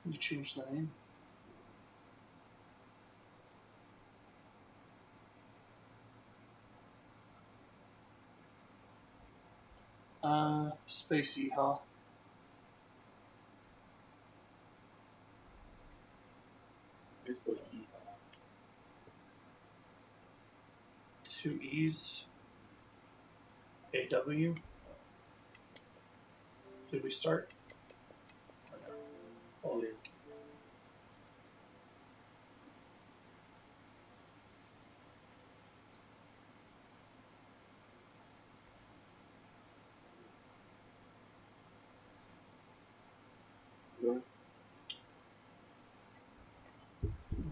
You change the name. Space Yeehaw. Basically, Yeehaw. 2 E's. AW. Did we start? Oh, yeah.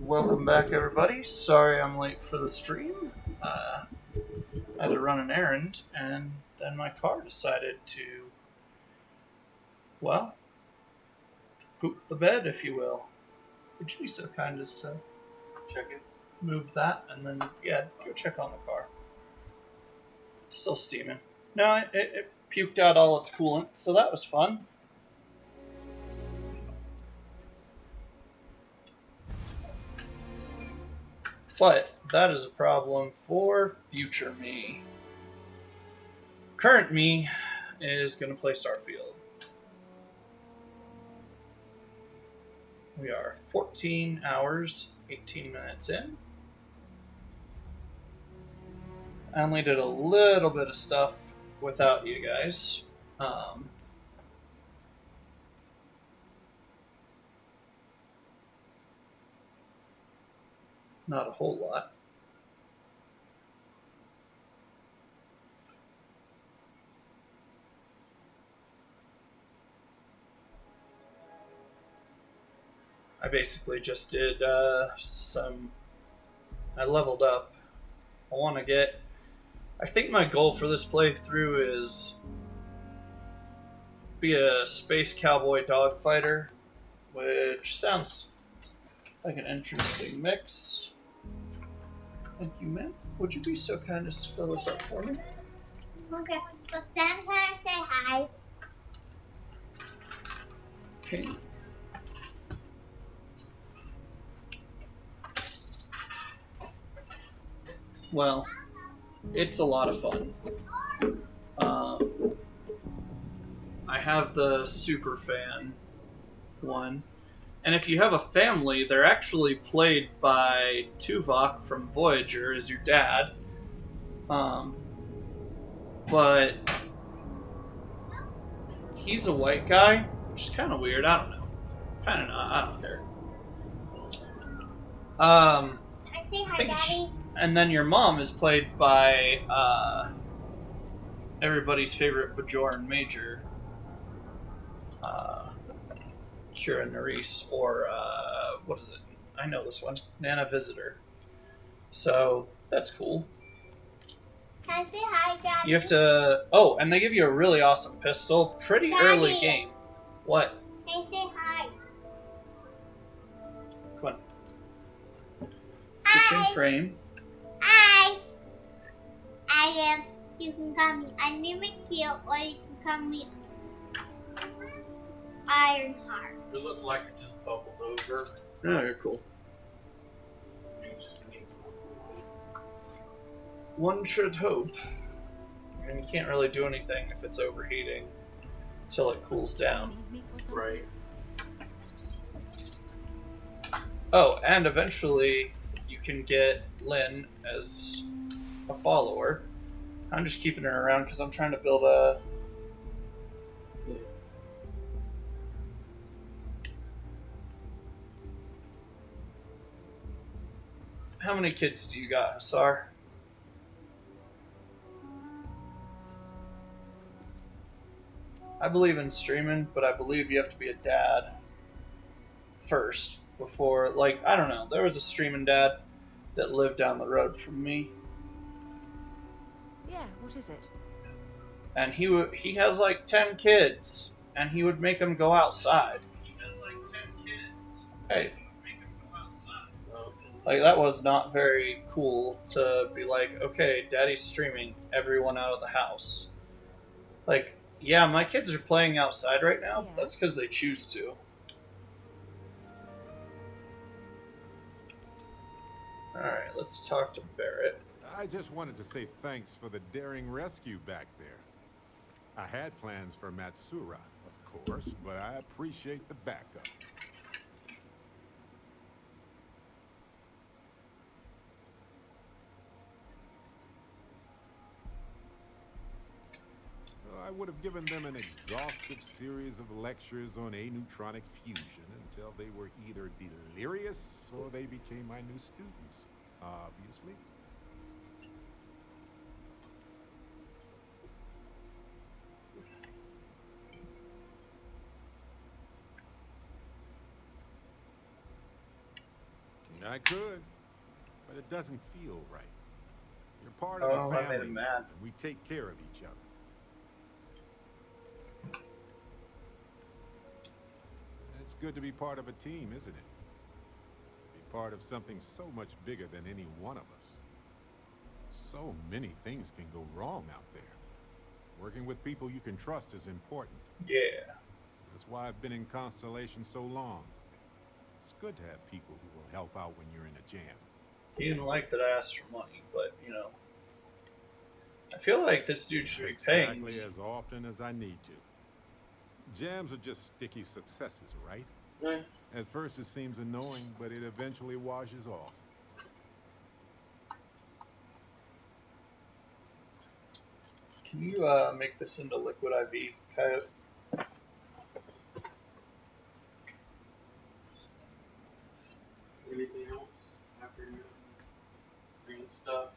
Welcome back, everybody. Sorry I'm late for the stream. I had to run an errand, and then my car decided to, well, poop the bed, if you will. Would you be so kind as to Check it. move that, and then, yeah, go check on the car. It's still steaming. No, it puked out all its coolant, so that was fun. But that is a problem for future me. Current me is going to play StarField. We are 14 hours, 18 minutes in. I only did a little bit of stuff without you guys. Not a whole lot. I basically just did I leveled up. I want to get... I think my goal for this playthrough is be a space cowboy dogfighter, which sounds like an interesting mix. Thank you, ma'am. Would you be so kind as to fill this up for me? Okay, so stand here and say hi. Okay. Well, it's a lot of fun. I have the super fan one. And if you have a family, they're actually played by Tuvok from Voyager as your dad. But he's a white guy, which is kind of weird. I don't know. Kind of not. I don't care. I say hi, Daddy. And then your mom is played by everybody's favorite Bajoran Major, Kira Nerys, or what is it? I know this one, Nana Visitor. So that's cool. Can I say hi, Daddy? You have to. Oh, and they give you a really awesome pistol. Pretty Daddy. early game. What? Can I say hi? Come on. Switching Hi. frame. Hi. I am. You can call me Unlimited Kill, or you can call me Ironheart. You look like it just bubbled over. Oh, you're cool. You just need One should hope. And you can't really do anything if it's overheating until it cools down. right. Oh, and eventually you can get Lynn as a follower. I'm just keeping her around because I'm trying to build a... How many kids do you got, Hassar? I believe in streaming, but I believe you have to be a dad first before, like, I don't know. There was a streaming dad that lived down the road from me, Yeah, what is it? and he has like 10 kids, and he would make them go outside. He has like 10 kids. Hey, make them go outside. Like, that was not very cool to be like, okay, daddy's streaming, everyone out of the house. Like, yeah, my kids are playing outside right now. Yeah. That's because they choose to. let's talk to Barrett. I just wanted to say thanks for the daring rescue back there. I had plans for Matsura, of course, but I appreciate the backup. I would have given them an exhaustive series of lectures on aneutronic fusion until they were either delirious or they became my new students, obviously. I could, but it doesn't feel right. You're part of the I made family, him mad. and we take care of each other. It's good to be part of a team, isn't it? Be part of something so much bigger than any one of us. So many things can go wrong out there. Working with people you can trust is important. Yeah. That's why I've been in Constellation so long. It's good to have people who will help out when you're in a jam. He didn't like that I asked for money, but, you know. I feel like this dude should be paying me. Exactly as often as I need to. Jams are just sticky successes, right? Yeah. At first it seems annoying, but it eventually washes off. Can you make this into liquid IV, Coyote? Anything else after you green stuff?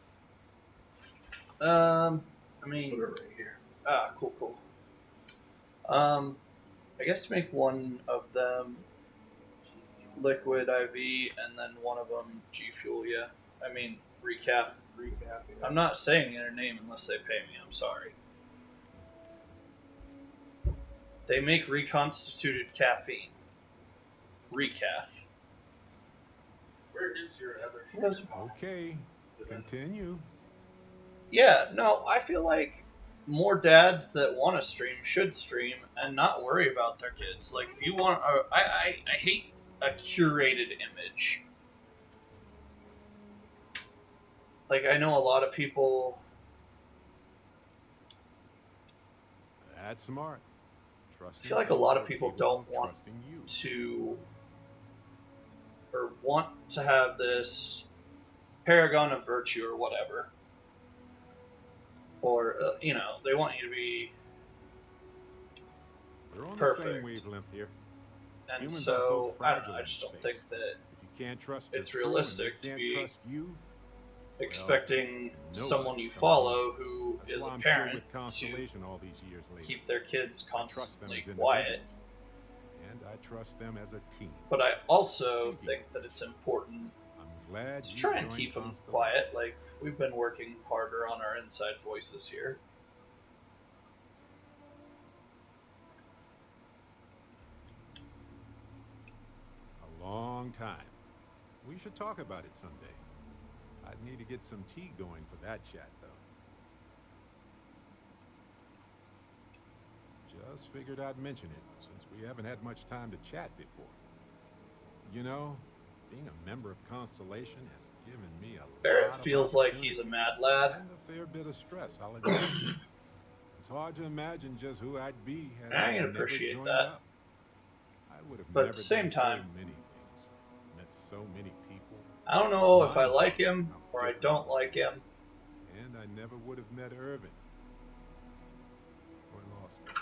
I mean, Put it right here. Cool. I guess make one of them liquid IV and then one of them G Fuel, yeah. I mean, recap. Recap. I'm not saying their name unless they pay me, I'm sorry. They make reconstituted caffeine. Recaf. Where is your other What is- Okay, continue. Yeah, no, I feel like more dads that want to stream should stream and not worry about their kids. Like, if you want, I hate a curated image. Like, I know a lot of people. That's smart. I feel like a lot of people don't want to, or want to have this paragon of virtue or whatever. Or, you know, they want you to be We're on the perfect. same wavelength here. And Humans so, are so I don't fragile know, I in just don't space. think that If you can't trust it's your crew and realistic they to can't be trust you, expecting nobody's someone you coming follow who that's is why a I'm still parent with to Constellation all these years later. keep their kids I trust them constantly as quiet. individuals, and I trust them as a team. But I also think that it's important I'm glad to you try and joined keep them Constellation. quiet. Like, we've been working harder on our inside voices here. A long time. We should talk about it someday. I'd need to get some tea going for that chat, though. Just figured I'd mention it, since we haven't had much time to chat before. You know, being a member of Constellation has given me a Barrett lot of feels like he's a opportunities mad lad. and a fair bit of stress, I'll admit. It's hard to imagine just who I'd be had I I can never appreciate joined that. up. I would have But at never the same done time, so many things, met so many people, I don't know if I like him or I don't like him. and I never would have met Irvin. Or lost him,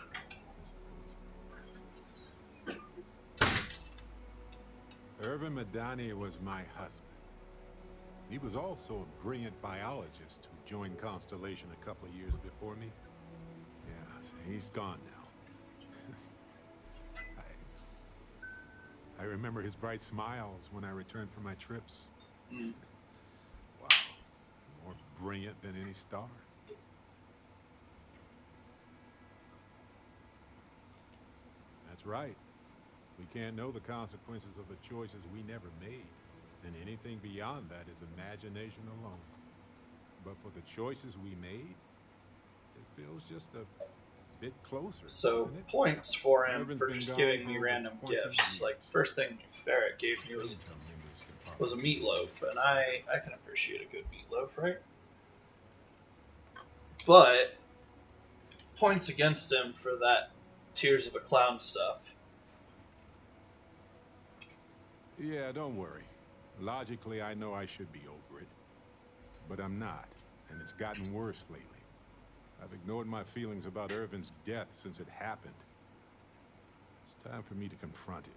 I suppose. Irvin Madani was my husband. He was also a brilliant biologist who joined Constellation a couple of years before me. Yeah, so he's gone now. I remember his bright smiles when I returned from my trips. Mm. Wow, more brilliant than any star. That's right. We can't know the consequences of the choices we never made, and anything beyond that is imagination alone. But for the choices we made, it feels just a bit closer, So, doesn't it? points for him Irvin's for been just gone giving for me over random 20 gifts. years. Like, the first thing Barrett gave me was Income members can was a meatloaf, and I can appreciate a good meatloaf, right? But points against him for that Tears of a Clown stuff. Yeah, don't worry. Logically, I know I should be over it. But I'm not, and it's gotten worse lately. I've ignored my feelings about Irvin's death since it happened. It's time for me to confront it.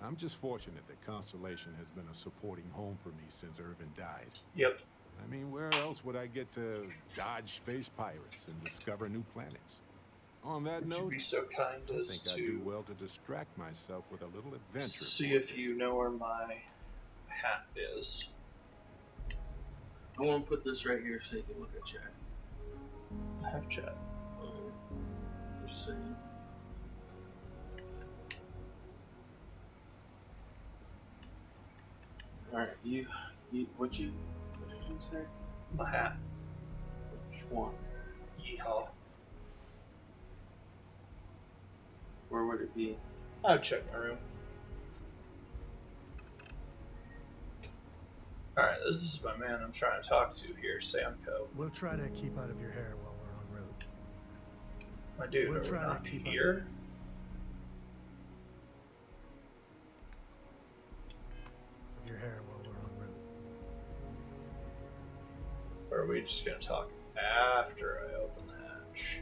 I'm just fortunate that Constellation has been a supporting home for me since Irvin died. Yep. I mean, where else would I get to dodge space pirates and discover new planets? On that Would you note, be so kind I as think I'd do to well to distract myself with a little adventure. see for if you know where my hat is? I want to put this right here so you can look at chat. I have chat. I'm just saying. Alright, what did you say? My hat. Which one? Yeehaw. Where would it be? I would check my room. Alright, this is my man I'm trying to talk to here, Samco. We'll try to keep out of your hair while we're en route. My dude, We'll are we try to not keep here? Of your hair while we're en route. Or are we just gonna talk after I open the hatch?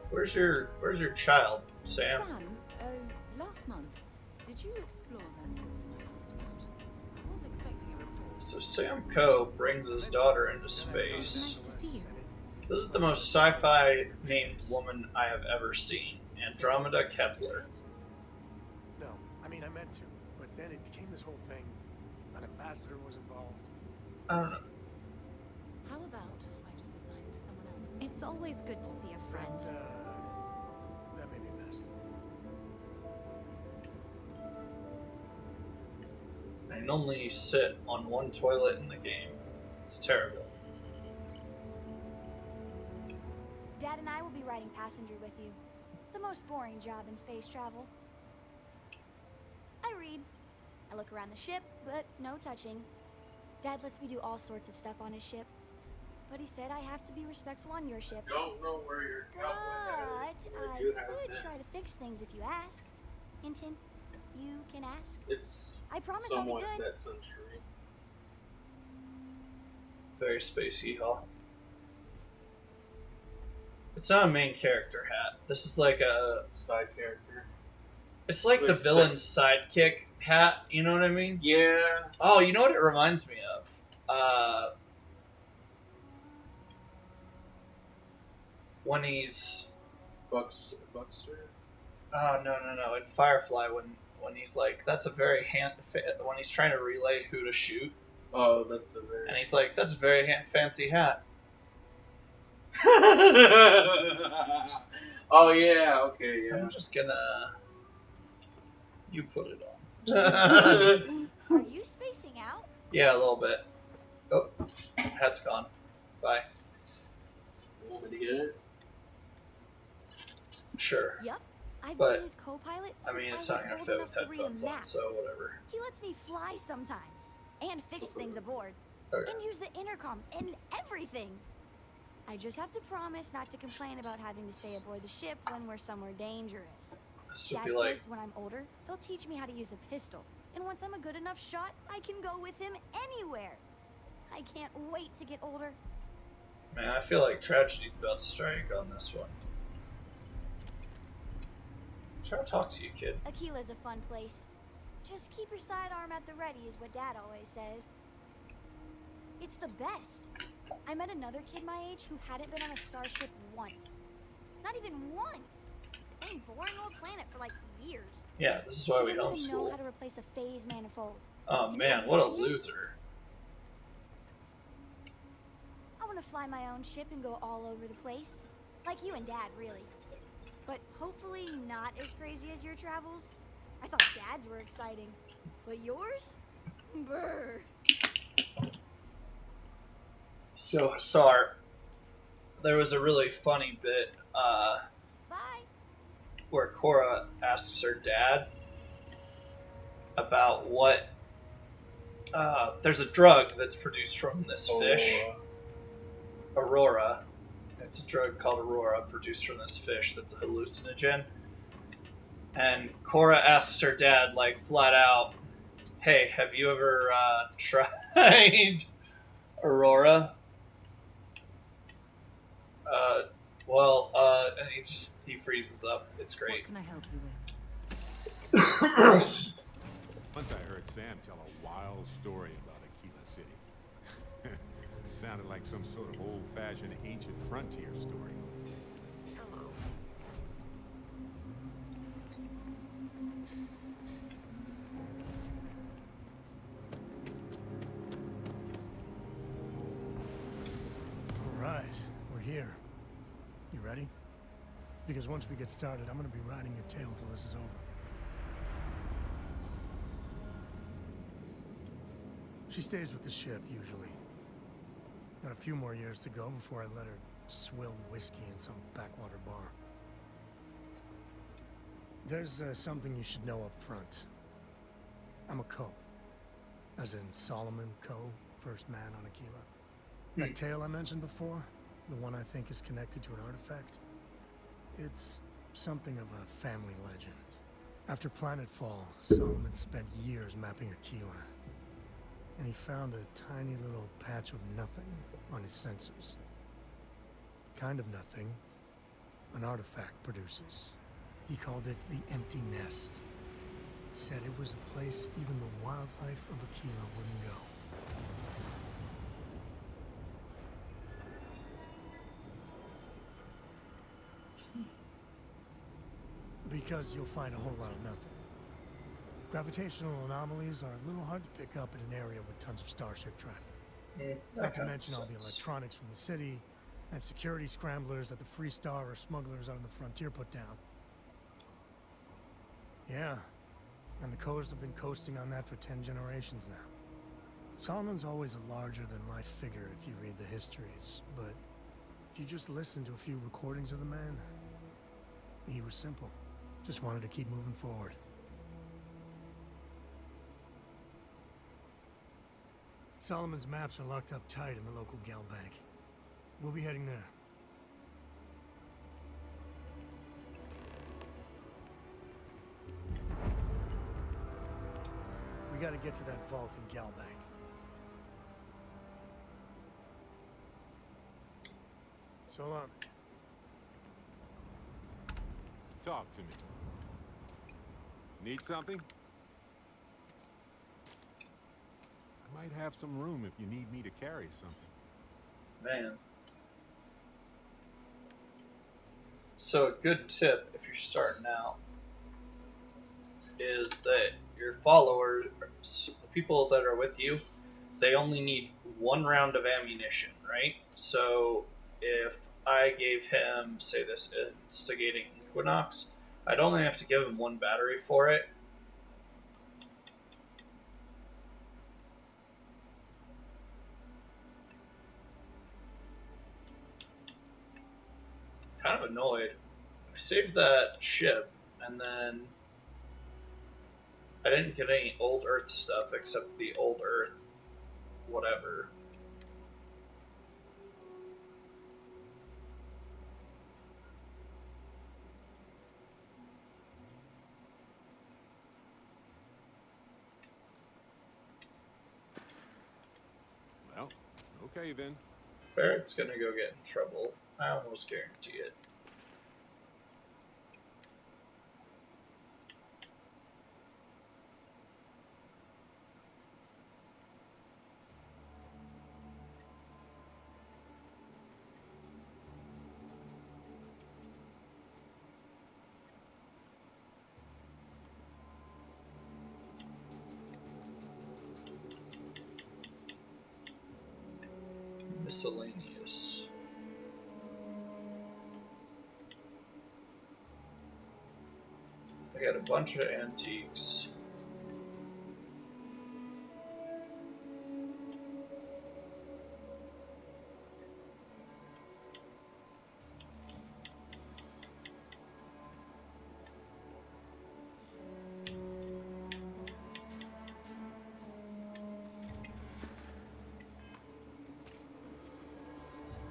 Where's your child, Sam? Last month, did you explore that system I asked about? I was expecting a report. So Sam Coe brings his daughter into space. Nice to see you. This is the most sci-fi named woman I have ever seen. Andromeda Kepler. No, I mean I meant to, but then it became this whole thing. An ambassador was involved. I don't know. How about I just assign it to someone else? It's always good to see a friend. That made me mess. I can only sit on one toilet in the game. It's terrible. Dad and I will be riding passenger with you. The most boring job in space travel. I read. I look around the ship, but no touching. Dad lets me do all sorts of stuff on his ship. But he said I have to be respectful on your ship. Don't know where you're But I could try to fix things if you ask. Hint, hint. You can ask. It's I promise I'll be somewhat good. that century. Very space Yeehaw. It's not a main character hat. This is like a... Side character. It's like the Like villain's sidekick hat, you know what I mean? Yeah. Oh, you know what it reminds me of? When he's... Buckster. Oh, no. In Firefly, when he's like, that's a very when he's trying to relay who to shoot, Oh, that's a very. and he's like, that's a very fancy hat. Oh yeah. Okay. Yeah. I'm just gonna... You put it on. Are you spacing out? Yeah, a little bit. Oh, hat's gone. Bye. Want me to get it? Sure. Yup. I've But, been his co-pilot I since mean, it's I not was gonna old fit enough with to read headphones a on, map. so whatever. He lets me fly sometimes and fix things aboard Okay. and use the intercom and everything. I just have to promise not to complain about having to stay aboard the ship when we're somewhere dangerous. This would Dad be like... says when I'm older, he'll teach me how to use a pistol. And once I'm a good enough shot, I can go with him anywhere. I can't wait to get older. Man, I feel like tragedy's about to strike on this one. I'm trying to talk to you, kid. Aquila's a fun place. Just keep your sidearm at the ready is what Dad always says. It's the best. I met another kid my age who hadn't been on a starship once. Not even once. Same boring old planet for like years. Yeah, this is why She we didn't even know homeschool. how to replace a phase manifold. Oh Can you man, what a imagine? loser. I want to fly my own ship and go all over the place. Like you and Dad, really. But hopefully not as crazy as your travels. I thought Dad's were exciting. But yours? Brr. So, Hassar, there was a really funny bit Bye. where Cora asks her dad, about what there's a drug that's produced from this fish, Aurora. It's a drug called Aurora, produced from this fish that's a hallucinogen. And Cora asks her dad, like, flat out, hey, have you ever tried Aurora? And he freezes up. It's What great. can I help you with? Once I heard Sam tell a wild story about Aquila City. It sounded like some sort of old-fashioned ancient frontier story. All right, we're here. You ready? Because once we get started, I'm gonna be riding your tail till this is over. She stays with the ship, usually. Got a few more years to go before I let her swill whiskey in some backwater bar. There's something you should know up front. I'm a Co. As in Solomon Co., first man on Aquila. That tale I mentioned before, the one I think is connected to an artifact, it's something of a family legend. After planetfall, Solomon spent years mapping Aquila. And he found a tiny little patch of nothing on his sensors. The kind of nothing an artifact produces. He called it the Empty Nest. Said it was a place even the wildlife of Aquila wouldn't go. Because you'll find a whole lot of nothing. Gravitational anomalies are a little hard to pick up in an area with tons of starship traffic. Not to mention all the electronics from the city and security scramblers that the Free Star or smugglers out on the frontier put down. Yeah, and the Coast have been coasting on that for 10 generations now. Solomon's always a larger-than-life figure if you read the histories, but if you just listen to a few recordings of the man, he was simple. Just wanted to keep moving forward. Solomon's maps are locked up tight in the local gal bank. We'll be heading there. We gotta get to that vault in gal bank. So long. Talk to me. Need something? I might have some room if you need me to carry something. Man. So a good tip if you're starting out is that your followers, the people that are with you, they only need one round of ammunition, right? So if I gave him, say, this instigating Equinox, I'd only have to give him one battery for it. Kind of annoyed. I saved that ship, and then I didn't get any old Earth stuff except the old Earth whatever. Well, okay then. Barrett's gonna go get in trouble. I almost guarantee it. Miscellaneous. I got a bunch of antiques.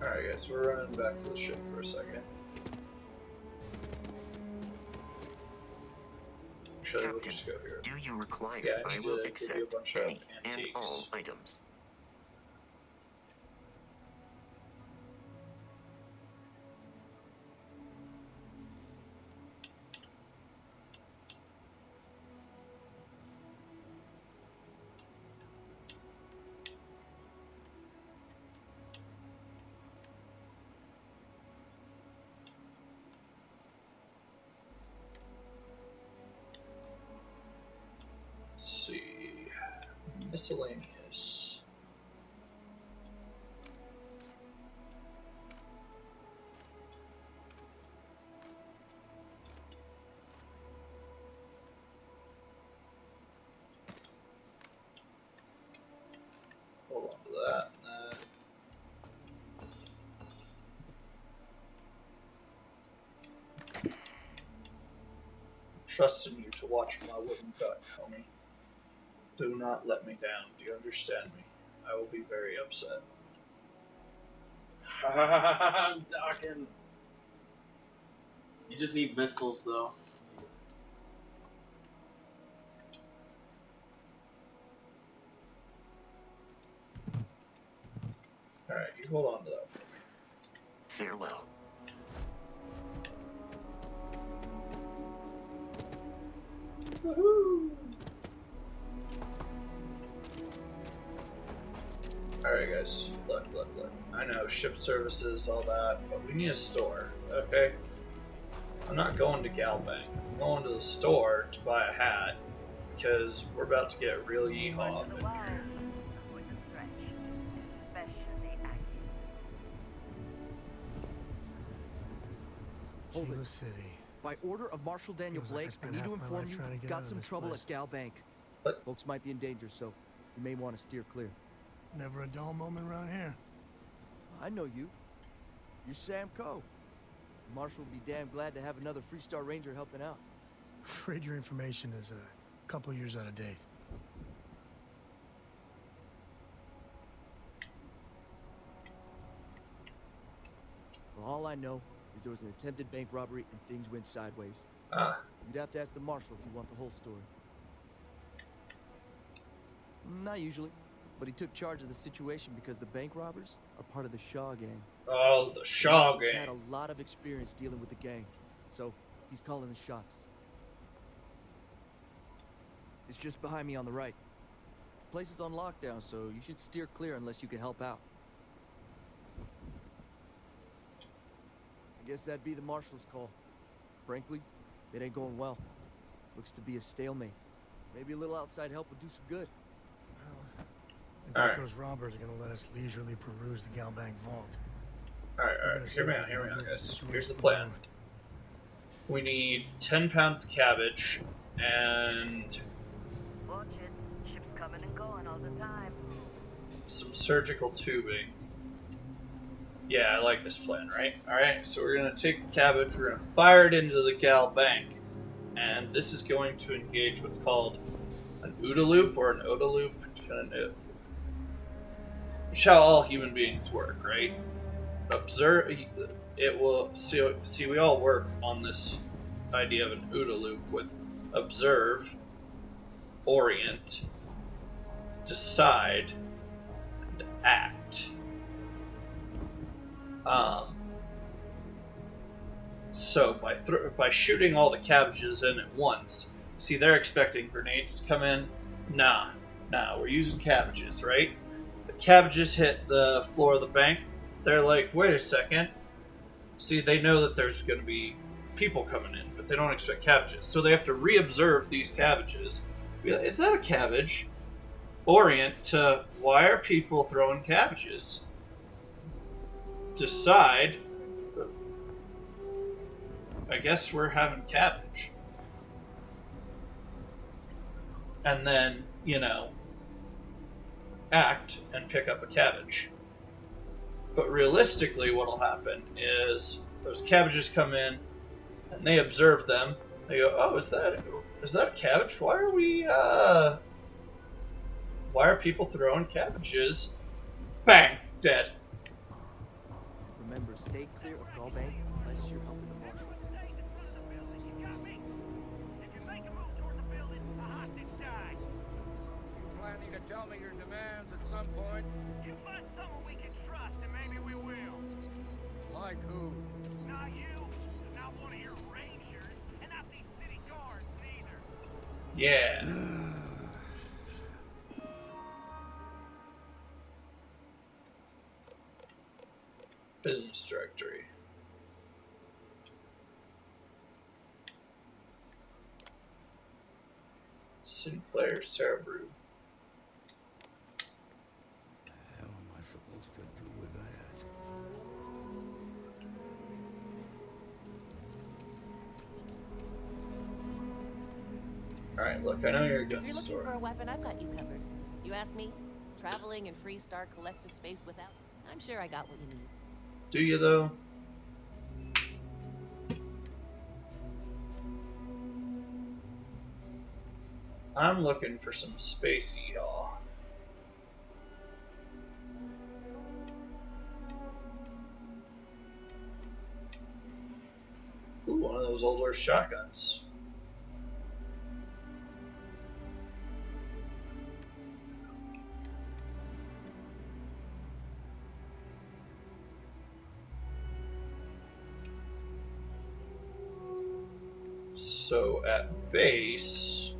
Alright guys, we're running back to the ship for a second. Actually, we'll just go here. Do you require? Yeah, I I need will to give you a accept bunch of any and all antiques. items. Let's see. Miscellaneous. Hold on to that. Trusting you to watch my wooden duck, homie. Do not let me down. Do you understand me? I will be very upset. I'm docking. You just need missiles, though. Alright, you hold on to that for me. Farewell. Woohoo! Alright guys, look. I know, ship services, all that, but we need a store, okay? I'm not going to Galbank. I'm going to the store to buy a hat, because we're about to get real yeehaw up in here. Kilo City. By order of Marshal Daniel Feels like I Blake, I spent need to half my inform life you trying to get got out of some this trouble place. at Gal Bank. What? Folks might be in danger, so you may want to steer clear. Never a dull moment around here. I know you. You're Sam Coe. Marshal would be damn glad to have another Freestar Ranger helping out. Afraid your information is a couple years out of date. Well, all I know is there was an attempted bank robbery and things went sideways. Ah, You'd have to ask the Marshal if you want the whole story. Not usually, but he took charge of the situation because the bank robbers are part of the Shaw gang. oh, the Shaw He's had gang. a lot of experience dealing with the gang, so he's calling the shots. It's just behind me on the right. The place is on lockdown, so you should steer clear unless you can help out. I guess that'd be the Marshal's call. Frankly, it ain't going well. Looks to be a stalemate. Maybe a little outside help would do some good. I Alright. think those robbers are gonna let us leisurely peruse the Galbank vault. Alright, hear me out, guys. Here's the plan. We need 10 pounds of cabbage and Watch it. Ships coming and going all the time. some surgical tubing. Yeah, I like this plan, right? Alright, so we're gonna take the cabbage, we're gonna fire it into the Gal Bank, and this is going to engage what's called an OODA loop or an OODA loop, kind of which how all human beings work, right? Observe, it will, see we all work on this idea of an OODA loop with observe, orient, decide, and act. So by shooting all the cabbages in at once, see they're expecting grenades to come in. Nah, we're using cabbages, right? The cabbages hit the floor of the bank. They're like, wait a second. See, they know that there's going to be people coming in, but they don't expect cabbages, so they have to re-observe these cabbages. Be like, is that a cabbage? Orient to why are people throwing cabbages? Decide, I guess we're having cabbage. And then, act and pick up a cabbage. But realistically, what'll happen is those cabbages come in and they observe them. They go, oh, is that a cabbage? Why are people throwing cabbages? Bang! Dead. Remember, stay clear of Gallbank unless you're helping the marshal. Planning to tell me your demands at some point? You find someone we can trust and maybe we will. Like who? Not you, not one of your rangers, and not these city guards neither. Yeah. Business directory. Sinclair's Terra Brew. The hell am I supposed to do with that? Alright, look, I know you're a If gun you're looking store. for a weapon, I've got you covered. You ask me, traveling in Freestar collective space without... I'm sure I got what you need. Do you, though? I'm looking for some space Yeehaw. Ooh, one of those older shotguns. So at base,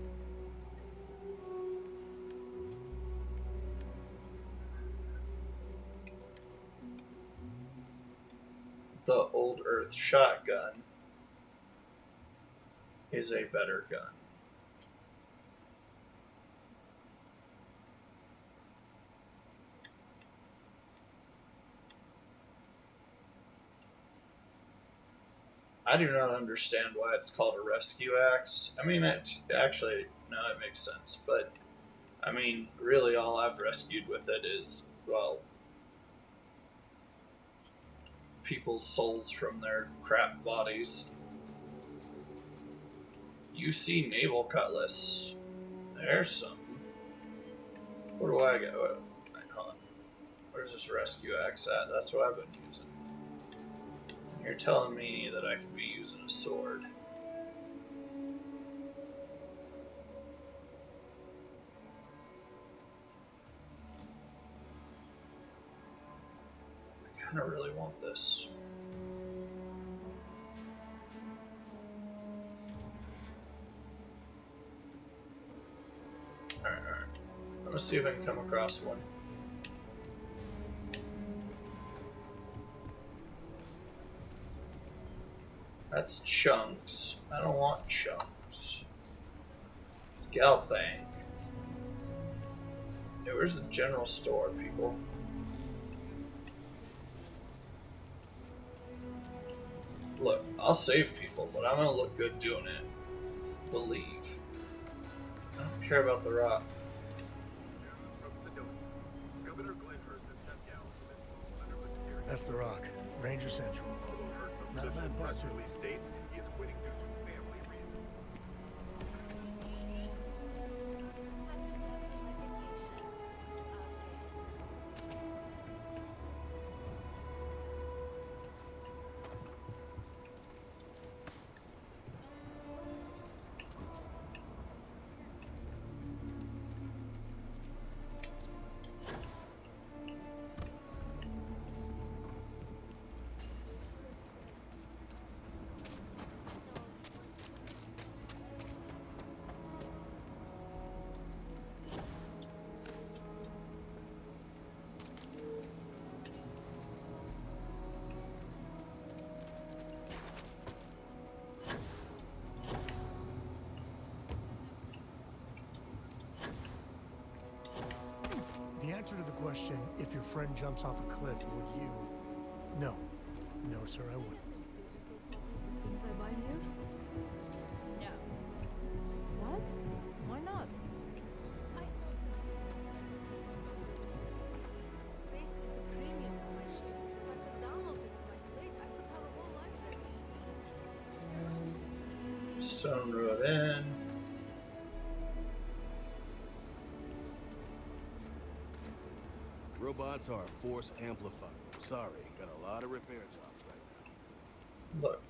the Old Earth shotgun is a better gun. I do not understand why it's called a rescue axe. I mean, it actually, no, it makes sense. But, I mean, really all I've rescued with it is, well, people's souls from their crap bodies. UC Naval Cutlass. There's some. Where do I go? Hold on. Where's this rescue axe at? That's what I've been using. You're telling me that I could be using a sword. I kind of really want this. Alright. I'm gonna see if I can come across one. That's chunks. I don't want chunks. It's Galbank. Yeah, where's the general store, people? Look, I'll save people, but I'm gonna look good doing it. Believe. I don't care about the rock. That's the Rock. Ranger Central. Not a bad part, too. The answer to the question, if your friend jumps off a cliff, would you? No. No, sir, I wouldn't. Things I buy here? No. What? Why not? Space is a premium on my ship. If I could download it to my slate, I could have a whole library. Stone Road Inn. Robots are force amplifiers. Sorry, got a lot of repair jobs right now. Look.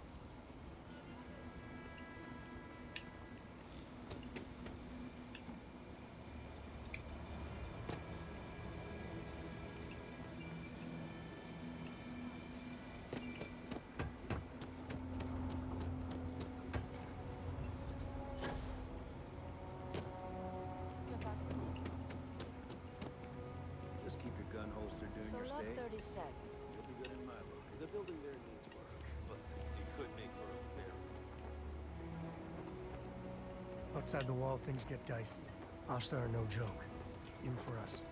Just keep your gun holstered during your lot stay. 37. You'll be good in my book. The building there needs work, but it could make for a very... Outside the wall, things get dicey. Hostile are no joke, even for us.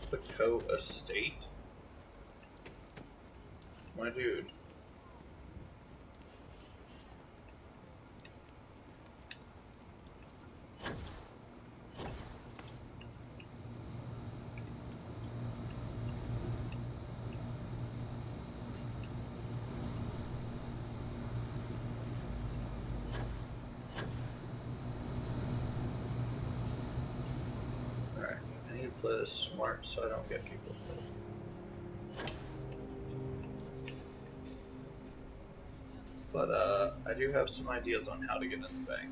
The Co estate? My dude. Alright, I need to play this smart so I don't get people killed. But I do have some ideas on how to get in the bank.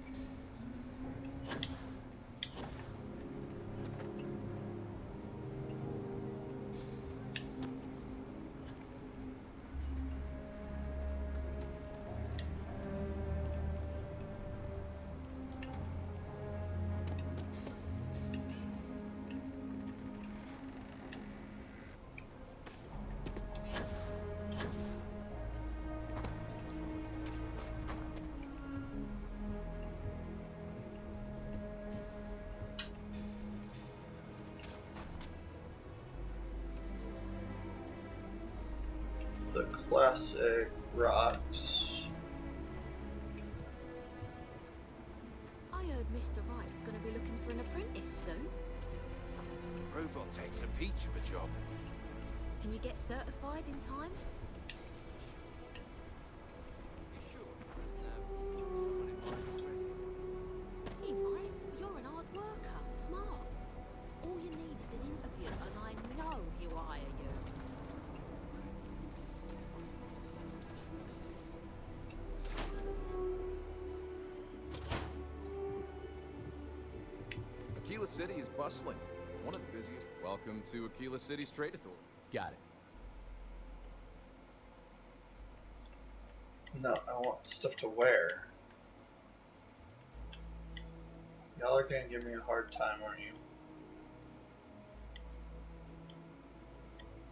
The classic rocks. I heard Mr. Wright's gonna be looking for an apprentice soon. Robot takes a peach of a job. Can you get certified in time? He might. You're an hard worker, smart. All you need is an interview, and I know he'll hire you. Aquila City is bustling. One of the busiest. Welcome to Aquila City's Trade Authority. Got it. No, I want stuff to wear. Y'all are gonna give me a hard time, aren't you?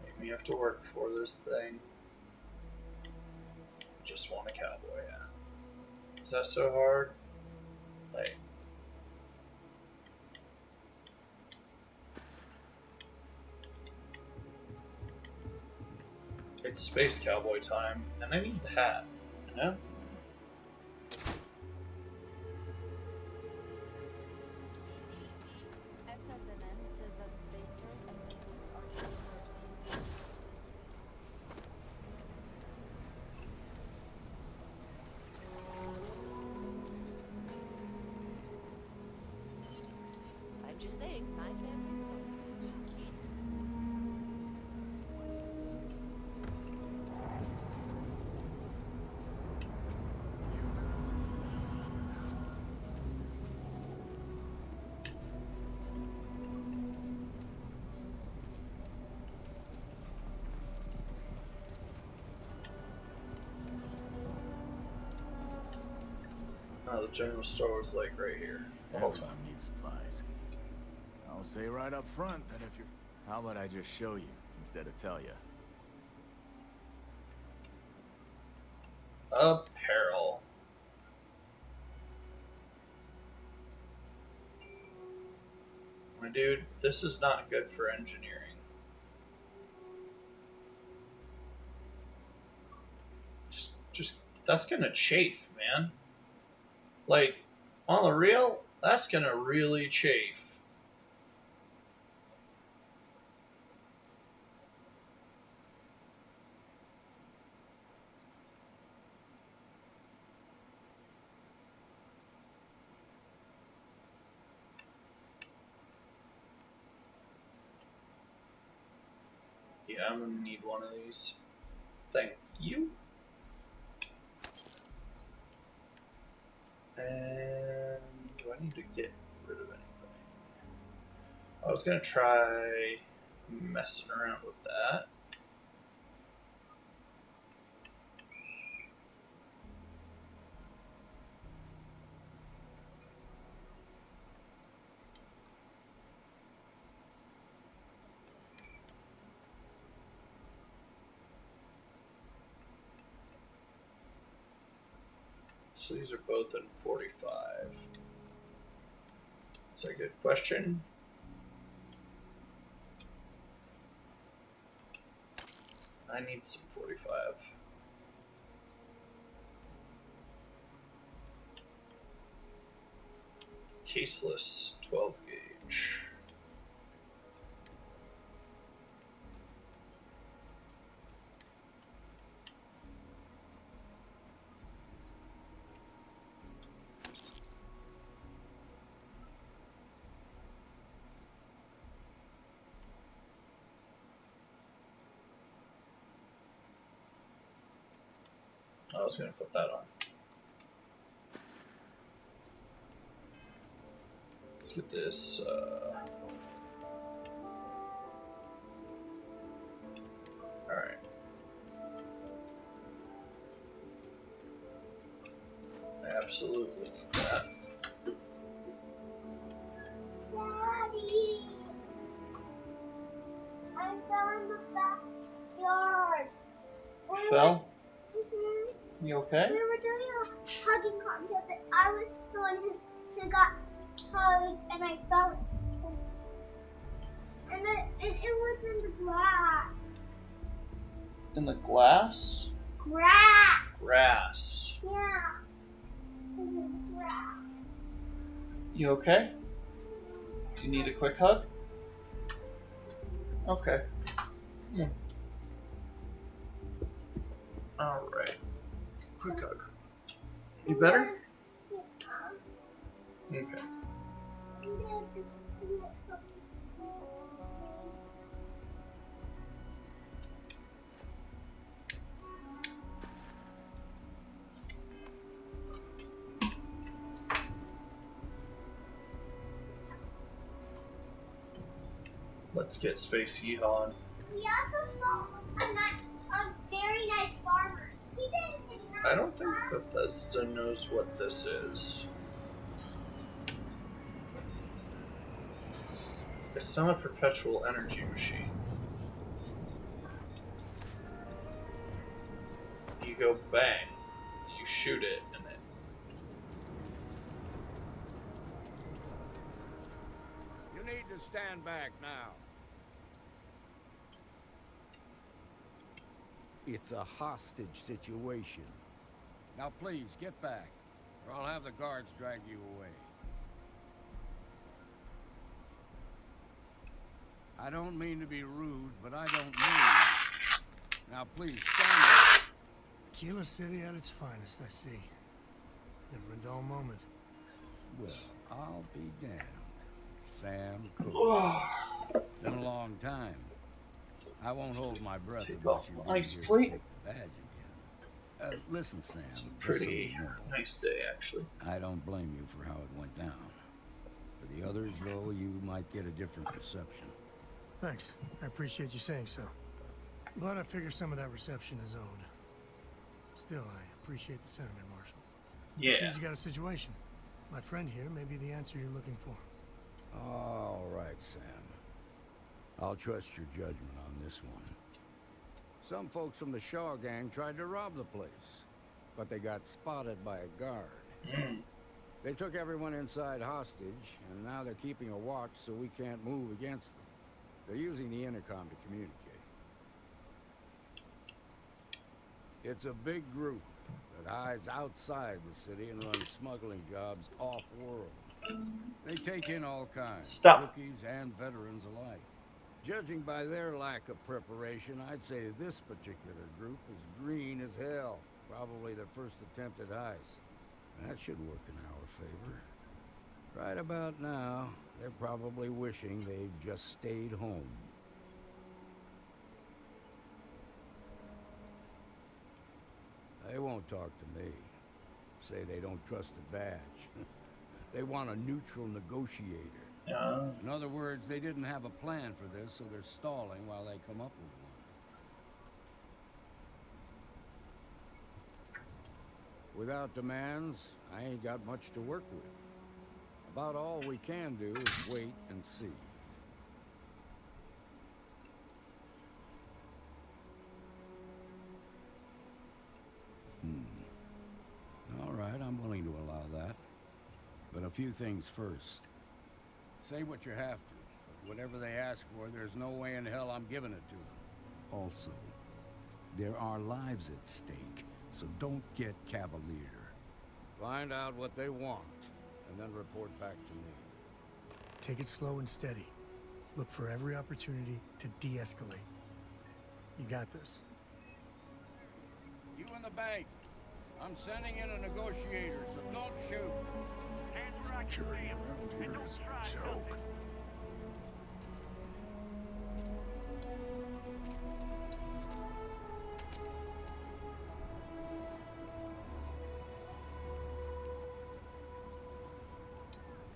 Make me have to work for this thing. Just want a cowboy hat. Is that so hard? Like, it's space cowboy time, and I need the hat, you know? SSNN says that spacers and mutants are universal. I'm just saying, my family was on the bridge. Oh, the general store was like right here the whole time. Everyone needs supplies. I'll say right up front that if you're... How about I just show you instead of tell you? Apparel. My dude, this is not good for engineering. Just that's gonna chafe, man. Like, on the real, that's gonna really chafe. Yeah, I'm gonna need one of these. Thank you. And do I need to get rid of anything? I was gonna try messing around with that. So these are both in 45. That's a good question. I need some 45. Caseless 12 gauge. I was going to put that on. Let's get this. Alright. I absolutely need that. Daddy! I fell in the backyard. Fell? Mm-hmm. You okay? We were doing a hugging contest and I was the one who got hugged and I fell. And it was in the grass. In the glass? Grass! Grass. Yeah. It was in the grass. You okay? Do you need a quick hug? Okay. Come on. Alright. Quick hug. You better? Okay. Let's get Space Yeehaw on. We also saw a very nice farmer. He didn't. I don't think Bethesda knows what this is. It's not a perpetual energy machine. You go bang, you shoot it, and it. You need to stand back now. It's a hostage situation. Now please, get back, or I'll have the guards drag you away. I don't mean to be rude, but I don't mean. Now please, stand back. Keeler City at its finest, I see. Never a dull moment. Well, I'll be damned. Sam Cooke. Been a long time. I won't hold my breath Take unless off you my bring ice here to plate. take the badge again. Listen, Sam. It's a just pretty so you know, nice day, actually. I don't blame you for how it went down. For the others, though, you might get a different reception. Thanks. I appreciate you saying so. But I figure some of that reception is owed. Still, I appreciate the sentiment, Marshal. Yeah. Seems you got a situation. My friend here may be the answer you're looking for. All right, Sam. I'll trust your judgment on this one. Some folks from the Shaw gang tried to rob the place, but they got spotted by a guard. They took everyone inside hostage, and now they're keeping a watch so we can't move against them. They're using the intercom to communicate. It's a big group that hides outside the city and runs smuggling jobs off-world. They take in all kinds, rookies and veterans alike. Judging by their lack of preparation, I'd say this particular group is green as hell. Probably their first attempt at heist. That should work in our favor. Right about now, they're probably wishing they'd just stayed home. They won't talk to me. Say they don't trust the badge. They want a neutral negotiator. Oh. In other words, they didn't have a plan for this, so they're stalling while they come up with one. Without demands, I ain't got much to work with. About all we can do is wait and see. All right, I'm willing to allow that. But a few things first. Say what you have to, but whatever they ask for, there's no way in hell I'm giving it to them. Also, there are lives at stake, so don't get cavalier. Find out what they want, and then report back to me. Take it slow and steady. Look for every opportunity to de-escalate. You got this. You in the bank. I'm sending in a negotiator, so don't shoot. Hands where I can see 'em, and don't try nothing.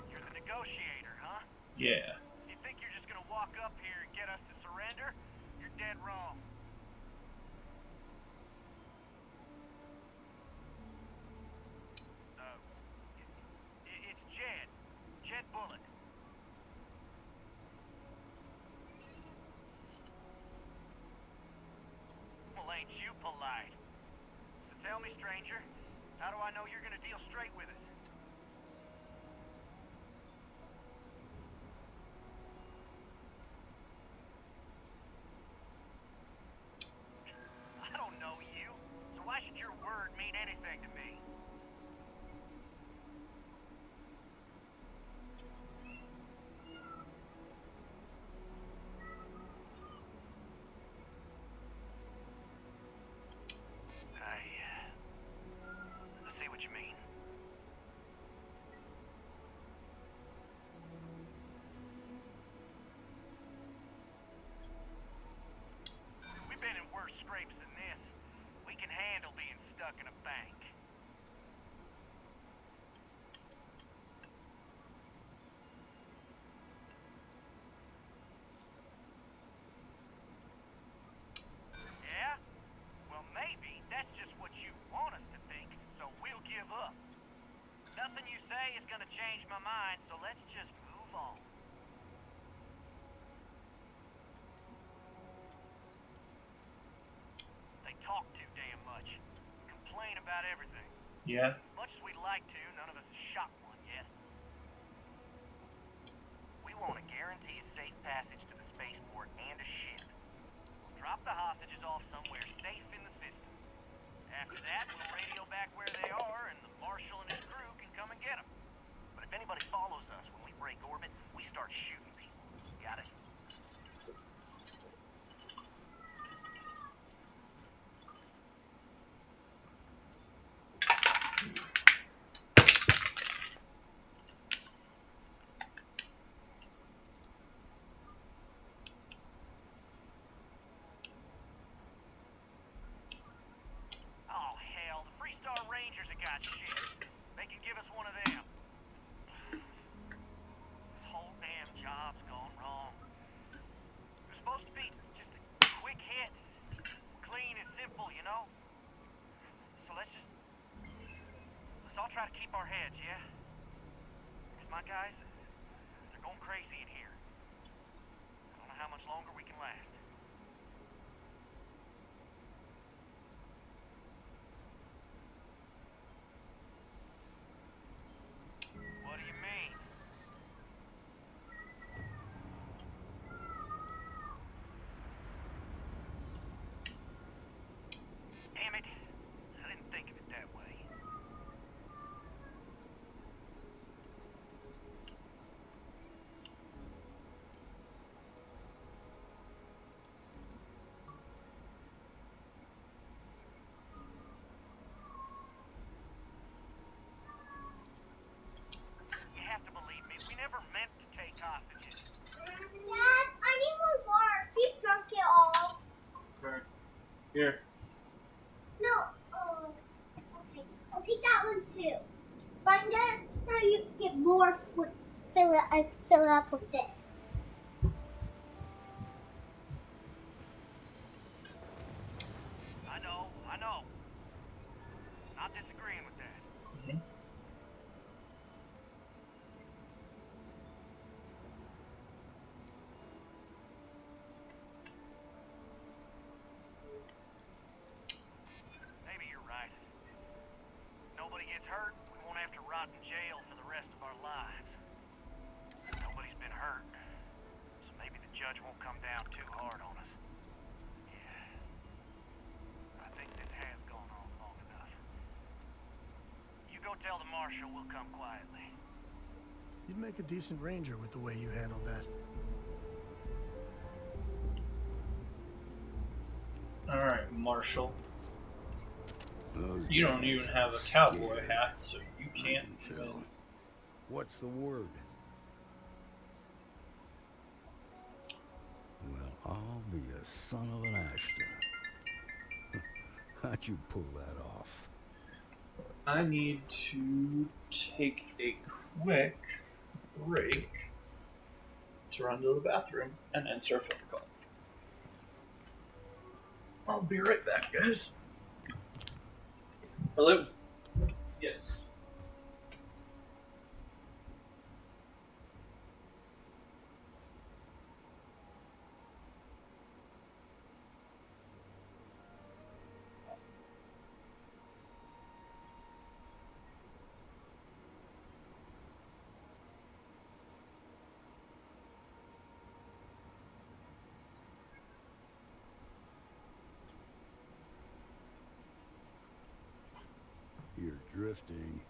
You're the negotiator, huh? Yeah. You think you're just gonna walk up here and get us to surrender? You're dead wrong. It's Jed. Jed Bullock. Well, ain't you polite? So tell me, stranger, how do I know you're gonna deal straight with us? I don't know you, so why should your word mean anything to me? I see what you mean. We've been in worse scrapes than this. We can handle being stuck in a bank. Yeah? Well, maybe that's just what you want us to think, so we'll give up. Nothing you say is gonna change my mind, so let's just move on. They talk too damn much. Complain about everything. Yeah. Much as we'd like to, none of us has shot one yet. We want to guarantee a safe passage to the spaceport and a ship. We'll drop the hostages off somewhere safe in the system. After that, we'll radio back where they are, and the Marshal and his crew can come and get them. But if anybody follows us when we break orbit, we start shooting people. Got it? Oh, hell, the Freestar Rangers have got ships. They can give us one of them. This whole damn job's gone wrong. It was supposed to be just a quick hit. Clean and simple, you know? So let's all try to keep our heads, yeah? Because my guys, they're going crazy in here. I don't know how much longer we can last. What do you mean? Damn it. I didn't think of it that way. You have to believe me, we never meant to take hostages. Dad, I need more water. We drunk it all. Okay. Here. No. take that one too. Find it. Now you get more food. Fill it up with this. I know. Not disagreeing with that. Maybe you're right. Nobody gets hurt, we won't have to rot in jail for the rest of our lives. Nobody's been hurt, so maybe the judge won't come down too hard on us. Yeah. I think this has gone on long enough. You go tell the marshal we'll come quietly. You'd make a decent ranger with the way you handled that. Alright, Marshal. Those You don't guys even have a are cowboy scared. hat, so you can't I can tell. What's the word? Well, I'll be a son of an Ashton. How'd you pull that off? I need to take a quick break to run to the bathroom and answer a phone call. I'll be right back, guys. Hello? Yes. You're drifting.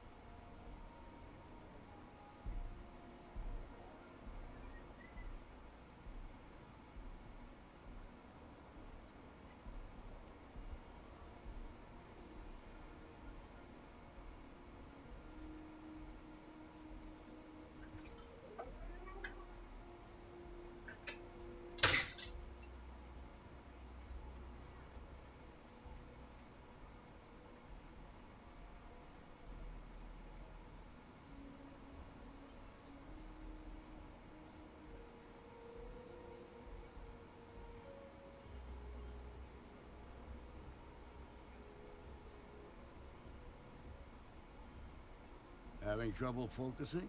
Having trouble focusing?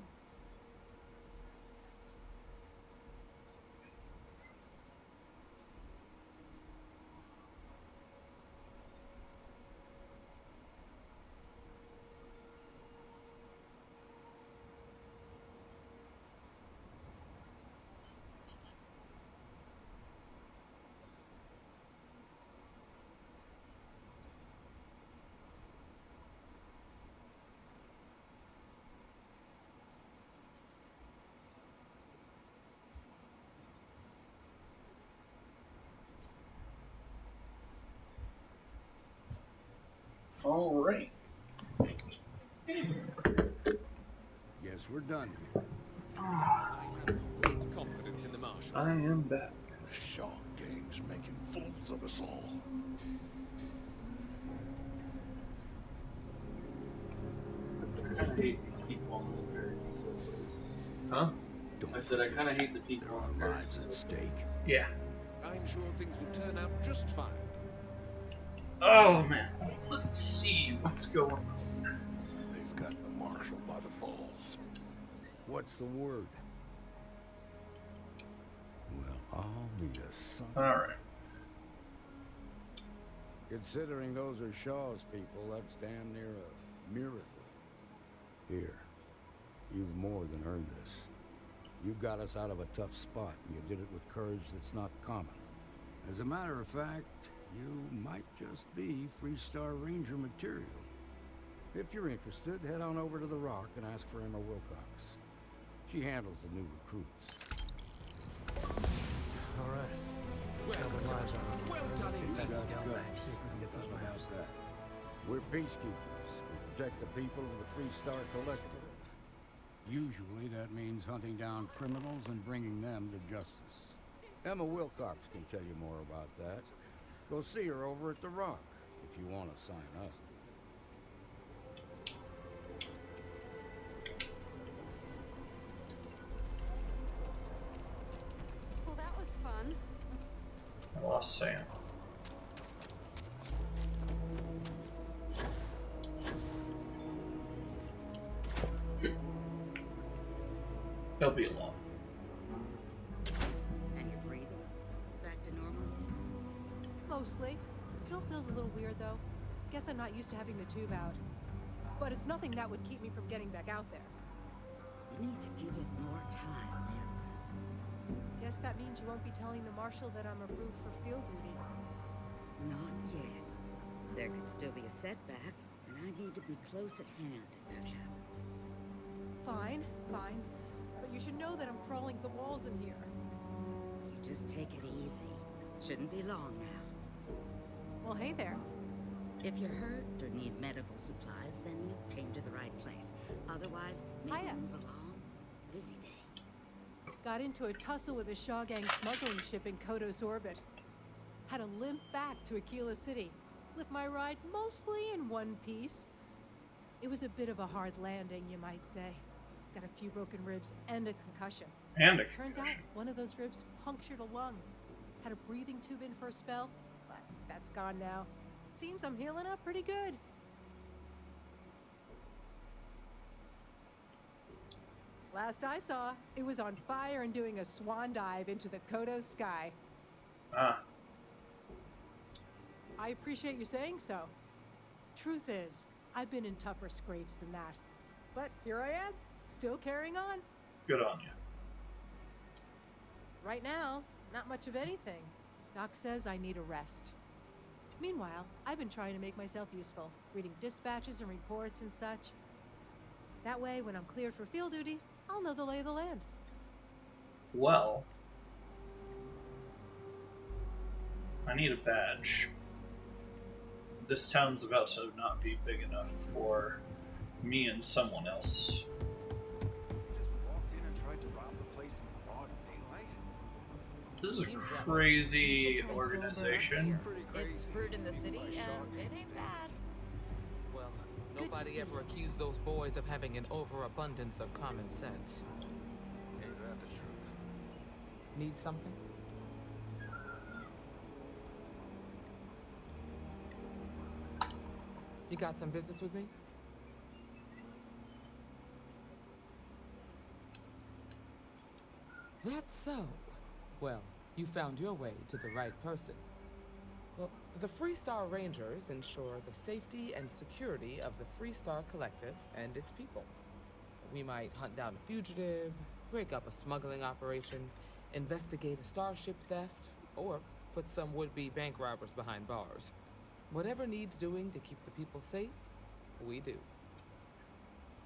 All right. Guess we're done here. Confidence in the marshal. I am back. The Shark Gang's making fools of us all. I kind of hate these people on this American place. Huh? I said I kind of hate the people on There are lives at stake. Yeah. I'm sure things will turn out just fine. Oh, man. Let's see what's going on. They've got the marshal by the balls. What's the word? Well, I'll be a son. All right. Considering those are Shaw's people, that's damn near a miracle. Here, you've more than earned this. You got us out of a tough spot, and you did it with courage that's not common. As a matter of fact, you might just be Freestar Ranger material. If you're interested, head on over to the Rock and ask for Emma Wilcox. She handles the new recruits. All right. Cover lives on it. Let's get that gun back, see if we can get those maps. We're peacekeepers. We protect the people of the Freestar Collective. Usually that means hunting down criminals and bringing them to justice. Emma Wilcox can tell you more about that. Go see her over at the Rock if you want to sign up. Just saying. He'll be alone. And you're breathing? Back to normal yet? Mostly. Still feels a little weird though. Guess I'm not used to having the tube out. But it's nothing that would keep me from getting back out there. You need to give it more time, Hilda. Guess that means you won't be telling the marshal that I'm approved for field duty. Not yet. There could still be a setback, and I need to be close at hand if that happens. Fine, fine. But you should know that I'm crawling the walls in here. You just take it easy. Shouldn't be long now. Well, hey there. If you're hurt or need medical supplies, then you came to the right place. Otherwise, maybe Hiya. move along. Busy day. Got into a tussle with a Shaw Gang smuggling ship in Kodos orbit. Had to limp back to Aquila City, with my ride mostly in one piece. It was a bit of a hard landing, you might say. Got a few broken ribs and a concussion. And a Turns out one of those ribs punctured a lung. Had a breathing tube in for a spell, but that's gone now. Seems I'm healing up pretty good. Last I saw, it was on fire and doing a swan dive into the Kodos sky. Ah. I appreciate you saying so. Truth is, I've been in tougher scrapes than that. But here I am, still carrying on. Good on you. Right now, not much of anything. Doc says I need a rest. Meanwhile, I've been trying to make myself useful, reading dispatches and reports and such. That way, when I'm cleared for field duty, I'll know the lay of the land. Well, I need a badge. This town's about to not be big enough for me and someone else. This is a crazy organization. It's brewed in the city, and it ain't bad. Well, nobody ever accused those boys of having an overabundance of common sense. Ain't that the truth? Need something? You got some business with me? That's so. Well, you found your way to the right person. Well, the Freestar Rangers ensure the safety and security of the Freestar Collective and its people. We might hunt down a fugitive, break up a smuggling operation, investigate a starship theft, or put some would-be bank robbers behind bars. Whatever needs doing to keep the people safe, we do.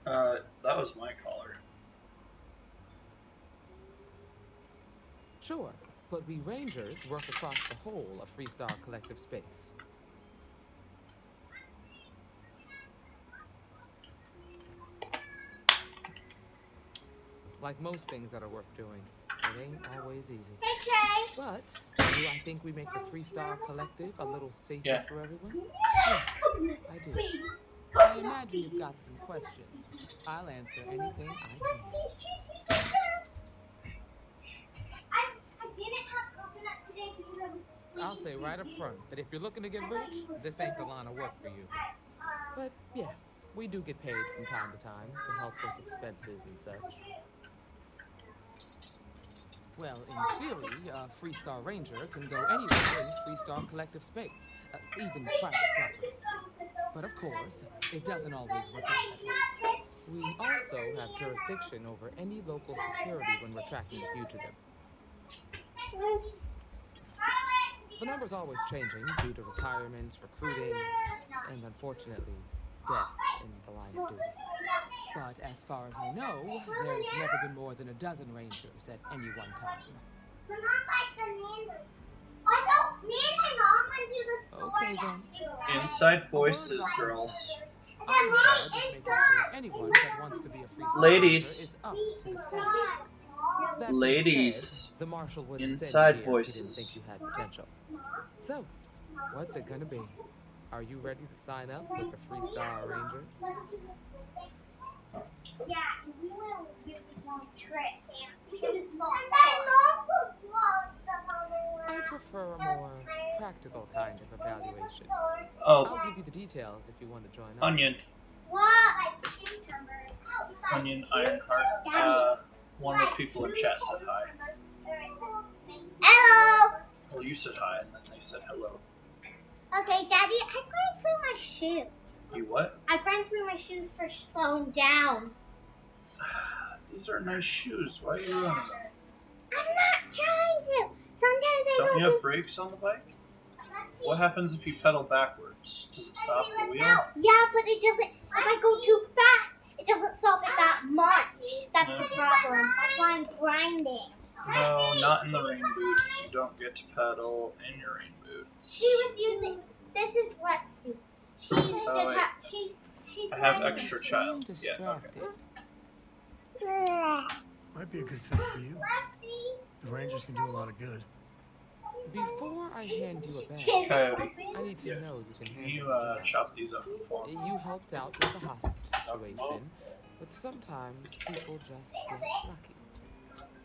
That was my caller. Sure, but we Rangers work across the whole of Freestar Collective space. Like most things that are worth doing, it ain't always easy. But do I think we make the Freestar Collective a little safer for everyone? Yeah, I do. I imagine you've got some questions. I'll answer anything I can. I'll say right up front that if you're looking to get rich, this ain't the line of work for you. But yeah, we do get paid from time to time to help with expenses and such. Well, in theory, a Freestar Ranger can go anywhere in Freestar Collective space, even private property. But of course, it doesn't always work out that way. We also have jurisdiction over any local security when we're tracking a fugitive. The number's always changing due to retirements, recruiting, and unfortunately, death in the line of duty. But as far as I know, there's never been more than a dozen Rangers at any one time. Okay then. Inside voices, girls. I'm in charge of making sure anyone that wants to be a Freestar Ladies. Ranger is up to the task. That being Ladies. said, the marshal wouldn't Inside send you here voices. if he didn't think you had potential. So, what's it gonna be? Are you ready to sign up with the Freestar Rangers? Yeah, we went on a really long trip, and prefer a more practical kind of evaluation? Oh. I'll give you the details if you want to join up. Onion. Onion, Ironheart. One of the people in chat said hi. Hello! Well, you said hi, and then they said hello. Okay, Daddy, I ran through my shoes. You what? I ran through my shoes for slowing down. These are nice shoes. Why are you running them? I'm not trying to. Sometimes I Don't go you have too... brakes on the bike? What happens if you pedal backwards? Does it stop the wheel? Yeah, but it doesn't. If I go too fast, it doesn't stop it that much. That's No. the problem. That's why I'm grinding. No, not in the rain boots. You don't get to pedal in your rain boots. She was using. This is Lexi. She used to wait. have. She's. I have extra child. Yeah, okay. Might be a good fit for you. The Rangers can do a lot of good. Before I hand you a badge, Coyote. I need to know you can Can handle you the job. chop these up for me? You helped out with the hostage situation, but sometimes people just get lucky.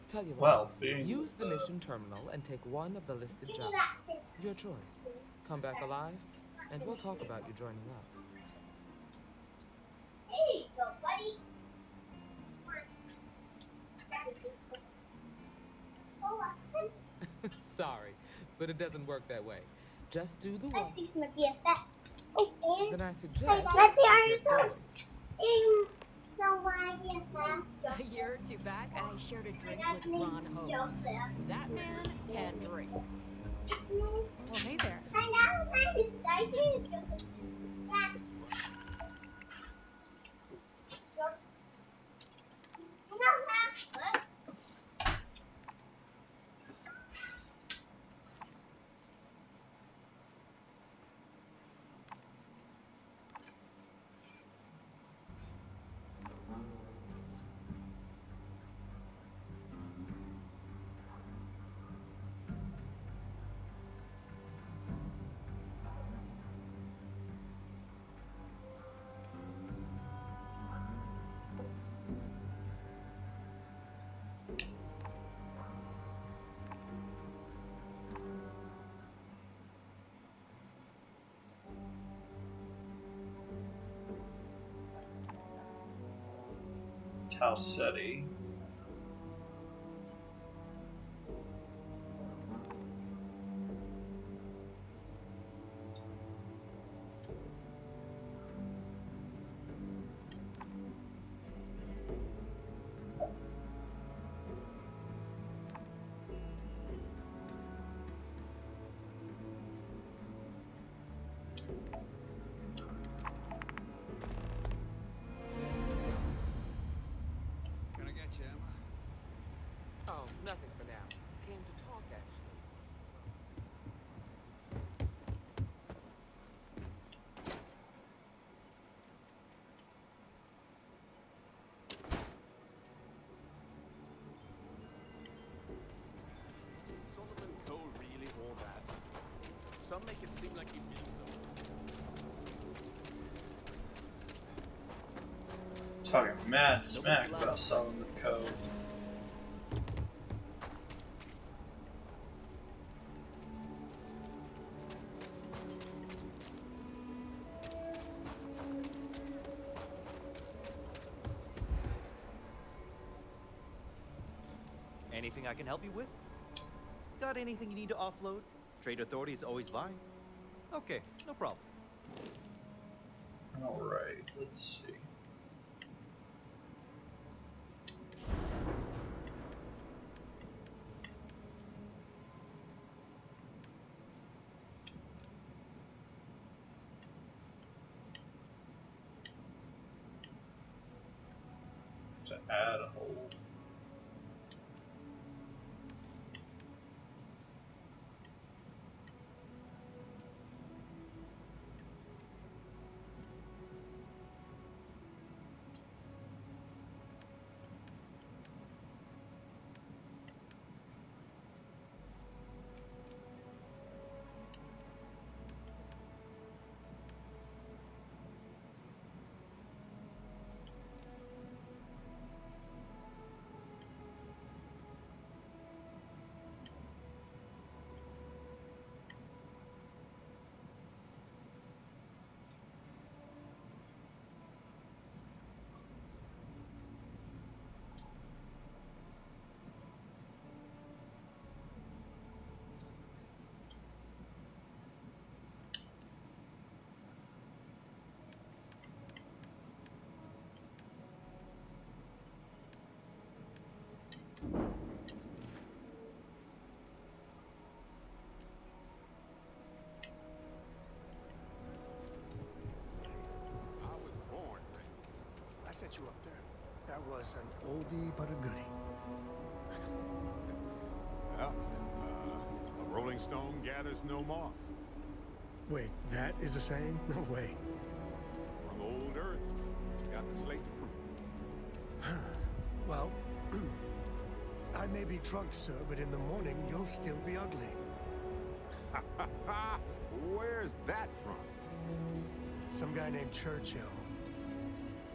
Tell you Well, what, being use the mission terminal and take one of the listed jobs. Your choice. Come back alive, and we'll talk about you joining up. There you go, buddy. Sorry, but it doesn't work that way. Just do the one. Lexi's my BFF. Oh, and Then I suggest hey, Lexi, are you get going. so my BFF? A year or two back, I shared a drink My with name's Ron Ho. Joseph. That man can drink. Well, hey there. I know, my name is Joseph. Yeah. Talsetti. Can I get you, Emma? Oh, nothing for now. Came to talk, actually. Solomon Cole really all that? Some make it seem like he built them. Talking mad smack about Solomon Cove. Anything I can help you with? Got anything you need to offload? Trade Authority is always buying. Okay, no problem. Alright, let's see. To add a whole. set you up there. That was an oldie but a goodie. Yeah, a rolling stone gathers no moss. Wait, that is a saying? No way. From old Earth, got the slate to prove. Well, I may be drunk, sir, but in the morning you'll still be ugly. Where's that from? Some guy named Churchill.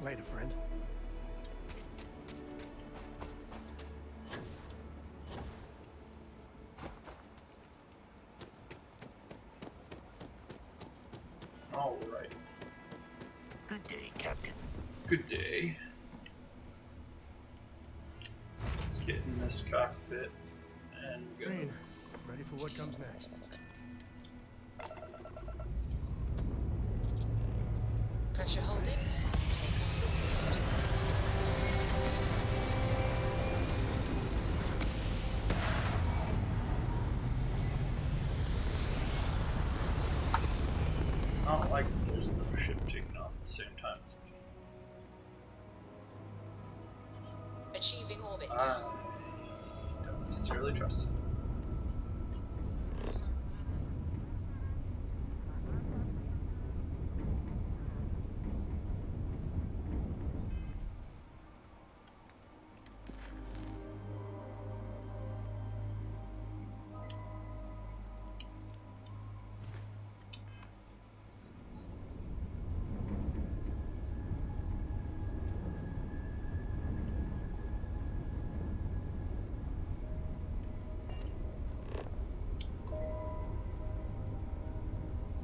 Later, friend. All right. Good day, Captain. Good day. Let's get in this cockpit and go. Green, ready for what comes next. Pressure holding. Take off cruise mode. I don't like that there's another ship taking off at the same time as me. Achieving orbit. I don't necessarily trust it.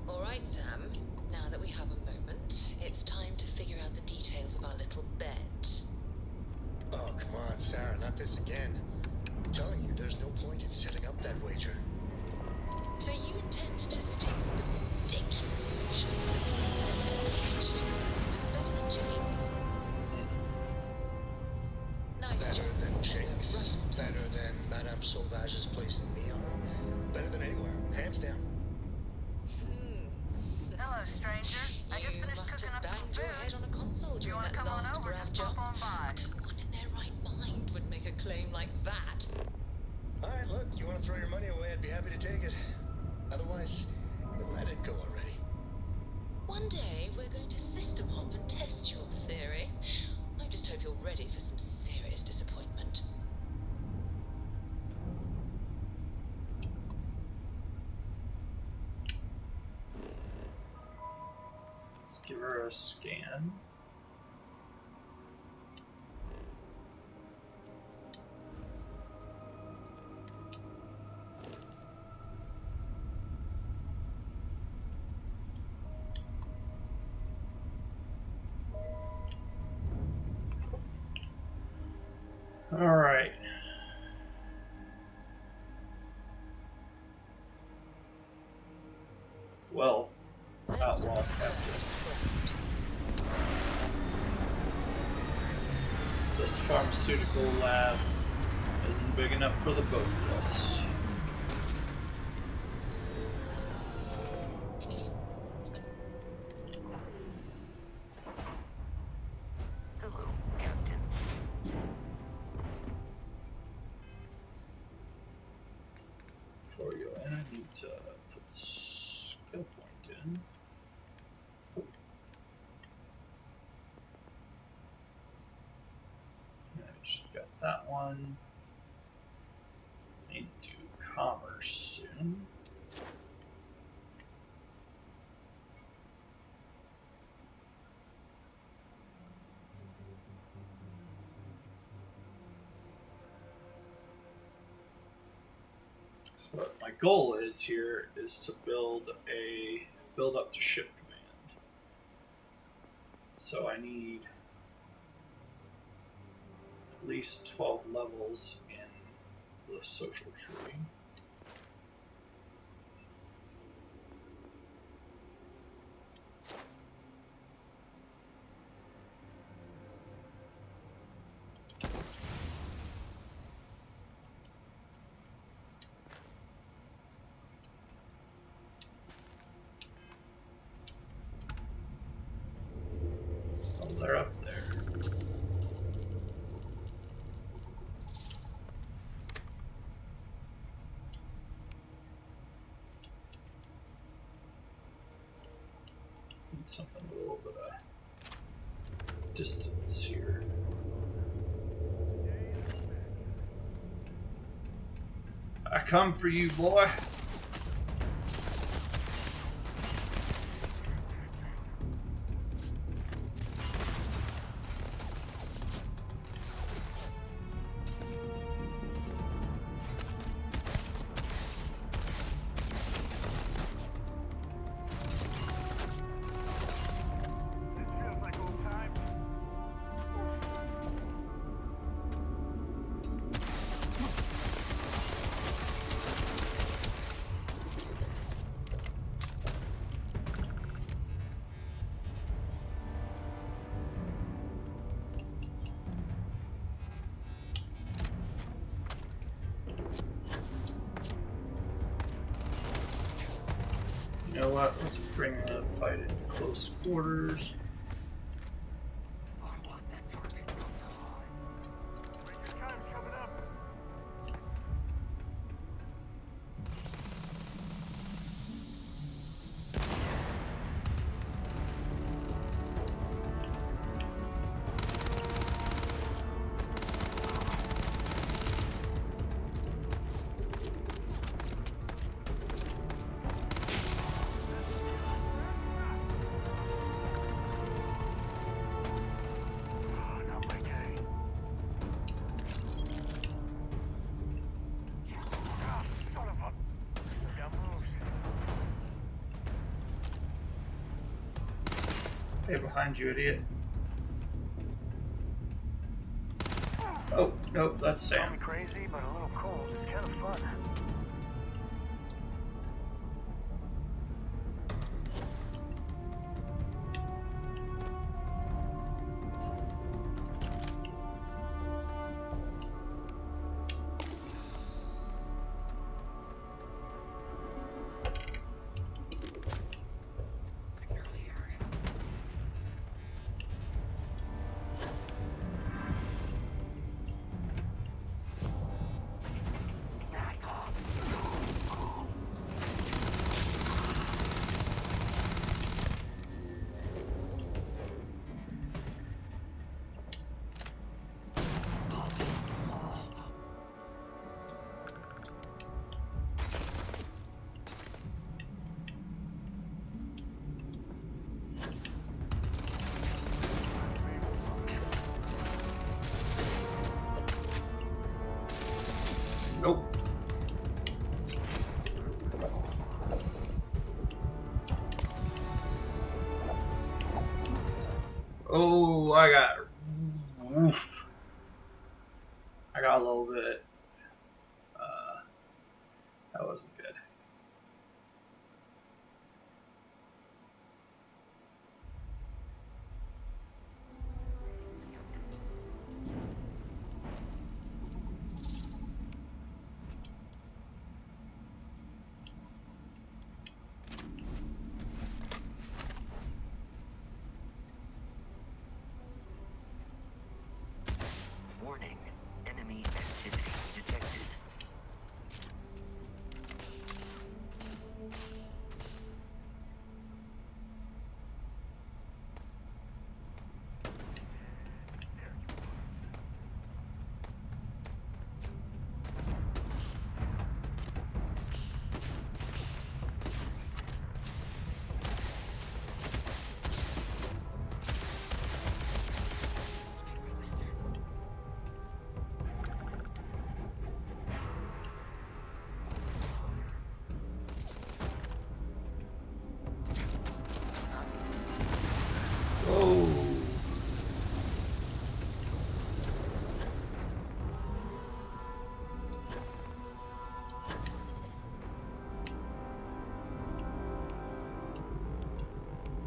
Alright, Sam. Now that we have a moment, it's time to figure out the details of our little bet. Oh, come on, Sarah, not this again. I'm telling you, there's no point in setting up that wager. So you intend to stick with the ridiculous notion that being is better than James? Nice Better job. than Jinx. Better than Madame Sauvage's place in Neon. Better than anywhere, hands down. Hello, stranger. I just You finished must cooking have up some banged your food. head on a console during that come on last over? grab Just jump. pop on by. No one in their right mind would make a claim like that. Alright, look, you want to throw your money away, I'd be happy to take it. Otherwise, let it go already. One day, we're going to system hop and test your theory. I just hope you're ready for some serious disappointment. Let's give her a scan. All right. Well, outlaws captain. This pharmaceutical lab isn't big enough for the both of us. Hello, Captain. Before we go in, I need to put skill point in. I just got that one. Need to do commerce soon. So what my goal is here is to build up to ship command. So I need at least 12 levels in the social tree. Oh, they're up there. something a little bit of distance here. I come for you, boy. You know what? Let's bring the fight into close quarters. Hey, behind you, idiot. Oh, nope, that's Sam. I'm crazy, but a little cold is kind of fun. Nope. Oh, I got... Oof. I got a little bit... that wasn't good. Warning. Enemy activity detected.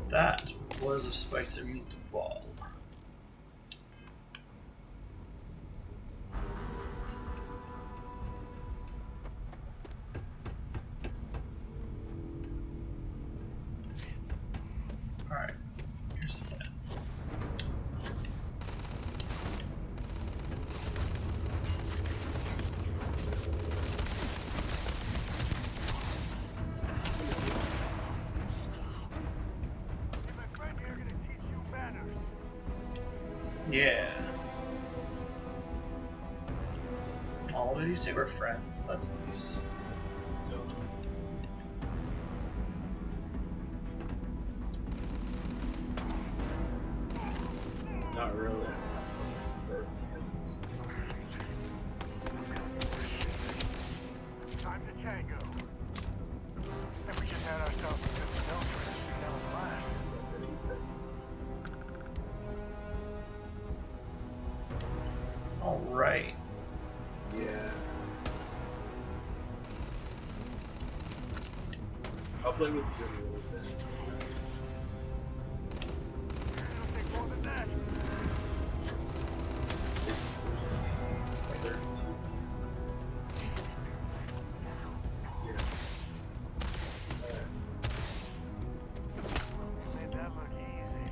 That was a spicy meatball. Alright, here's the plan. Yeah. Oh, did you say we're friends? That's nice. So, not really. Time to tango. And we just had ourselves a good snow for this yellow blast. All right. Yeah. I'll play with you in a little bit. It'll take more than that. Like 32. Yeah. Made that look easy.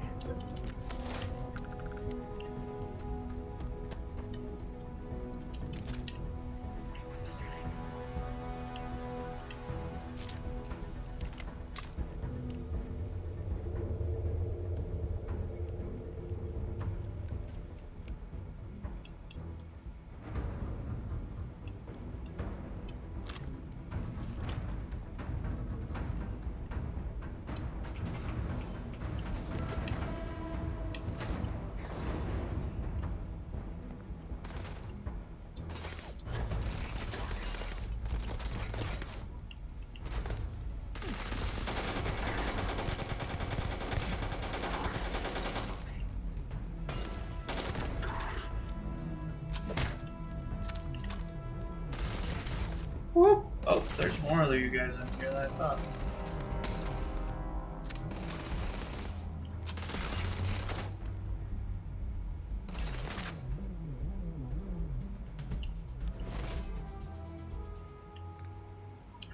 Whoop. Oh, there's more of you guys in here than I thought.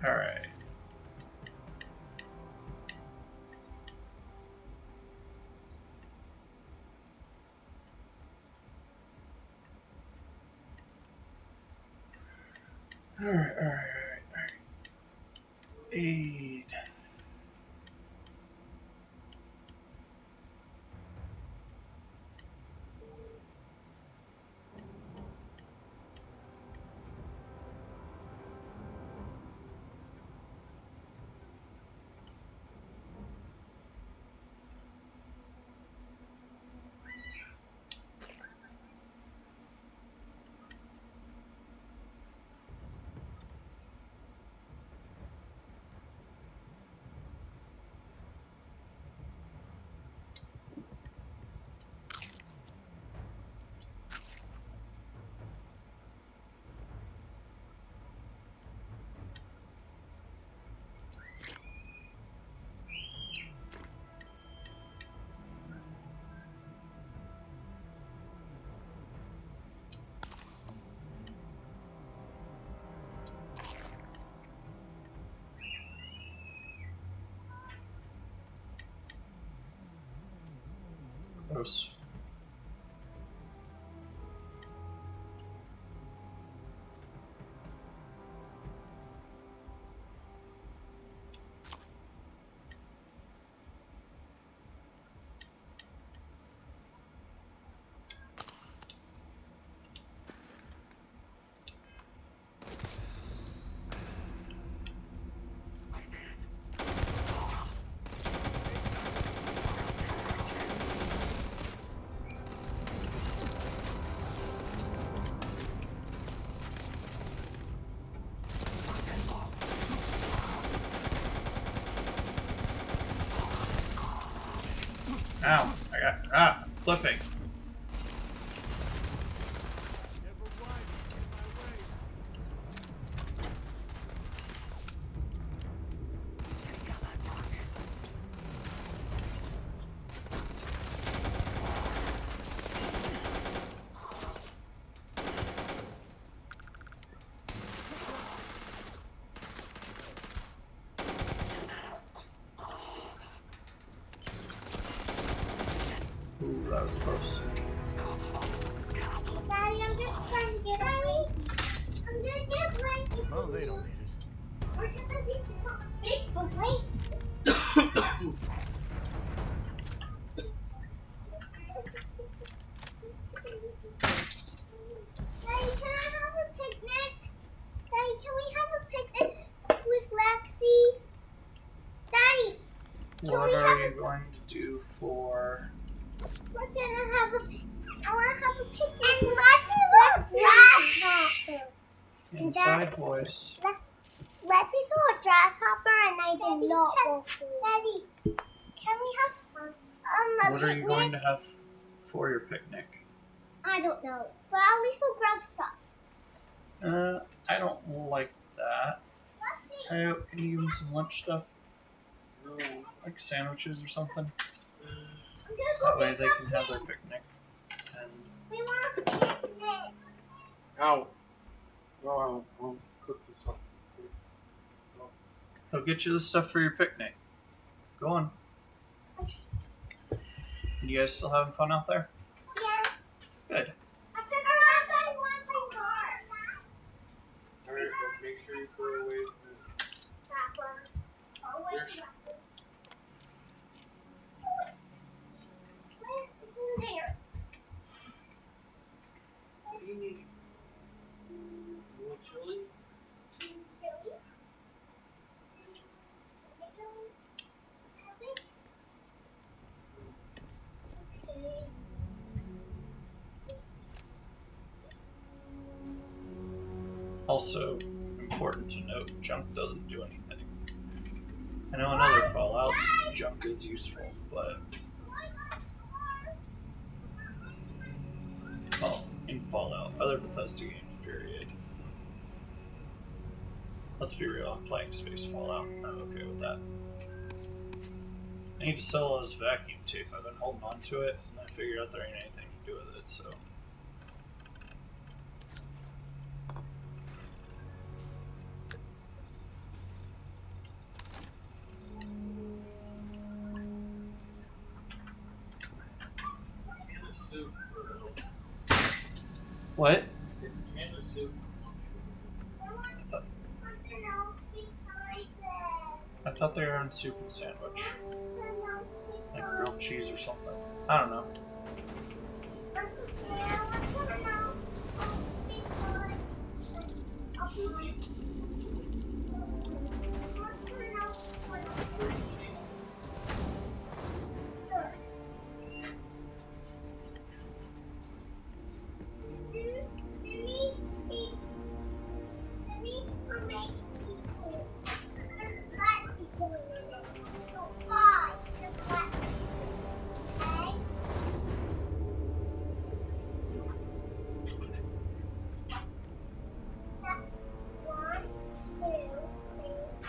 All right. All right. Aid. Gross. Ow, flipping. Ooh, that was close. Daddy, I'm just trying to get away. I'm gonna get blanket. Oh, they don't need it. We're gonna be big blanket. What are you going to do for... We're gonna have a... I want to have a picnic. And let's do a grasshopper. Inside voice. Let's do a grasshopper and I did not go for it. Daddy, can we have a What picnic? are you going to have for your picnic? I don't know, but at least we'll grab stuff. I don't like that. Hey, can you give me some lunch stuff? No. Like sandwiches or something? I'm gonna go That way get they can have something. their picnic. And We want a picnic. Ow. Well, I'll cook this up. they'll get you the stuff for your picnic. Go on. Okay. You guys still having fun out there? Yeah. Good. I said I want my car. Alright, but make sure you throw away the... Backwards. There's... What's in there? What do you need? You want chili? Chili? Okay. Also, important to note, junk doesn't do anything. I know in other Fallouts, junk is useful, but... Well, in Fallout, other Bethesda games, period. Let's be real, I'm playing Space Fallout, I'm okay with that. I need to sell this vacuum tape, I've been holding on to it, and I figured out there ain't anything to do with it, so... Soup for... What? It's canned soup. I thought they were on soup and sandwich. Like grilled cheese or something. I don't know.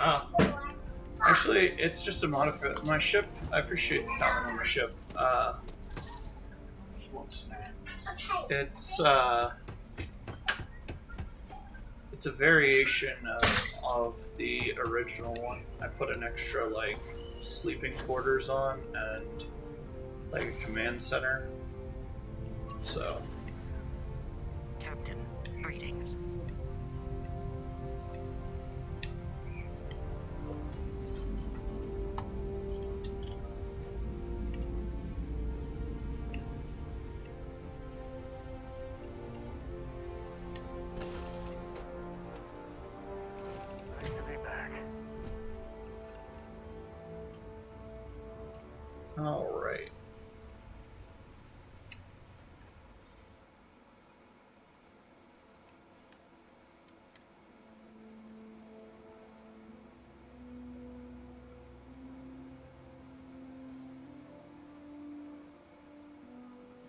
Oh. Actually, it's just a modifier. My ship, I appreciate the comment on my ship. Just one snack. It's a variation of the original one. I put an extra, like, sleeping quarters on and, like, a command center. So. Captain, greetings. Nice to be back. All right.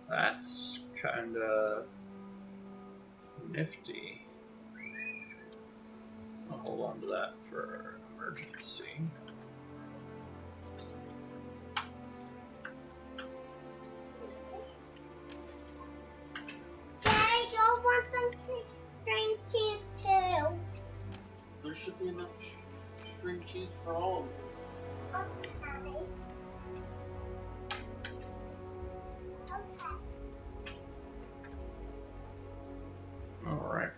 That's kind of nifty. I'll hold on to that for emergency. Daddy, y'all want some string cheese too? There should be enough string cheese for all of them. Okay. All right.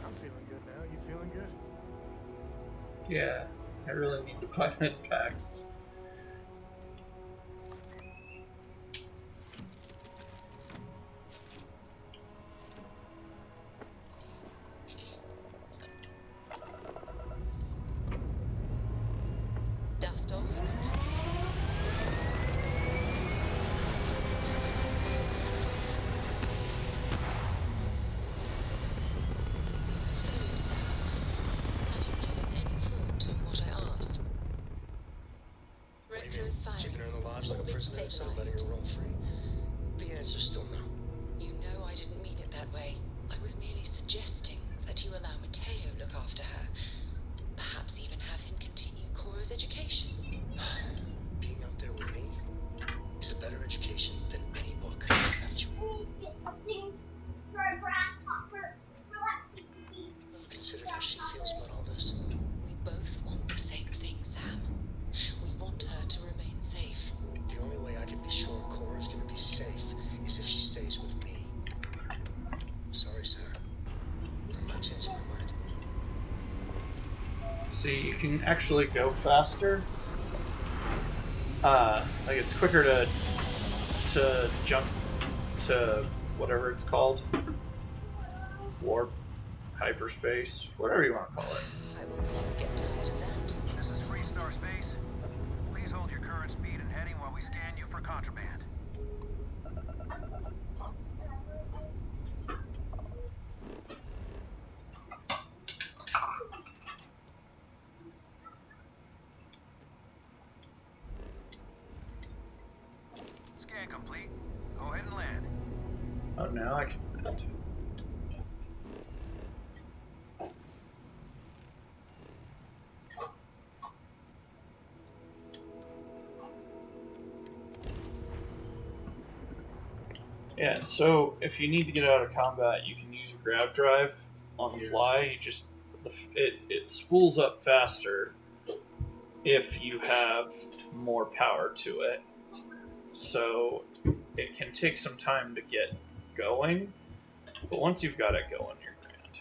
I'm feeling good now. Yeah, I really need to buy med packs. Dust off complete. So, Sam, have you given any thought to what I asked? Rangers firing. Keeping her in the lodge like a prisoner instead of letting her roam free? The answer's still no. You know I didn't mean it that way. I was merely suggesting that you allow Mateo look after her. Perhaps even have him continue Cora's education. Being out there with me is a better education than any book. Haven't you ever considered how she feels about all this? We both want the same thing, Sam. We want her to remain safe. The only way I can be sure Cora's gonna be safe is if she stays with me. Sorry, Sarah. I'm not changing my mind. See, you can actually go faster. Like it's quicker to jump to whatever it's called. Warp, hyperspace, whatever you want to call it. I will never get tired of that. This is Freestar Space. Please hold your current speed and heading while we scan you for contraband. Scan complete. Go ahead and land. Oh, now I can land. Yeah, so if you need to get out of combat, you can use your grav drive on the fly. You just it spools up faster if you have more power to it. So it can take some time to get going, but once you've got it going, you're grand.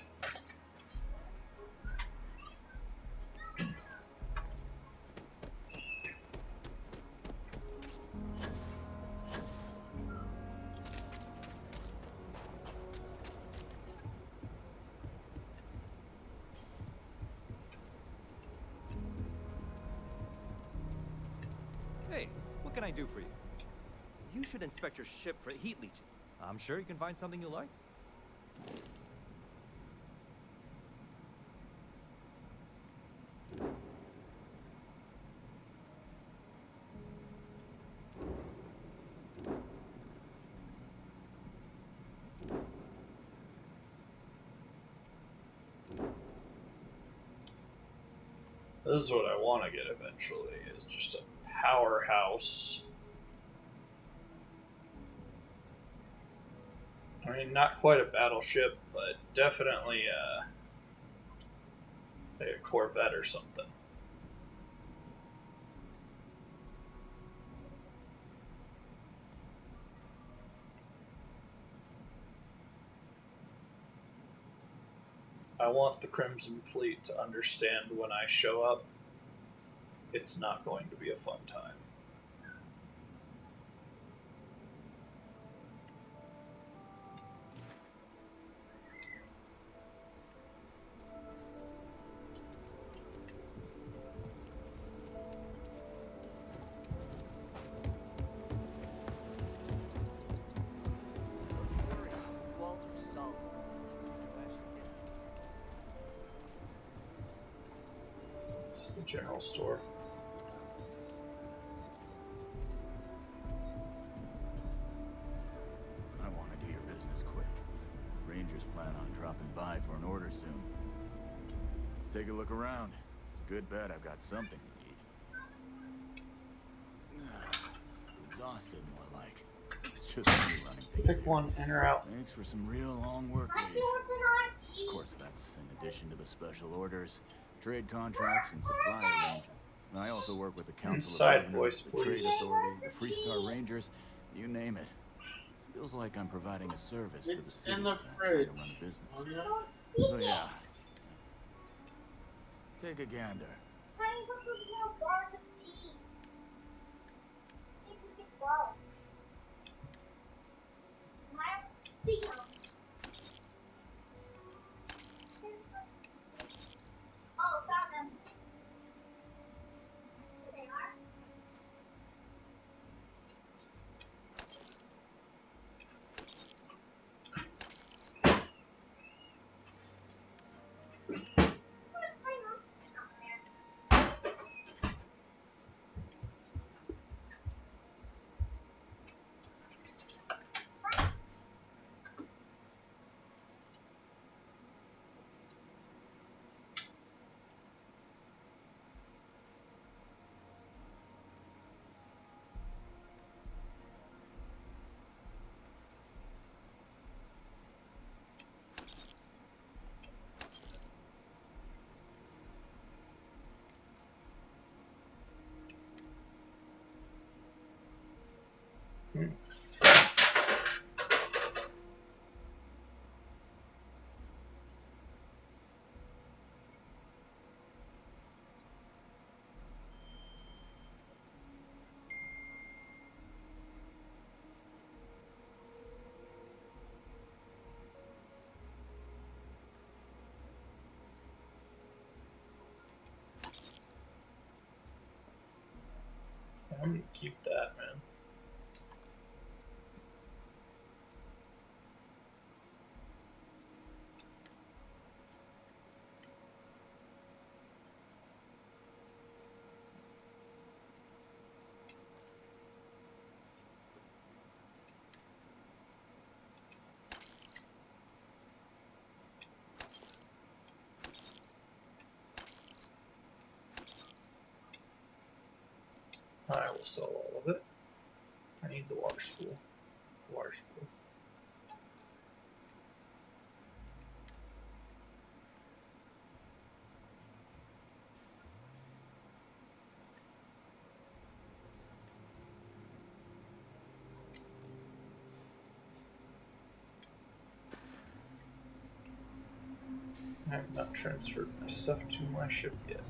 Hey, what can I do for you? You should inspect your ship for heat leeches. I'm sure you can find something you like. This is what I want to get eventually, is just a powerhouse. I mean, not quite a battleship, but definitely like a Corvette or something. I want the Crimson Fleet to understand when I show up, it's not going to be a fun time. Walls are solid. This is the general store. I want to do your business quick. Rangers plan on dropping by for an order soon. Take a look around. It's a good bet I've got something you need. Exhausted, more like. It's just me running things Pick here. one, in or out. Makes for some real long work days. Of course, that's in addition to the special orders, trade contracts, and supply arrangements. I also work with the Council Inside of Governors, voice, the Trade please. Authority, the Freestar Rangers, you name it. Feels like I'm providing a service to the It's city in the when I try to fridge. run a business. Oh, yeah? So yeah, Take a gander. Honey, look at the little bars of cheese. They took it bugs. I don't see them. Oh, found them. There they are. I'm gonna keep that, man. I will sell all of it. I need the water spool. Water spool. I have not transferred my stuff to my ship yet.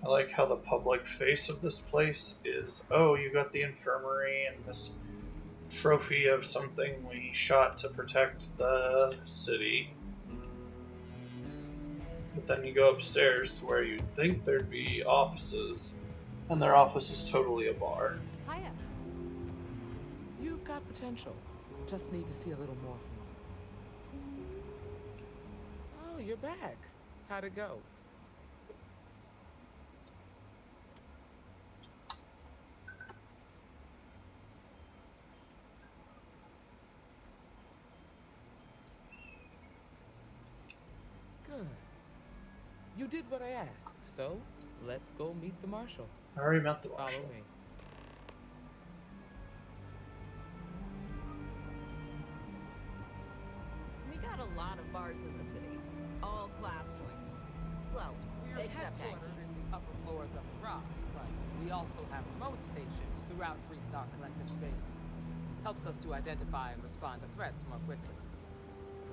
I like how the public face of this place is, oh, you got the infirmary and this trophy of something we shot to protect the city. But then you go upstairs to where you'd think there'd be offices, and their office is totally a bar. Hiya. You've got potential. Just need to see a little more from you. Oh, you're back. How'd it go? Good. You did what I asked, so let's go meet the marshal. I already met the marshal. Follow me. We got a lot of bars in the city. All class joints. Well, We're except headquartered Hankey's. in the upper floors of the Rock, but we also have remote stations throughout Freestar Collective space. Helps us to identify and respond to threats more quickly.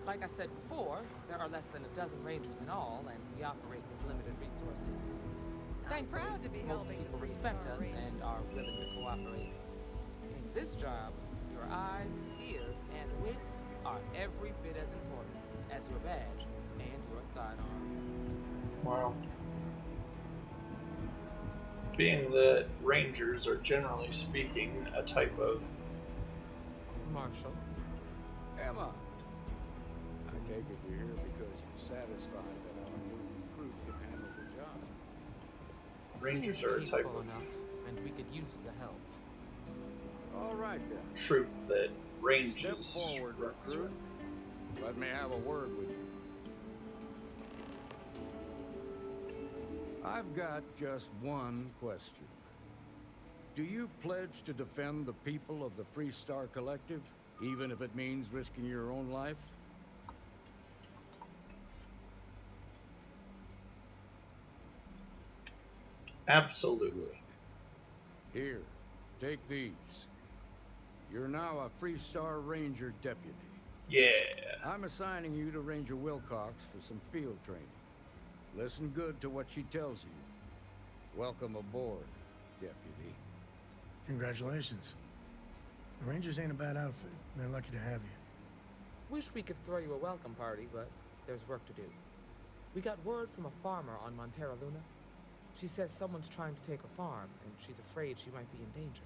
Like I said before, there are less than a dozen rangers in all, and we operate with limited resources. I'm Thankfully, proud to be most helping people the respect Freestar us and Rangers. are willing to cooperate. In this job, your eyes, ears, and wits are every bit as important as your badge and your sidearm. Wow. Being that rangers are generally speaking a type of Marshal. Emma, I take it you're here because you're satisfied that our new recruit can handle the job. Rangers Seems are a type capable of enough, and we could use the help. All right then. troop that ranges. Step forward, recruit. Let me have a word with you. I've got just one question. Do you pledge to defend the people of the Freestar Collective, even if it means risking your own life? Absolutely. Here, take these. You're now a Freestar Ranger deputy. Yeah. I'm assigning you to Ranger Wilcox for some field training. Listen good to what she tells you. Welcome aboard, deputy. Congratulations. The Rangers ain't a bad outfit. They're lucky to have you. Wish we could throw you a welcome party, but there's work to do. We got word from a farmer on Montera Luna. She says someone's trying to take her farm, and she's afraid she might be in danger.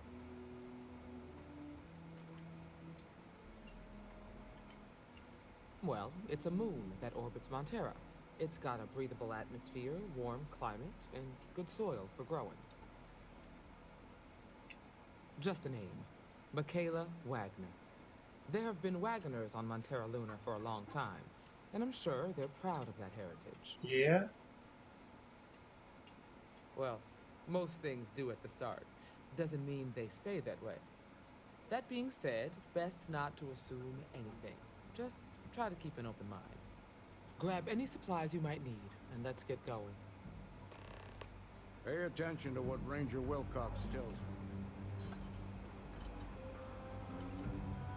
Well, it's a moon that orbits Montera. It's got a breathable atmosphere, warm climate, and good soil for growing. Just a name. Michaela Wagner. There have been Wagoners on Montera Luna for a long time, and I'm sure they're proud of that heritage. Yeah? Well, most things do at the start. Doesn't mean they stay that way. That being said, best not to assume anything. Just try to keep an open mind. Grab any supplies you might need, and let's get going. Pay attention to what Ranger Wilcox tells you.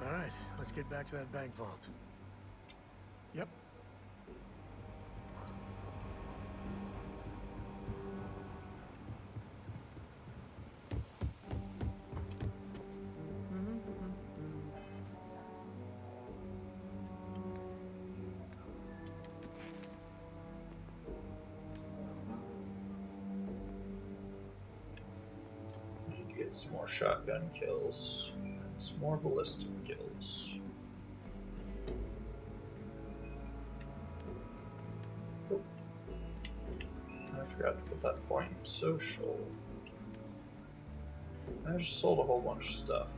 All right, let's get back to that bank vault. Yep. Need to get some more shotgun kills. Some more ballistic kills. Oh. I forgot to put that point in social. I just sold a whole bunch of stuff.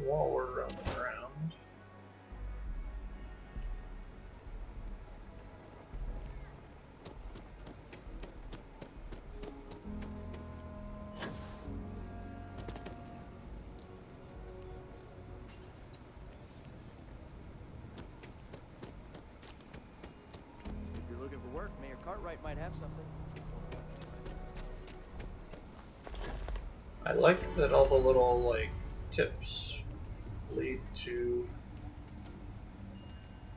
While we're running around. If you're looking for work, Mayor Cartwright might have something. I like that all the little, like, tips lead to...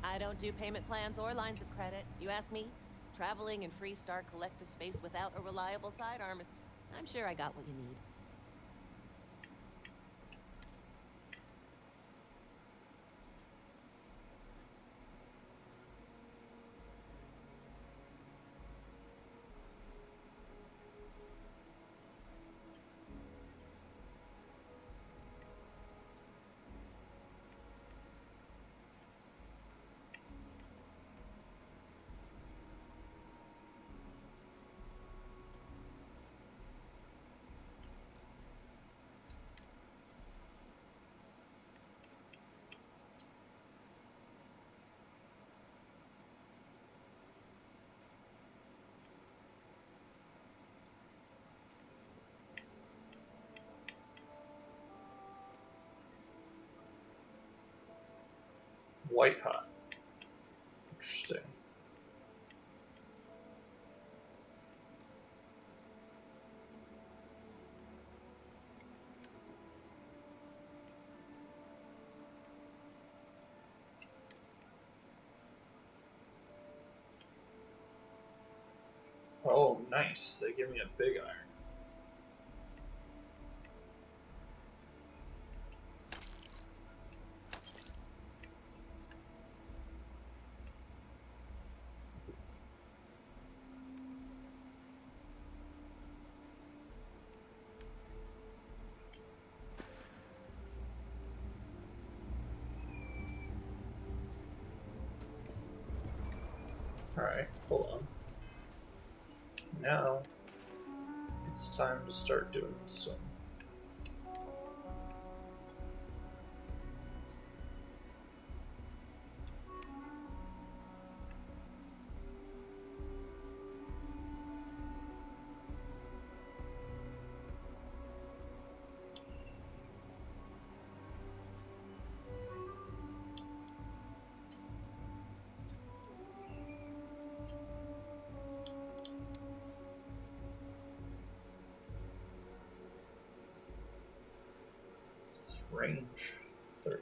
I don't do payment plans or lines of credit. You ask me? Traveling in Freestar collective space without a reliable sidearm is... I'm sure I got what you need. White hot. Interesting. Oh, nice. They give me a big iron. Alright, hold on. Now, It's time to start doing some. Range 31.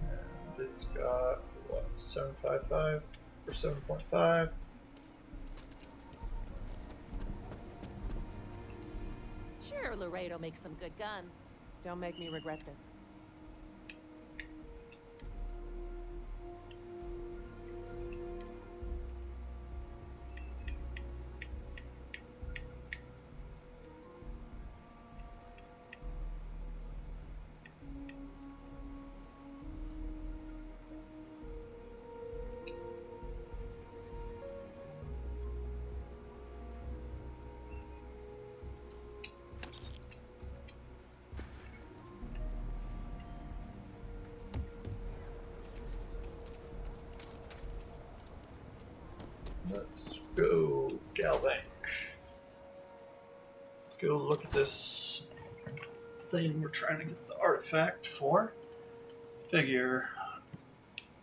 And it's got what, 755 or 7.5? Sure, Laredo makes some good guns. Don't make me regret this. Let's go Galbank. Let's go look at this thing we're trying to get the artifact for. Figure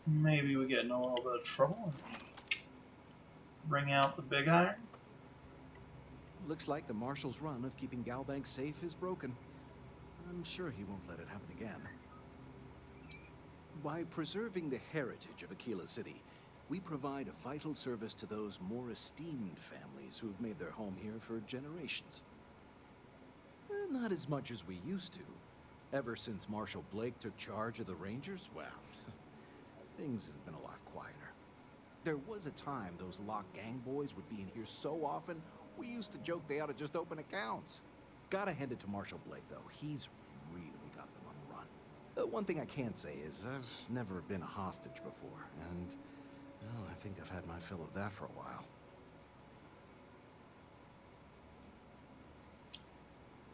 maybe we get in a little bit of trouble and bring out the big iron. Looks like the Marshal's run of keeping Galbank safe is broken. I'm sure he won't let it happen again. By preserving the heritage of Aquila City, we provide a vital service to those more esteemed families who've made their home here for generations. Not as much as we used to. Ever since Marshal Blake took charge of the Rangers, well, things have been a lot quieter. There was a time those lock gang boys would be in here so often, we used to joke they ought to just open accounts. Gotta hand it to Marshal Blake, though. He's really got them on the run. One thing I can say is I've never been a hostage before, and well, I think I've had my fill of that for a while.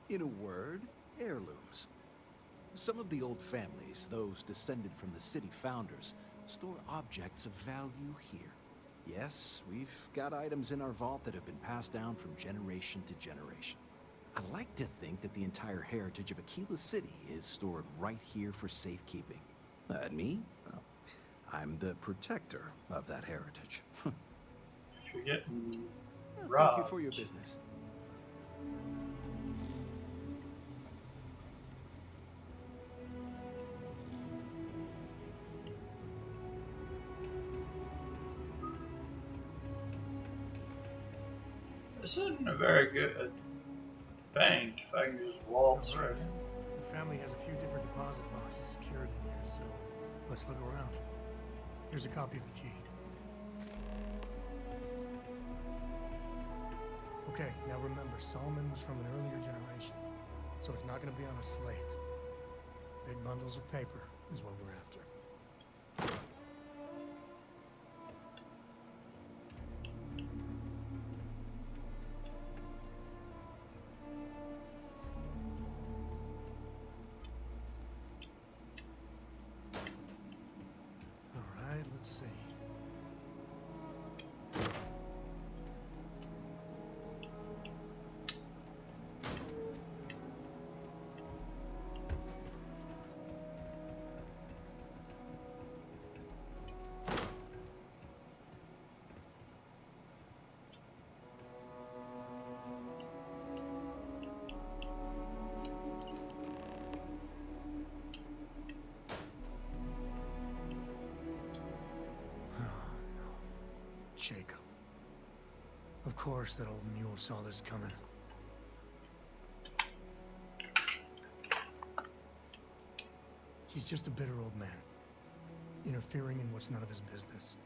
In a word, heirlooms. Some of the old families, those descended from the city founders, store objects of value here. Yes, we've got items in our vault that have been passed down from generation to generation. I like to think that the entire heritage of Aquila City is stored right here for safekeeping. And me? Well, I'm the protector of that heritage. If you're getting robbed. Thank you for your business. This isn't a very good bank if I can just waltz right in. The family has a few different deposit boxes secured in here, so let's look around. Here's a copy of the key. Okay, now remember, Solomon was from an earlier generation, so it's not going to be on a slate. Big bundles of paper is what we're after. Let's see. Jacob. Of course, that old mule saw this coming. He's just a bitter old man. interfering in what's none of his business.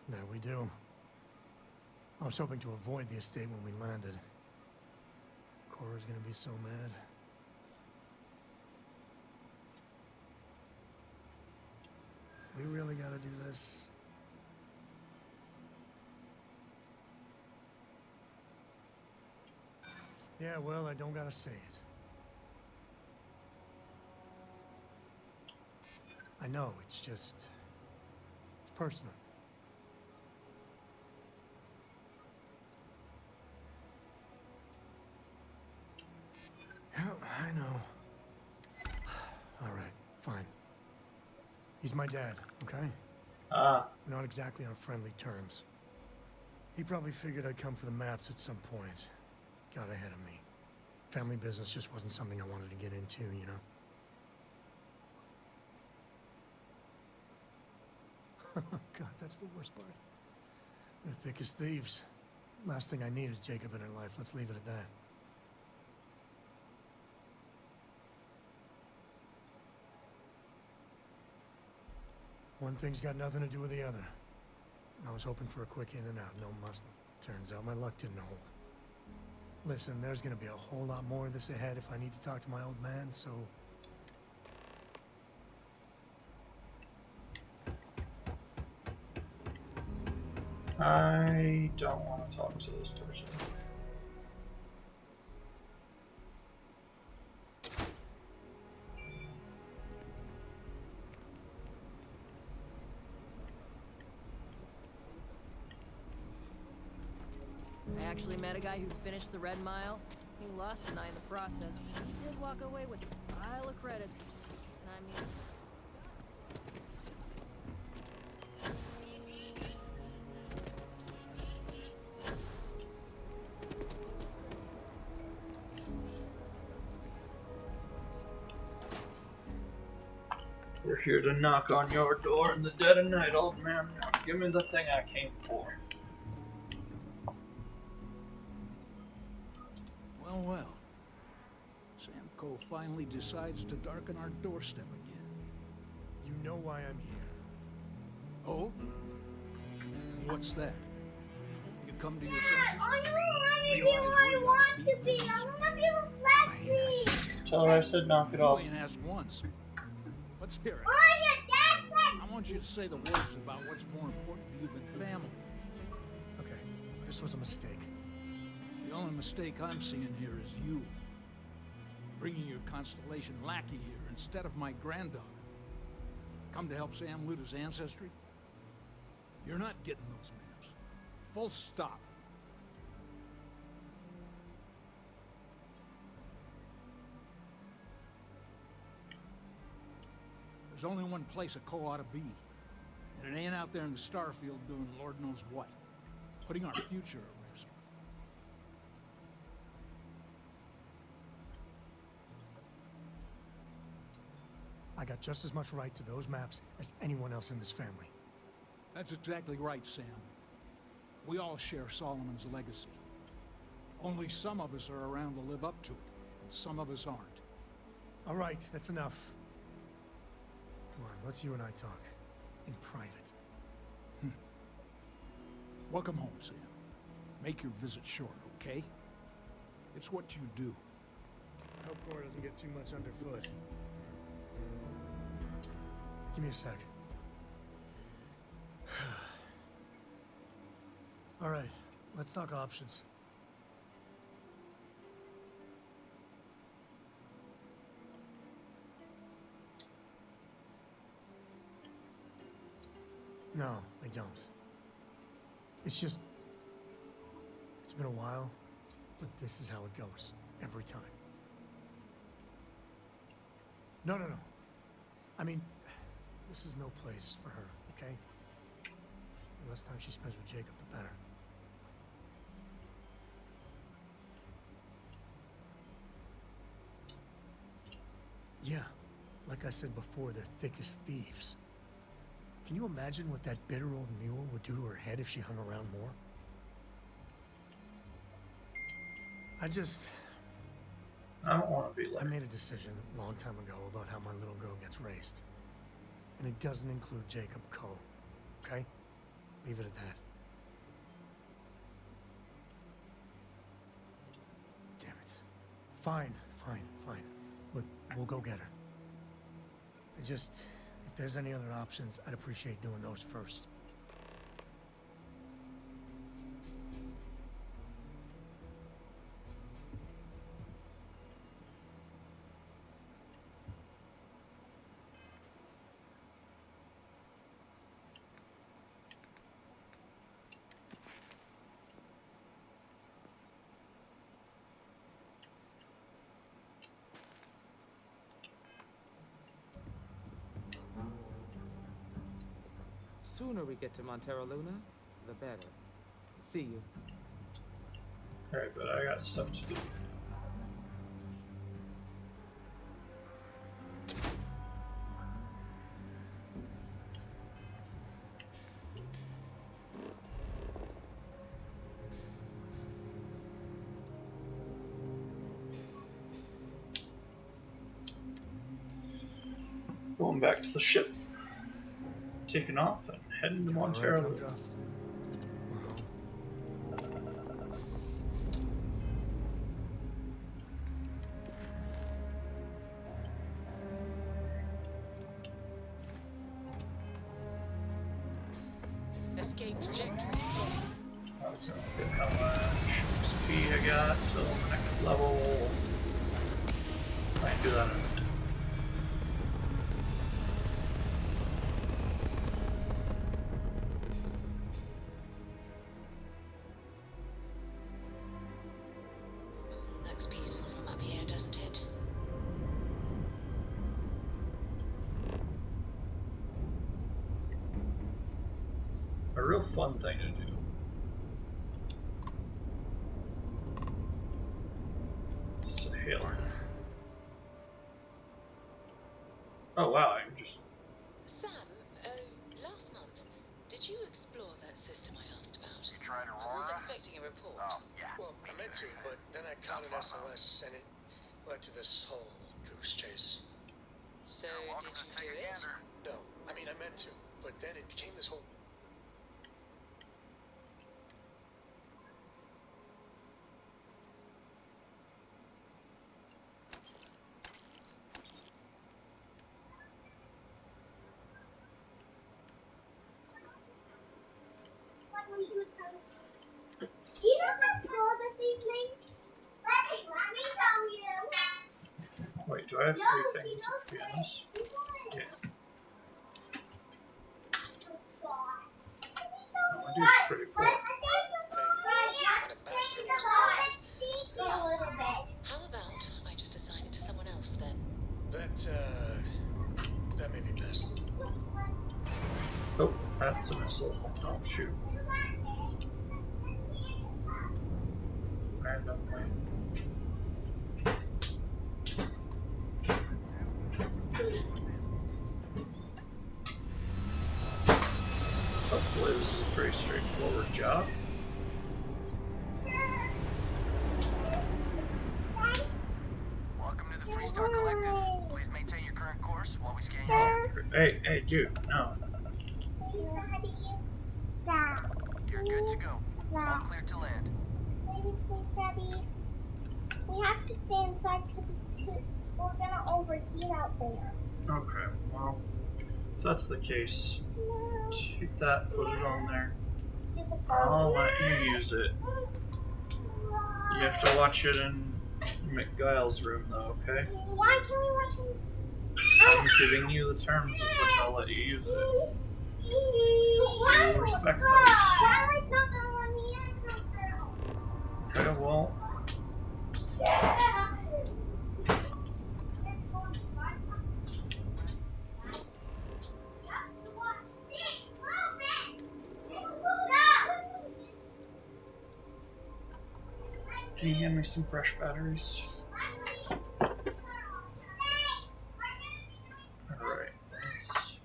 There we do. I was hoping to avoid the estate when we landed. Cora's gonna be so mad. We really gotta do this. Yeah, well, I don't gotta say it. I know, it's just... it's personal. Yeah, I know. Alright, fine. He's my dad, okay? We're not exactly on friendly terms. He probably figured I'd come for the maps at some point. Got ahead of me. Family business just wasn't something I wanted to get into, you know? God, that's the worst part. They're thick as thieves. Last thing I need is Jacob in her life. Let's leave it at that. One thing's got nothing to do with the other. I was hoping for a quick in and out, no must. Turns out my luck didn't hold. Listen, there's gonna be a whole lot more of this ahead if I need to talk to my old man, so... I don't want to talk to this person. I actually met a guy who finished the Red Mile. He lost an eye in the process, but he did walk away with a pile of credits. And I mean... We're here to knock on your door in the dead of night, old man. Give me the thing I came for. Well, well. Sam Coe finally decides to darken our doorstep again. You know why I'm here. Oh? What's that? You come to your senses? I don't want to be where I want to be. I want to be reflected. Tell her I said knock it off. You ain't asked once. Let's hear it. Oh, your dad said... I want you to say the words about what's more important to you than family. Okay, this was a mistake. The only mistake I'm seeing here is you. Bringing your Constellation lackey here instead of my granddaughter. Come to help Sam loot his ancestry? You're not getting those maps. Full stop. There's only one place a Coe ought to be. And it ain't out there in the StarField doing Lord knows what. Putting our future at risk. I got just as much right to those maps as anyone else in this family. That's exactly right, Sam. We all share Solomon's legacy. Only some of us are around to live up to it, and some of us aren't. All right, that's enough. Come on, let's you and I talk. In private. Welcome home, Sam. Make your visit short, okay? It's what you do. I hope Cora doesn't get too much underfoot. Give me a sec. All right, let's talk options. No, I don't. It's just... it's been a while, but this is how it goes. Every time. No. I mean, this is no place for her, okay? The less time she spends with Jacob, the better. Yeah, like I said before, they're thick as thieves. Can you imagine what that bitter old mule would do to her head if she hung around more? I just I don't want to be I late. made a decision a long time ago about how my little girl gets raised. And it doesn't include Jacob Cole, okay? Leave it at that. Damn it. Fine. We'll go get her. Just, if there's any other options, I'd appreciate doing those first. Sooner we get to Montero Luna, the better. See you. Alright, but I got stuff to do. Going back to the ship. Taking off and heading to Montero Luna. Escape trajectory. I was gonna look at how much XP I got till the next level. Might do that in a minute. Looks peaceful from up here, doesn't it? A real fun thing to do. Is to hail her. Oh wow, I'm just... Sam, last month, did you explore that system I asked about? You tried I was Aurora? expecting a report. Oh, yeah. Well, I meant to, but then I caught an SOS and it led to this whole goose chase. So, did you do it? No, I mean, I meant to, but then it became this whole... Do you know how school this evening? Let me tell you. Wait, do I have three things of pianos? Yeah. Oh, my dude's pretty cool. How about I just assign it to someone else then? That may be best. Oh, that's a missile. Don't shoot. Randomly. Hopefully this is a pretty straightforward job. Welcome to the Free Star Collective. Please maintain your current course while we scan you. Hey, dude, no. You're good to go. All clear to land. Please, Daddy. We have to stay inside because we're gonna overheat out there. Okay, well, if that's the case, take that, put it on there. I'll let you use it. You have to watch it in McGuile's room, though, okay? Why can't we watch it? I'm giving you the terms of which I'll let you use it. You respect those. Charlie's not gonna let me in, girl. Okay, well. Can you hand me some fresh batteries? Alright, let's...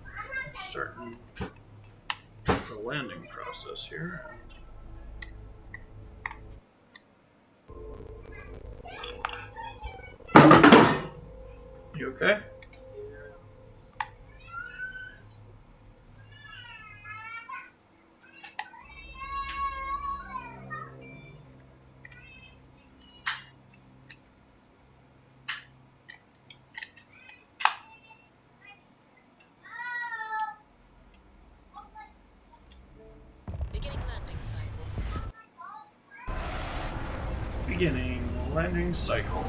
I'm starting the landing process here. You okay? Beginning landing cycle. Beginning landing cycle.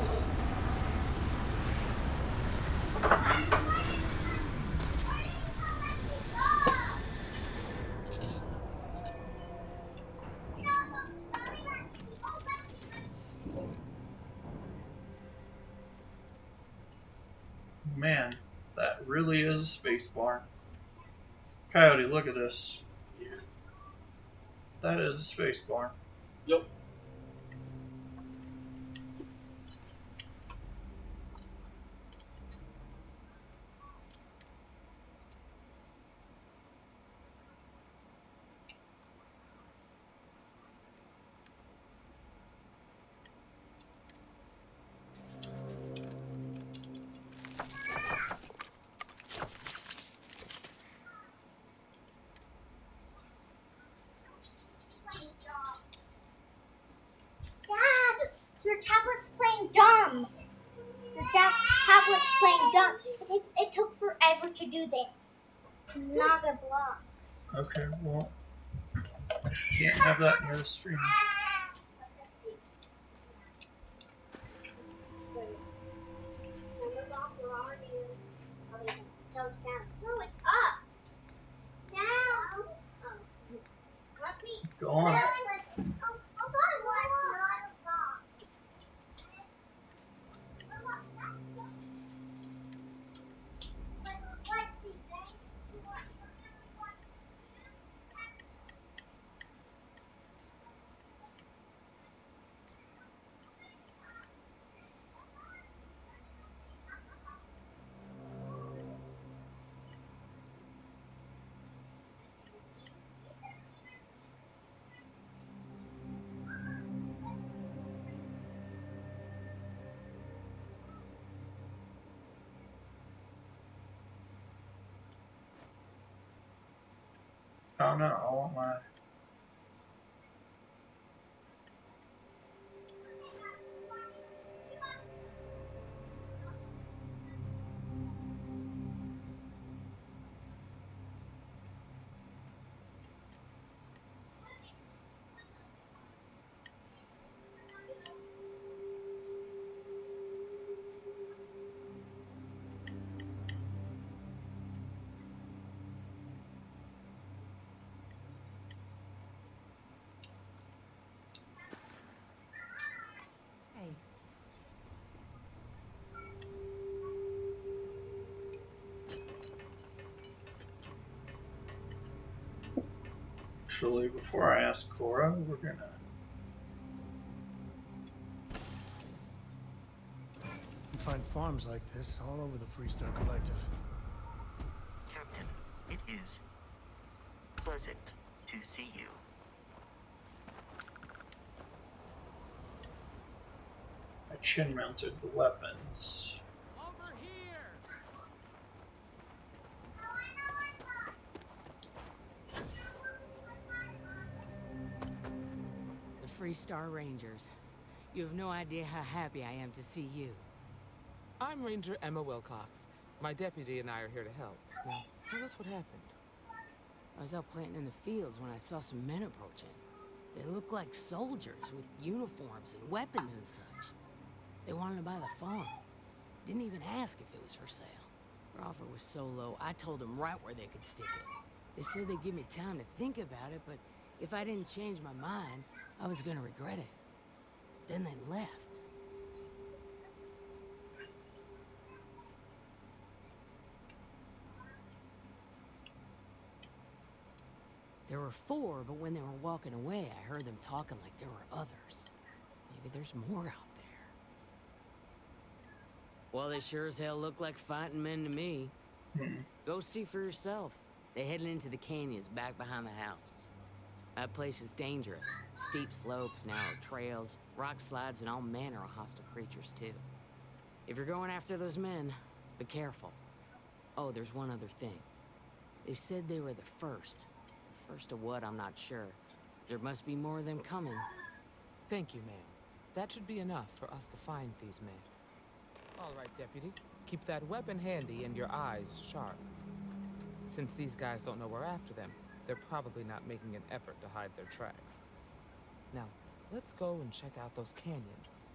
Man, that really is a space bar. Coyote, look at this. That is a space bar. Yep. Dad, your tablet's playing dumb. Your tablet's playing dumb. It took forever to do this. Not a block. Okay, well, can't have that near the stream. No, it's up. Down. Let me. Go on. Hold on. What's not a block? Oh no, I want my. Hey. Actually, before I ask Cora, we're gonna. You find farms like this all over the Freestar Collective. Captain, it is pleasant to see you. I chin mounted the weapons. Over here! The Freestar Rangers. You have no idea how happy I am to see you. I'm Ranger Emma Wilcox. My deputy and I are here to help. Now, tell us what happened. I was out planting in the fields when I saw some men approaching. They looked like soldiers with uniforms and weapons and such. They wanted to buy the farm. Didn't even ask if it was for sale. Their offer was so low, I told them right where they could stick it. They said they'd give me time to think about it, but if I didn't change my mind, I was gonna regret it. Then they left. There were 4, but when they were walking away, I heard them talking like there were others. Maybe there's more out there. Well, they sure as hell look like fighting men to me. Go see for yourself. They headed into the canyons back behind the house. That place is dangerous. Steep slopes, narrow trails, rock slides, and all manner of hostile creatures, too. If you're going after those men, Be careful. Oh, there's one other thing. They said they were the first. The first of what, I'm not sure. There must be more of them coming. Thank you, ma'am. That should be enough for us to find these men. All right, Deputy. Keep that weapon handy and your eyes sharp. Since these guys don't know we're after them, they're probably not making an effort to hide their tracks. Now, let's go and check out those canyons.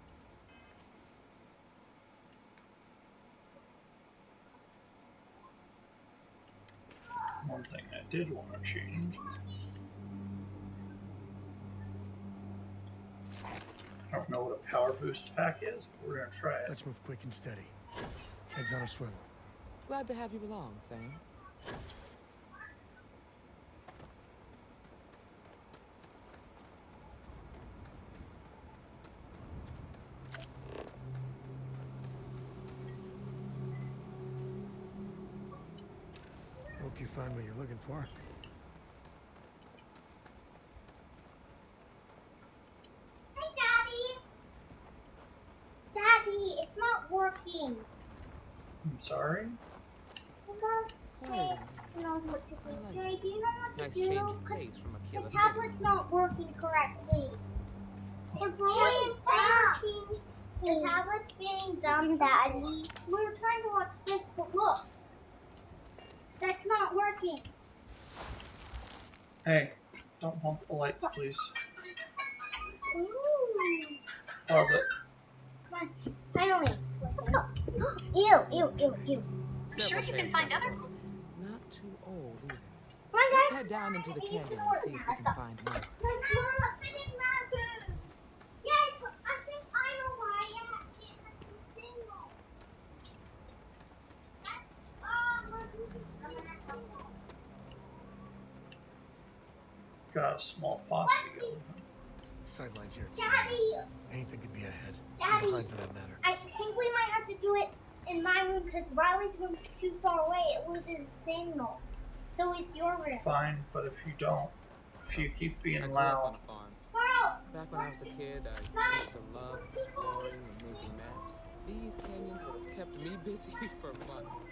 One thing I did want to change. I don't know what a power boost pack is, but we're gonna try it. Let's move quick and steady. Heads on a swivel. Glad to have you along, Sam. Hope you find what you're looking for. Hi, Daddy. Daddy, it's not working. I'm sorry? Say, knows what to do. Jay, do you know what to Nice do? change of pace from The Aquila tablet's City. not working correctly. It's being dumb. The tablet's being dumb, Daddy. We were trying to watch this, but look. That's not working. Hey, don't bump the lights, please. Ooh. Pause it. Come on. Finally. Let's go. Ew, ew, ew, ew. I'm sure you can find other cool. Not too old either. Come on, Let's guys. head down into the canyon and see if we can find more. Yes, I think I know why I have to signal. Got a small posse going. Sidelines here. Daddy! Anything could be ahead. Daddy! Behind for that matter. I think we might have to do it in my room because Riley's room is too far away. It loses signal. So is your room. Fine, but if you don't, if you keep being I grew up on loud, a farm. Girls! Back when I was a kid, I used to love exploring and making maps. These canyons would have kept me busy for months.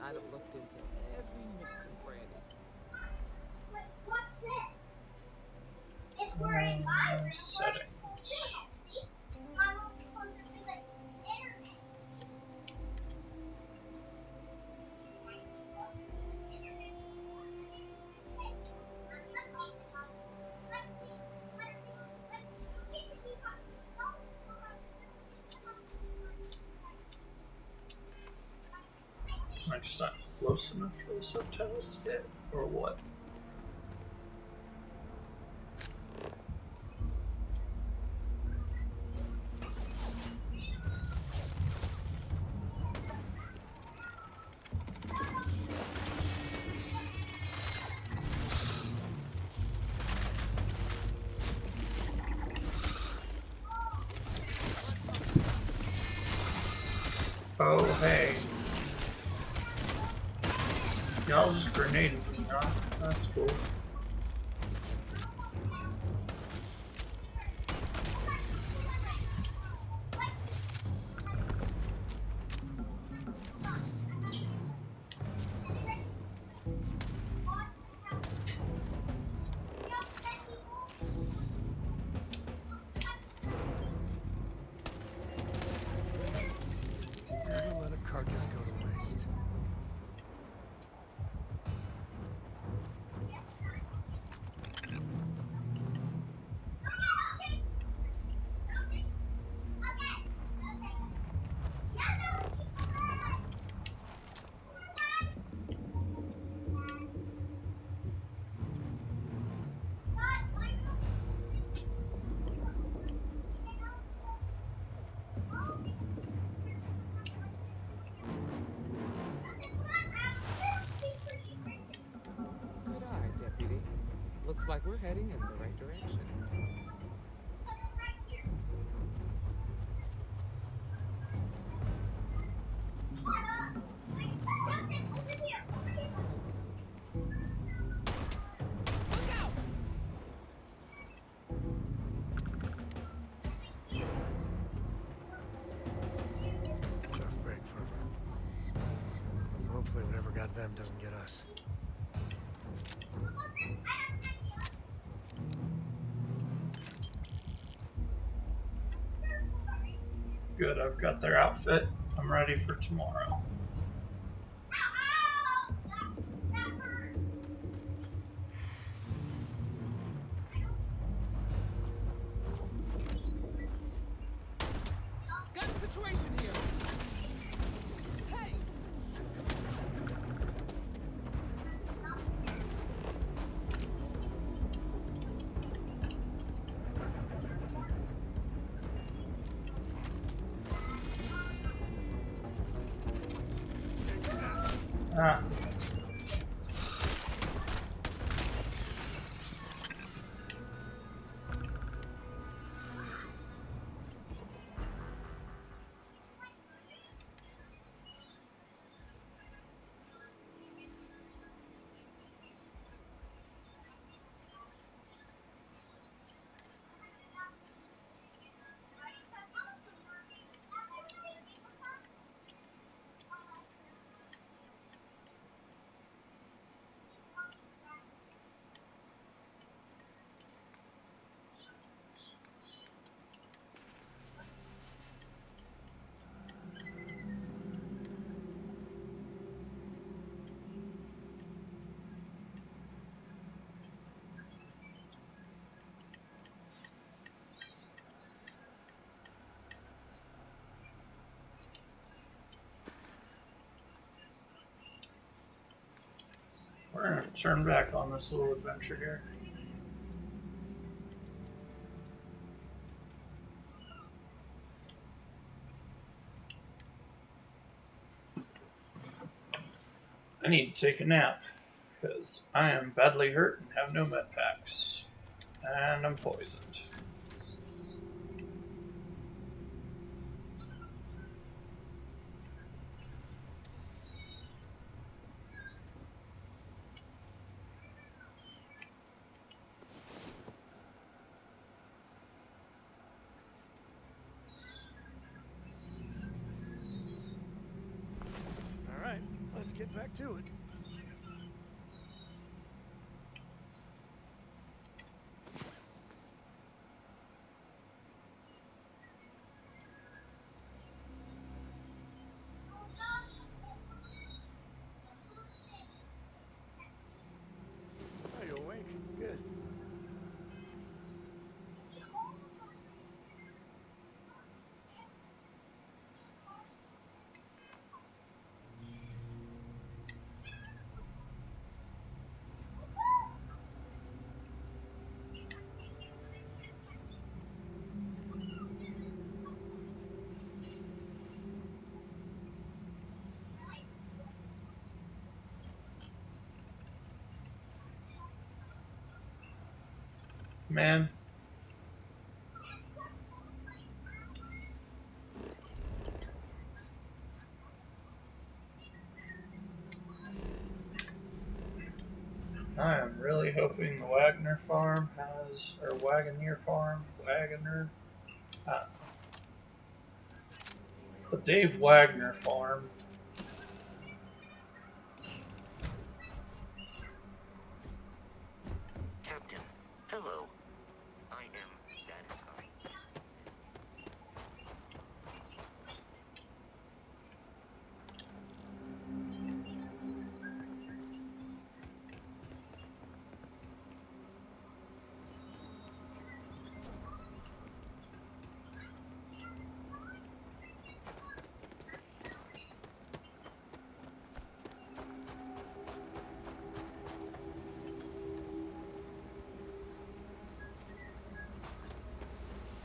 I'd have looked into every nook and cranny. Wait, what's this? If we're in my room, settings. See? My room's closer to the internet. Am I just not close enough for the subtitles to hit, or what? Oh, hey. Y'all just grenaded me, huh? That's cool. Never let a carcass go to waste. Good eye, Deputy. Looks like we're heading in the right direction. Tough break for her. them doesn't get us. Good, I've got their outfit. I'm ready for tomorrow. Got a situation here. Hey! Ah. We're gonna turn back on this little adventure here. I need to take a nap because I am badly hurt and have no med packs. And I'm poisoned. All right, let's get back to it. Are you awake? Good. Man. I am really hoping the Wagner farm has, or Wagoneer farm, Wagoner, I don't know. The Dave Wagner farm. Captain, hello. I am satisfied.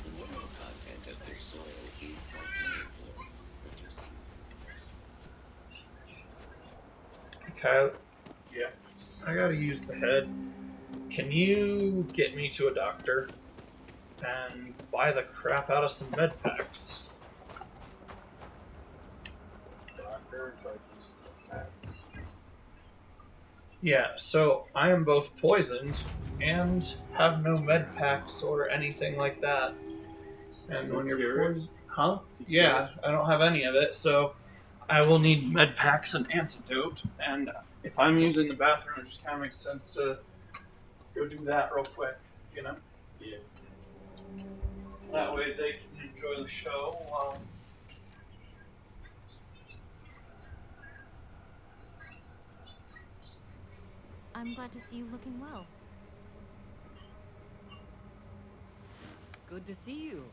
The mineral content of this soil is ideal for producing. Okay, yeah. I gotta use the head. Can you get me to a doctor and buy the crap out of some med packs? Doctor, but just packs. Yeah, so I am both poisoned and have no med packs or anything like that. And when you're poisoned, huh? Yeah, I don't have any of it, so I will need med packs and antidote, and if I'm using the bathroom, it just kind of makes sense to go do that real quick, you know? Yeah. That way they can enjoy the show while... I'm glad to see you looking well. Good to see you.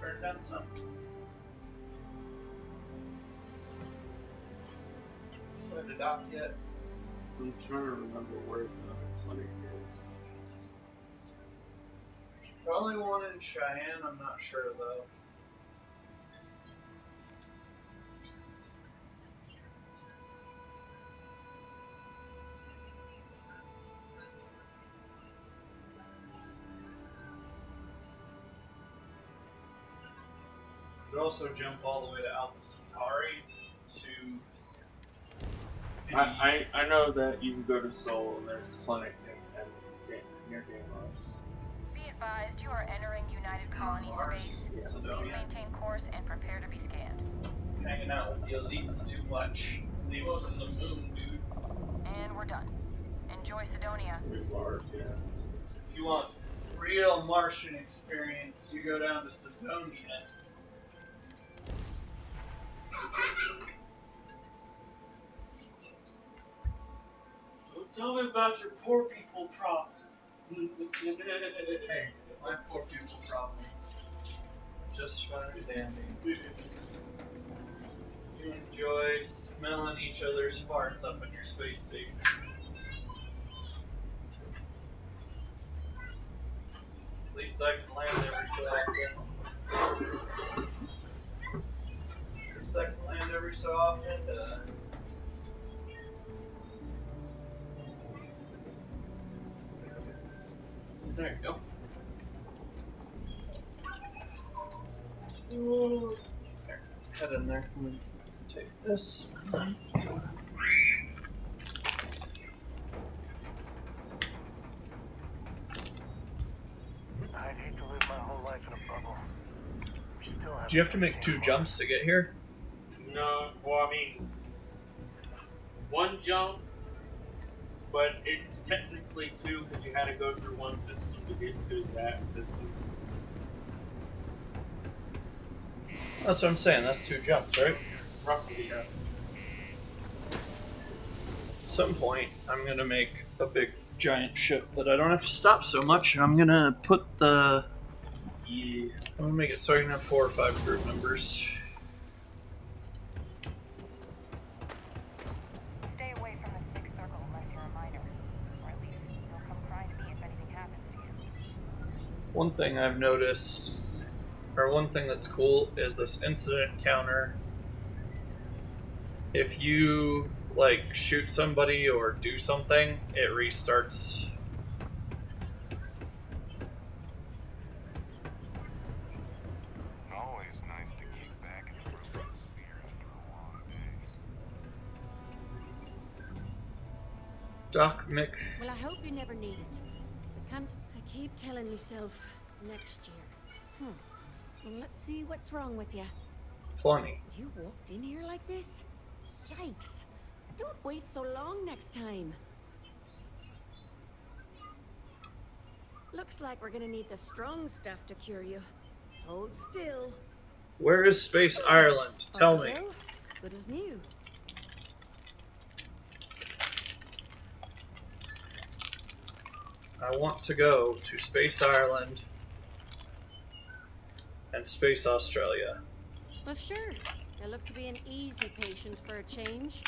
Turn down some. Put the dock yet? I'm trying to remember where the clinic is. Probably one in Cheyenne, I'm not sure though. Could also jump all the way to Alpha Centauri to... I know that you can go to Seoul and there's a clinic near Gamos. Be advised, you are entering United Colony space. Yeah. Please maintain course and prepare to be scanned. Hanging out with the elites too much. Deimos is a moon, dude. And we're done. Enjoy Sidonia. Yeah. If you want real Martian experience, you go down to Sidonia. Don't tell me about your poor people problem. Hey, my poor people problems. Just fine and dandy. You enjoy smelling each other's farts up in your space station. At least I can land every so often. At least I can land every so often. There you go. Ooh. There. Head in there. I'm gonna take this. I'd hate to live my whole life in a bubble. We still have Do you have to make 2 jumps to get here? No, well, I mean, 1 jump, but it's technically 2 because you had to go through 1 system to get to that system. That's what I'm saying. That's 2 jumps, right? Roughly, yeah. At some point, I'm gonna make a big giant ship that I don't have to stop so much, and I'm gonna put the... Yeah. I'm gonna make it so I can have 4 or 5 group members. Stay away from the Sixth Circle unless you're a minor. Or at least you'll come crying to me if anything happens to you. One thing I've noticed, or one thing that's cool, is this incident counter if you like shoot somebody or do something, it restarts. Always nice to kick back and improve the spear after a long day. Doc Mick. Well, I hope you never need it. I keep telling myself next year. Well, let's see what's wrong with you. Plenty. You walked in here like this? Yikes. Don't wait so long next time. Looks like we're gonna need the strong stuff to cure you. Hold still. Where is Space Ireland? Tell me. Good as new. I want to go to Space Ireland and Space Australia. Well, sure. You look to be an easy patient for a change.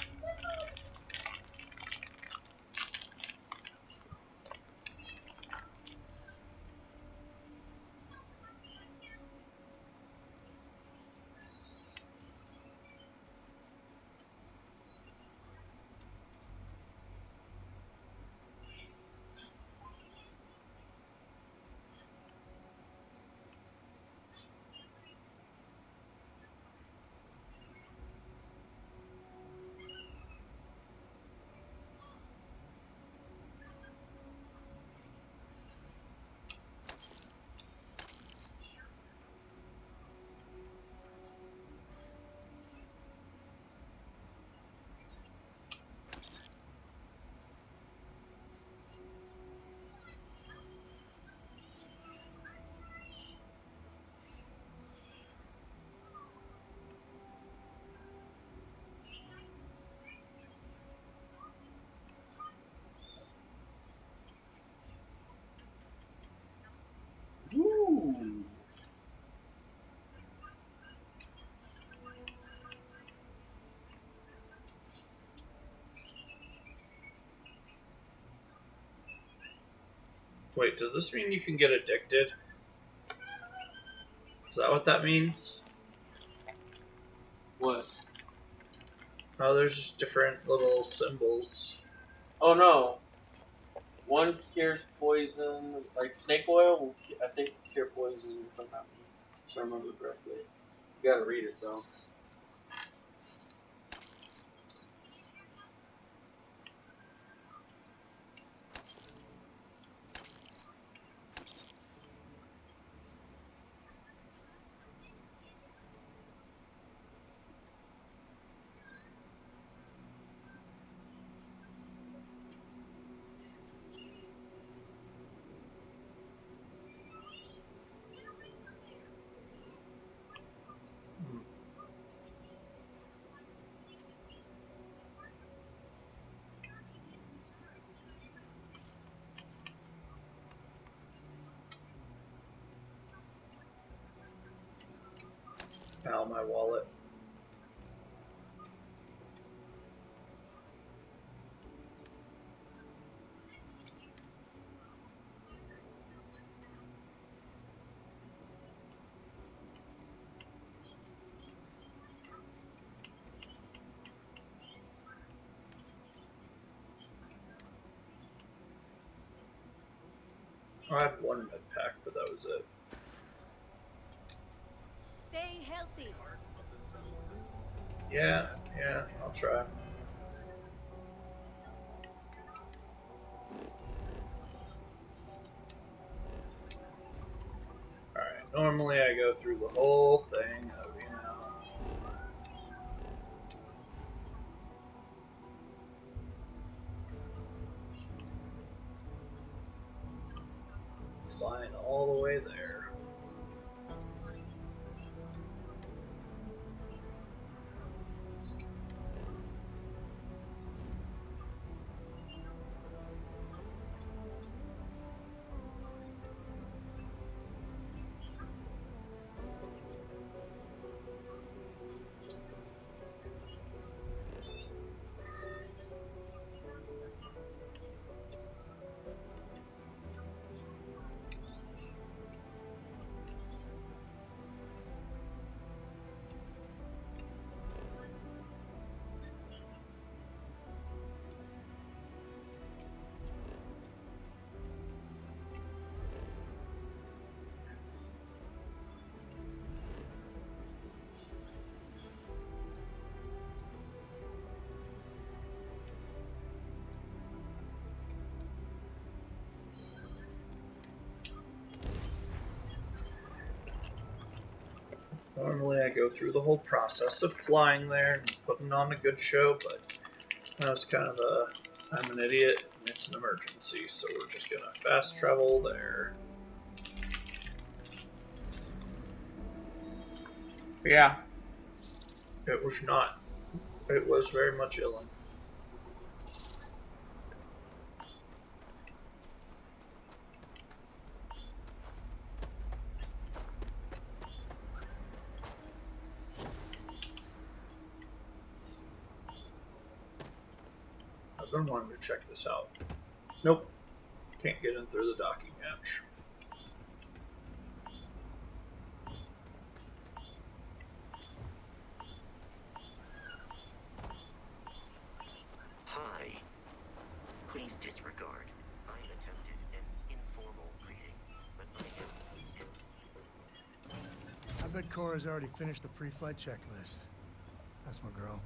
Ooh. Wait, does this mean you can get addicted? Is that what that means? What? Oh, there's just different little symbols. Oh no. One cures poison, like snake oil will, I think, cure poison if I remember correctly. You gotta read it though. Ow, my wallet. I had one med pack, but that was it. Stay healthy. Yeah, I'll try. Alright, normally I go through the whole thing of, flying all the way there. Normally I go through the whole process of flying there and putting on a good show, but that was kind of I'm an idiot and it's an emergency, so we're just gonna fast travel there. But yeah, it was not. It was very much Illing. I've been wanting to check this out. Nope. Can't get in through the docking hatch. Hi. Please disregard. I attempted an informal greeting, but I am. I bet Cora's already finished the pre-flight checklist. That's my girl.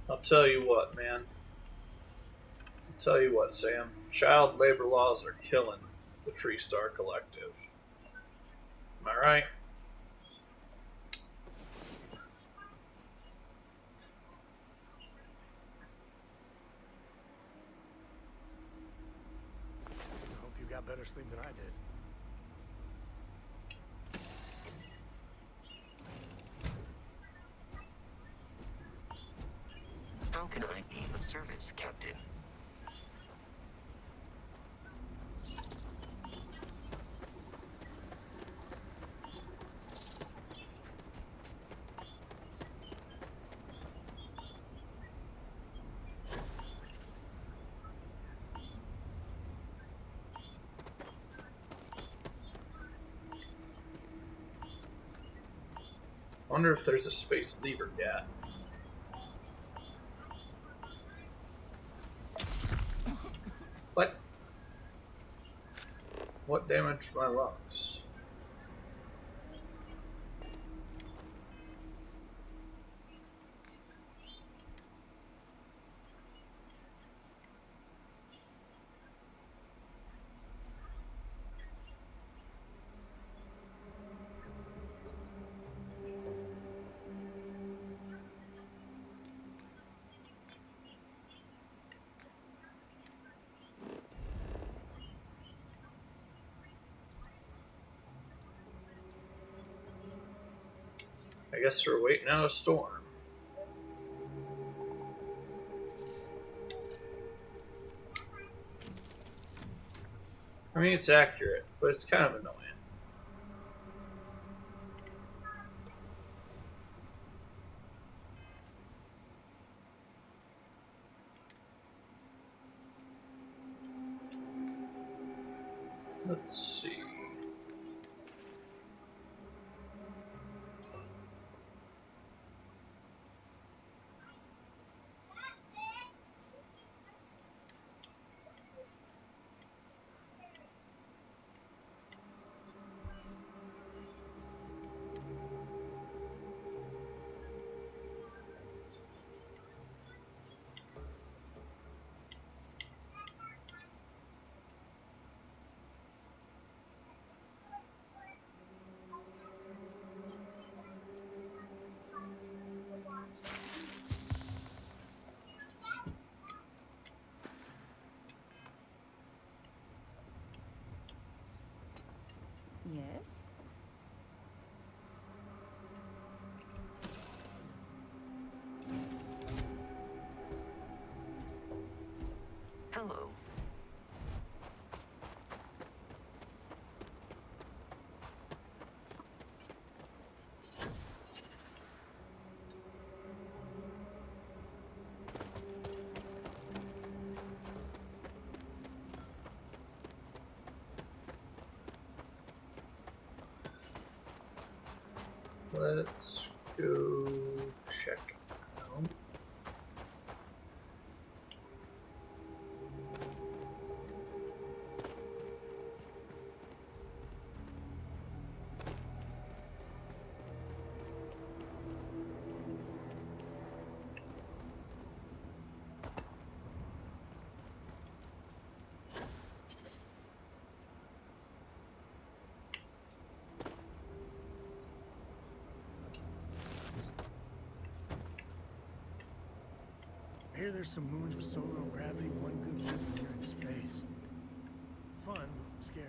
I'll tell you what, man. I'll tell you what, Sam. Child labor laws are killing the Freestar Collective. Am I right? I hope you got better sleep than I did. How can I be of service, Captain? I wonder if there's a space lever gat. What? What damaged my lungs? I guess we're waiting out a storm. I mean, it's accurate, but it's kind of annoying. Let's see. Yes? Hello. Let's go check out. hear there's some moons with so little gravity, one good live when you're in space. Fun, but scary.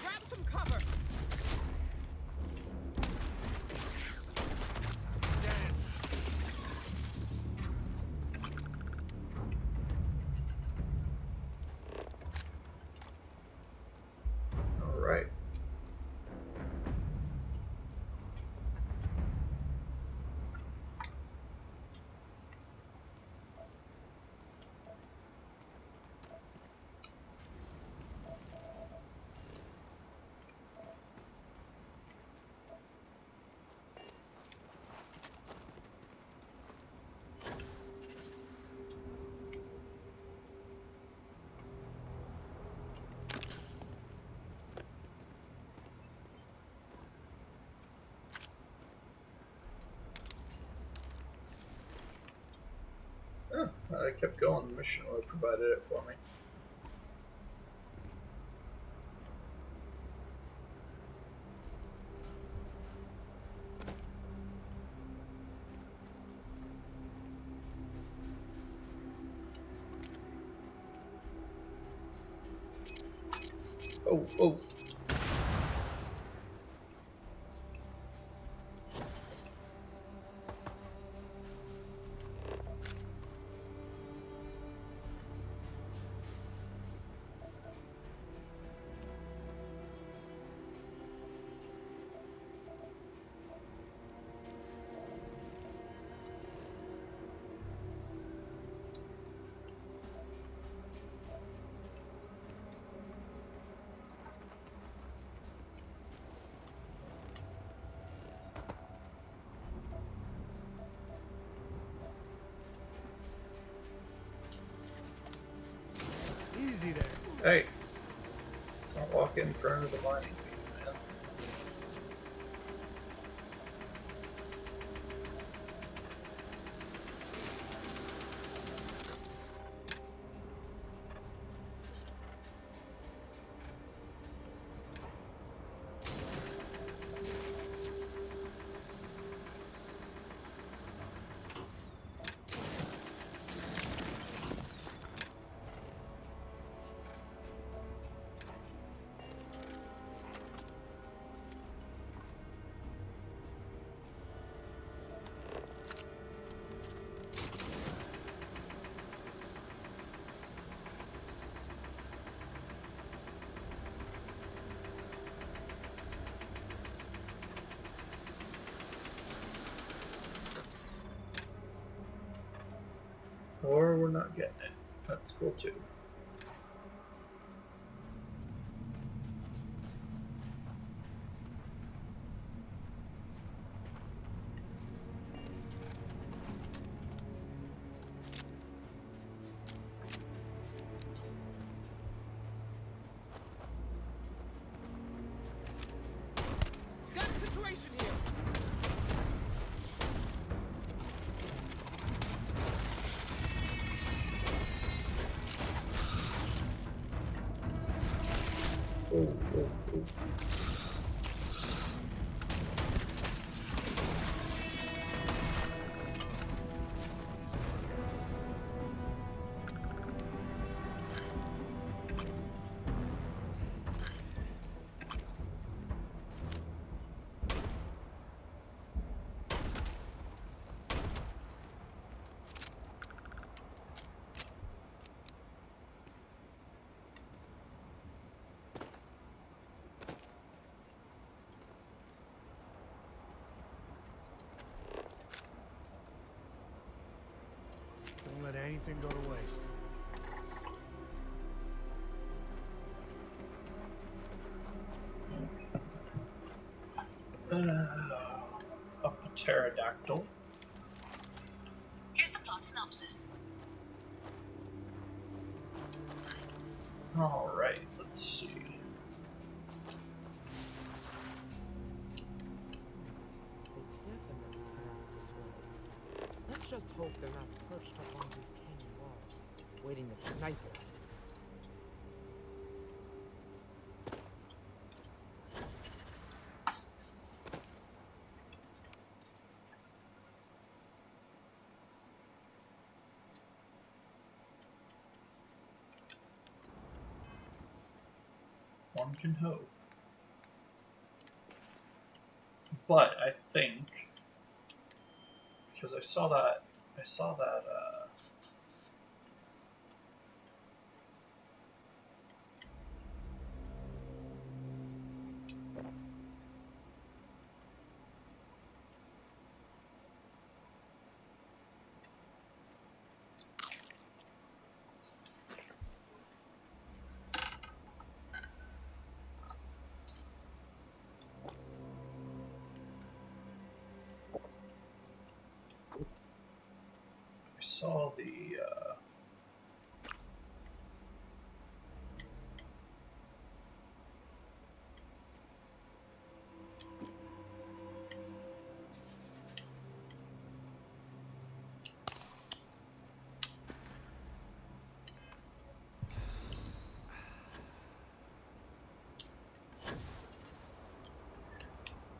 Grab some cover! All right. Oh, I kept going. The mission order provided it for me. Oh, oh. Easy there. Hey, don't walk in front of the mining beam, man. Or we're not getting it. That's cool too. Got a situation here! Oh, oh, oh. anything go to waste. A pterodactyl. Here's the plot synopsis. All right, let's see. Definitely passed this road. Let's just hope they're not perched up on these canyon walls, waiting to snipe us. One can hope. But I think, because I saw that, I saw the,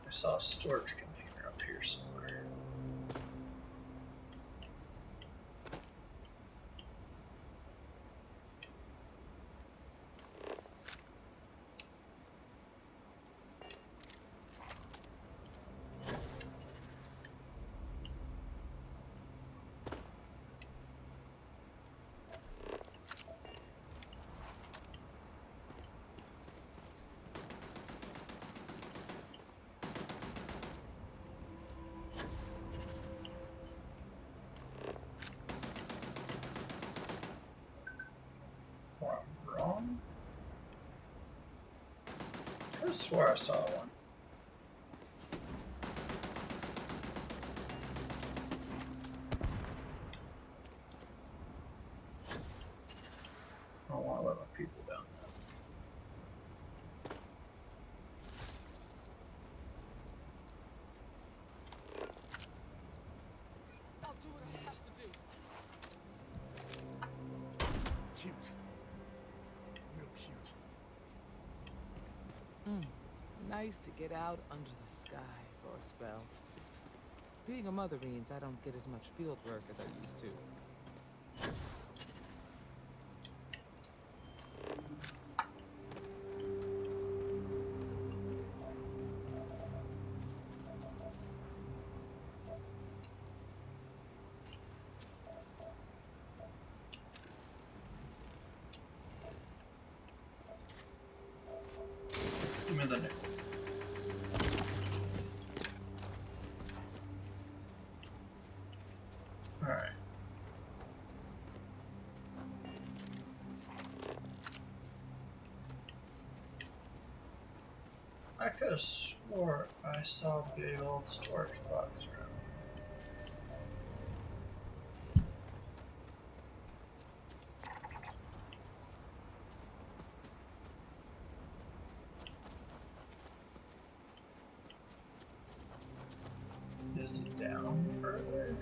I saw a storage container up here somewhere. Or I'm wrong? I could have swore I saw one. I don't want to let my people down now. I'll do what I have to do. Cute. Real cute. Nice to get out under the sky for a spell. Being a mother means I don't get as much field work as I used to. Give me the nickel. Alright. I could have swore I saw a big old storage box around. Is it down further?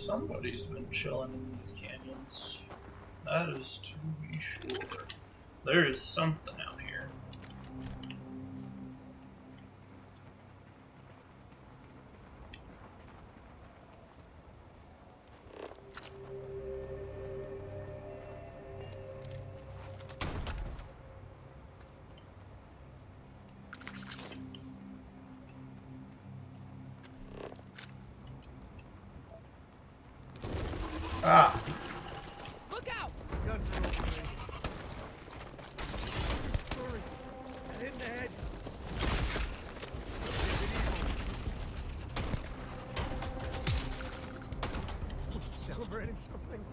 Somebody's been chilling in these canyons. That is to be sure. There is something out here. Ah! Look out! Guns are open. Hurry. And hit in the head. Celebrating something?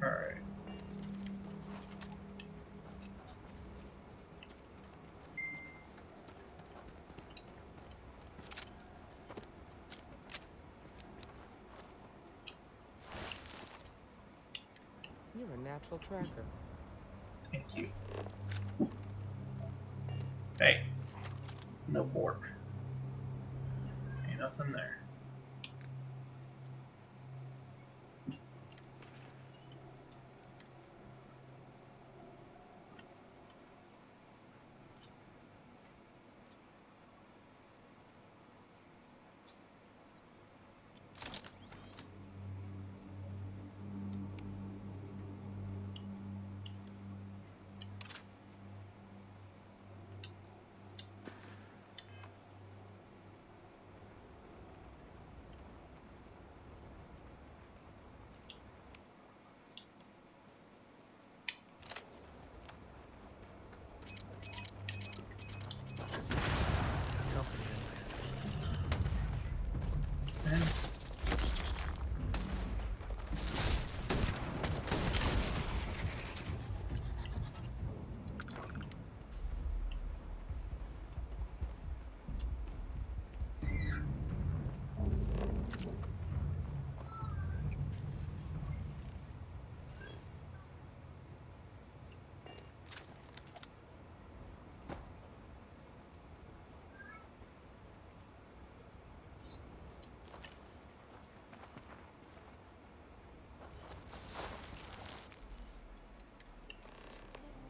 Alright. You're a natural tracker. Thank you. Hey. No pork. Ain't nothing there.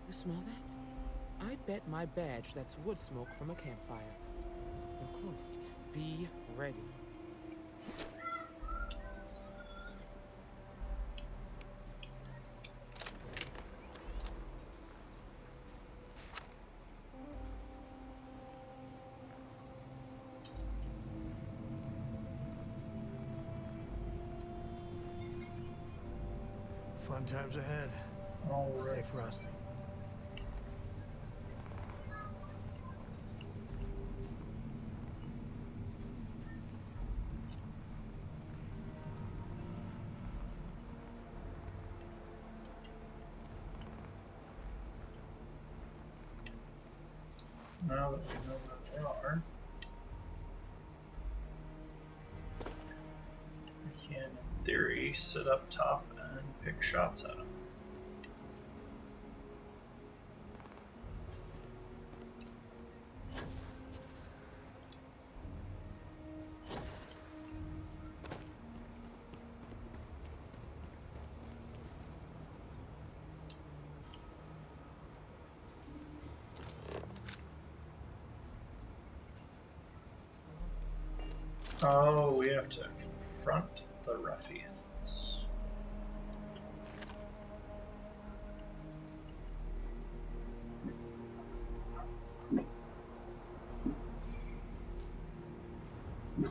You smell that? I bet my badge that's wood smoke from a campfire. They're close. Be ready. Fun times ahead. All Stay right. frosty. Now that we know where they are, we can, in theory, sit up top and pick shots at them. Oh, we have to confront the ruffians. You're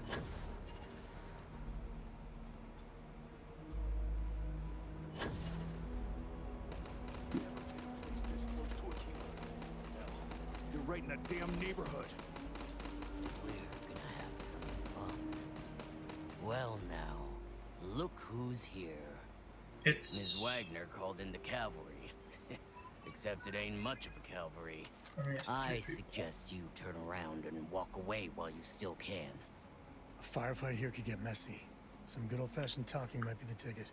right in that damn neighborhood. We're gonna have some fun. Well now, look who's here. It's Ms. Wagner called in the cavalry. Except it ain't much of a cavalry. I suggest you turn around and walk away while you still can. A firefight here could get messy. Some good old-fashioned talking might be the ticket.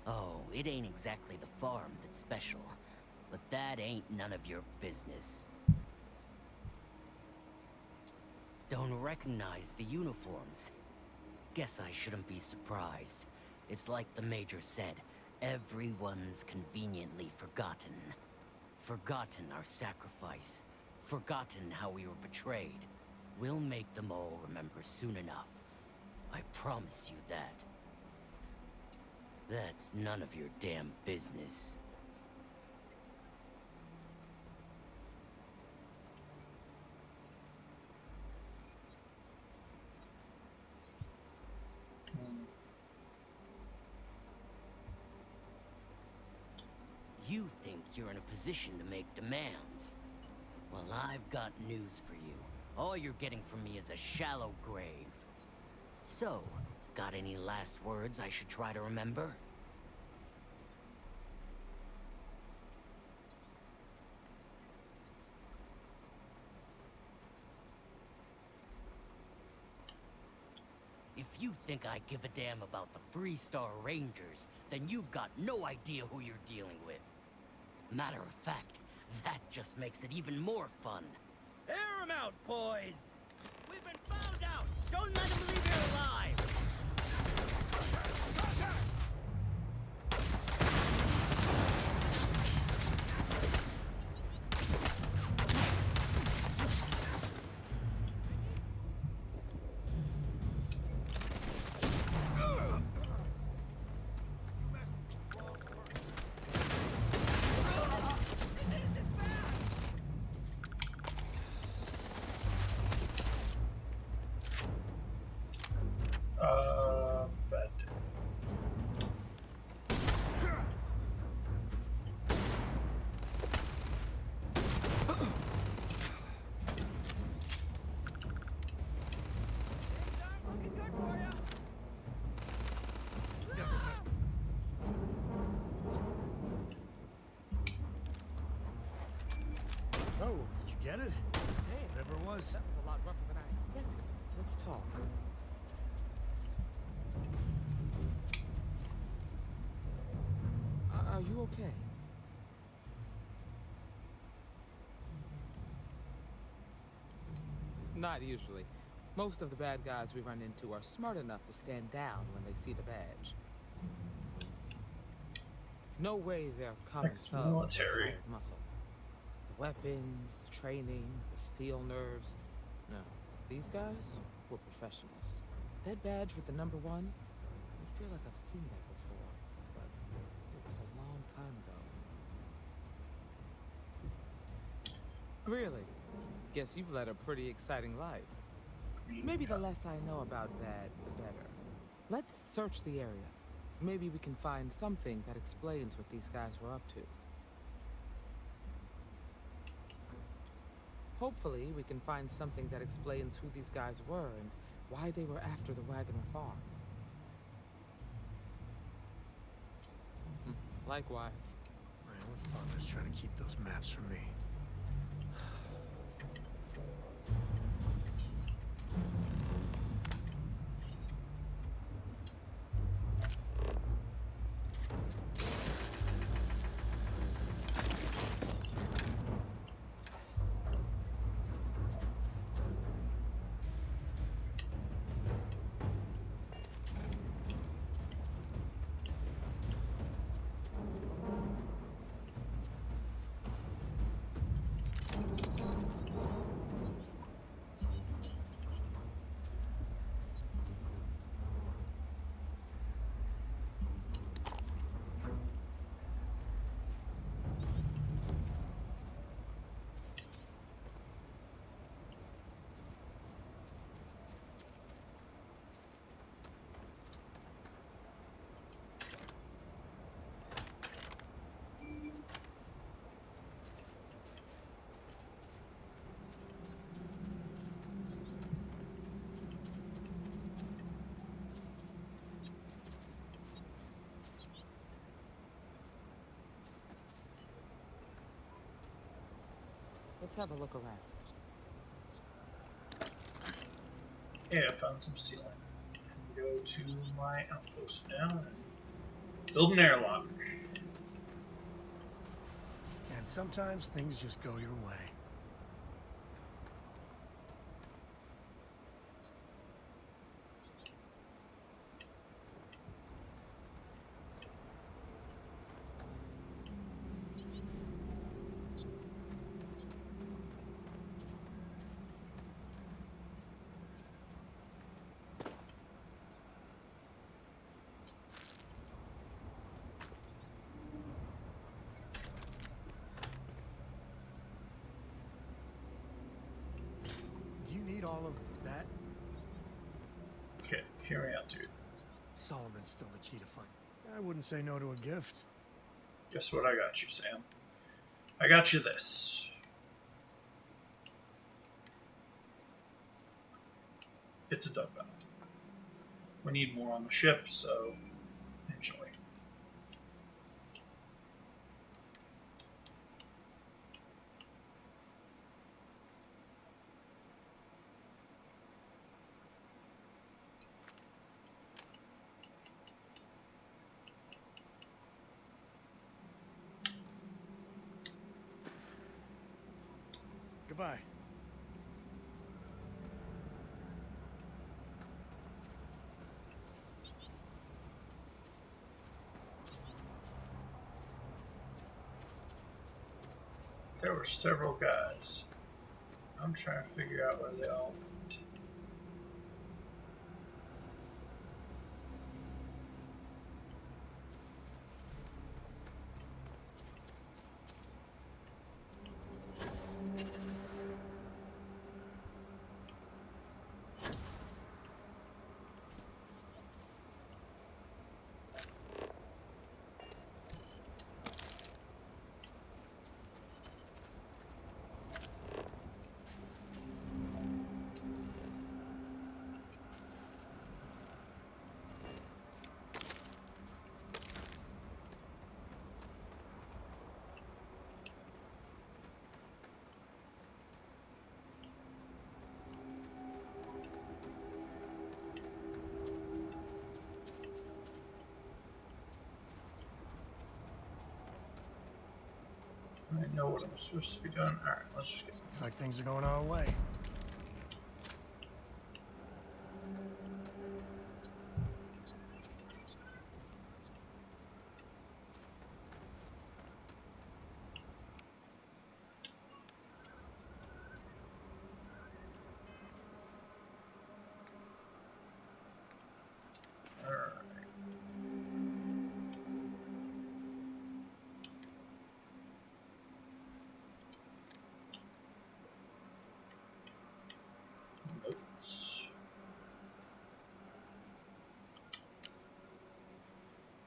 Oh, it ain't exactly the farm that's special, but that ain't none of your business. Don't recognize the uniforms. Guess I shouldn't be surprised. It's like the Major said, everyone's conveniently forgotten. Forgotten our sacrifice. Forgotten how we were betrayed. We'll make them all remember soon enough. I promise you that. That's none of your damn business. You think you're in a position to make demands. Well, I've got news for you. All you're getting from me is a shallow grave. So, got any last words I should try to remember? If you think I give a damn about the Freestar Rangers, then you've got no idea who you're dealing with. Matter of fact, that just makes it even more fun. Air 'em out, boys! We've been found out! Don't let them leave here alive! Bed. Oh, did you get it? Hey, Whatever it was. that was a lot rougher than I expected. Let's talk. Are you okay? Not usually. Most of the bad guys we run into are smart enough to stand down when they see the badge. No way they're common thugs with Ex-military. hired muscle. The weapons, the training, the steel nerves. No, these guys were professionals. That badge with the number 1, I feel like I've seen that before, but it was a long time ago. Really? Guess you've led a pretty exciting life. Maybe the less I know about that, the better. Let's search the area. Maybe we can find something that explains what these guys were up to. Hopefully, we can find something that explains who these guys were and why they were after the Wagner farm. Likewise. My own father's trying to keep those maps from me. Let's have a look around. Yeah, I found some sealing. Go to my outpost now and build an airlock. And sometimes things just go your way. Do you need all of that? Okay, hear me out, dude. Solomon's still the key to find. I wouldn't say no to a gift. Guess what I got you, Sam? I got you this. It's a dug valve. We need more on the ship, so enjoy. Goodbye. There were several guys. I'm trying to figure out where they all went. I know what I'm supposed to be doing. Alright, let's just get. Looks like things are going our way.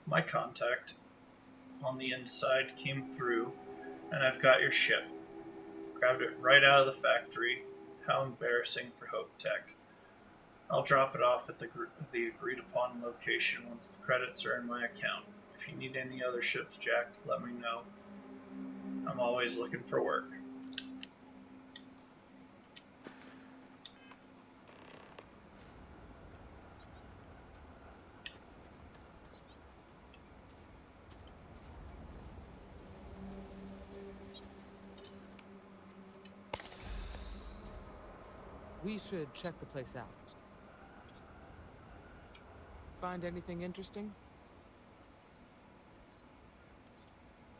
My contact on the inside came through, and I've got your ship. Grabbed it right out of the factory. How embarrassing for Hope Tech. I'll drop it off at the agreed upon location once the credits are in my account. If you need any other ships jacked, let me know. I'm always looking for work. We should check the place out. Find anything interesting?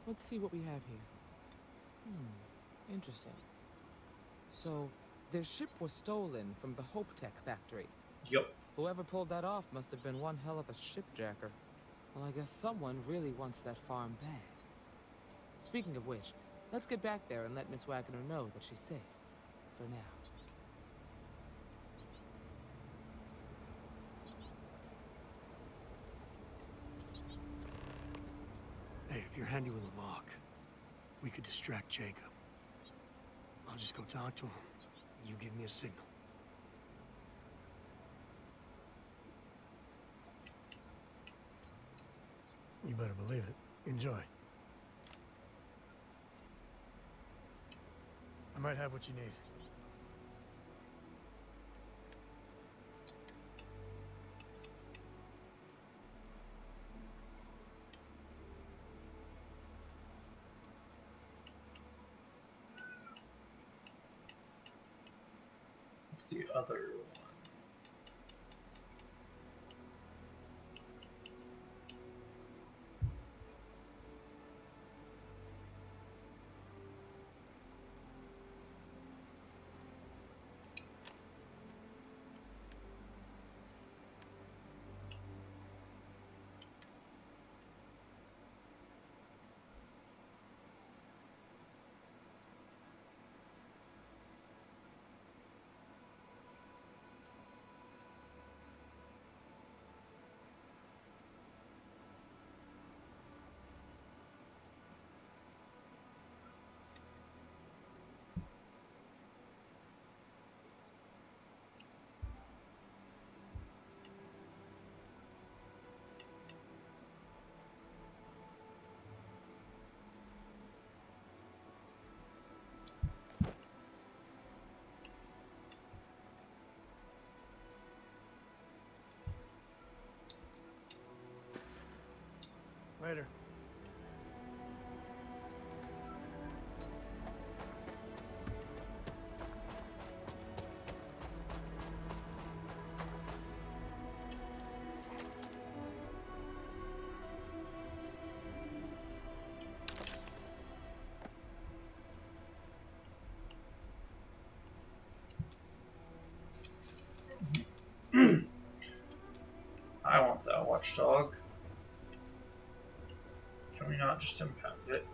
Let's see what we have here. Interesting. So, their ship was stolen from the Hope Tech factory. Yep. Whoever pulled that off must have been one hell of a shipjacker. Well, I guess someone really wants that farm bad. Speaking of which, let's get back there and let Miss Wagner know that she's safe. For now. Hey, if you're handy with a lock, we could distract Jacob. I'll just go talk to him. You give me a signal. You better believe it. Enjoy. I might have what you need. What's the other one? Later. I want that watchdog. Can we not just impound it?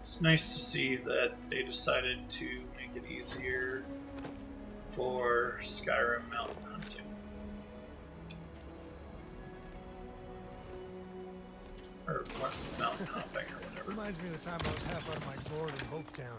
It's nice to see that they decided to make it easier for Skyrim mountain hunting. Or mountain hopping or whatever. Reminds me of the time I was half out of my gourd in Hopetown.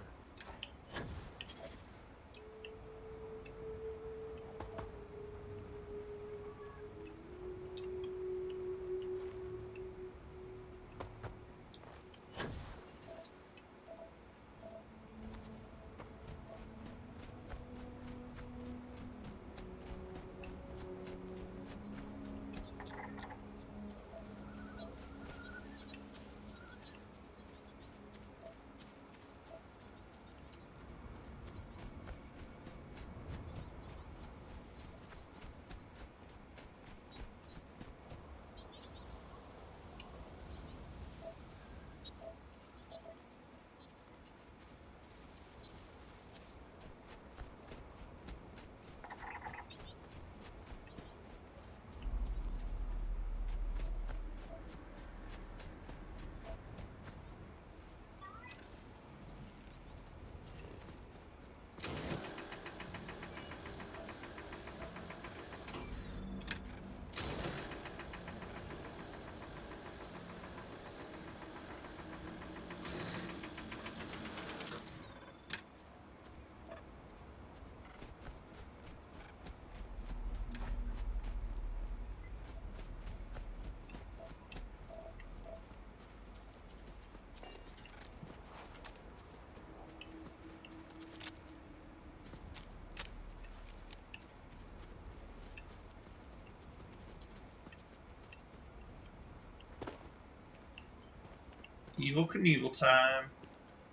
Evil Knievel time.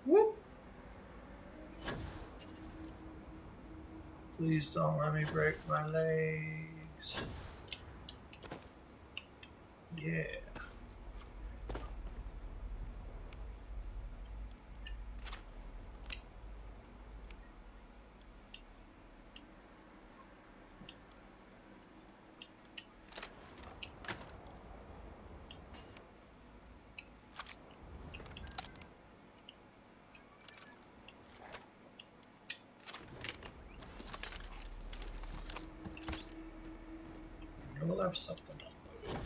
Whoop! Please don't let me break my legs. Yeah. left something unloaded.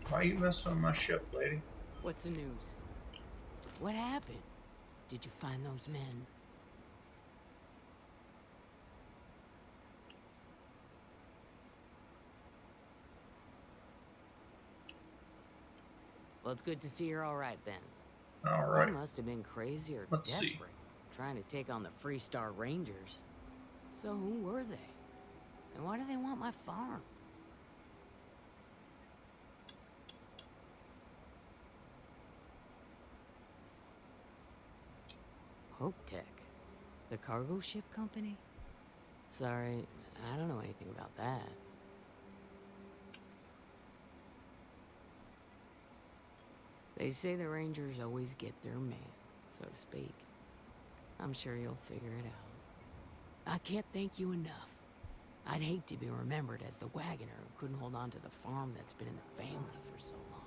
Why are you messing with my ship, lady? What's the news? What happened? Did you find those men? Well, it's good to see you're all right then. All right. You must have been crazy or Let's see. desperate, trying to take on the Freestar Rangers. So who were they? And why do they want my farm? Hope Tech, the cargo ship company? Sorry, I don't know anything about that. They say the Rangers always get their man, so to speak. I'm sure you'll figure it out. I can't thank you enough. I'd hate to be remembered as the wagoner who couldn't hold on to the farm that's been in the family for so long.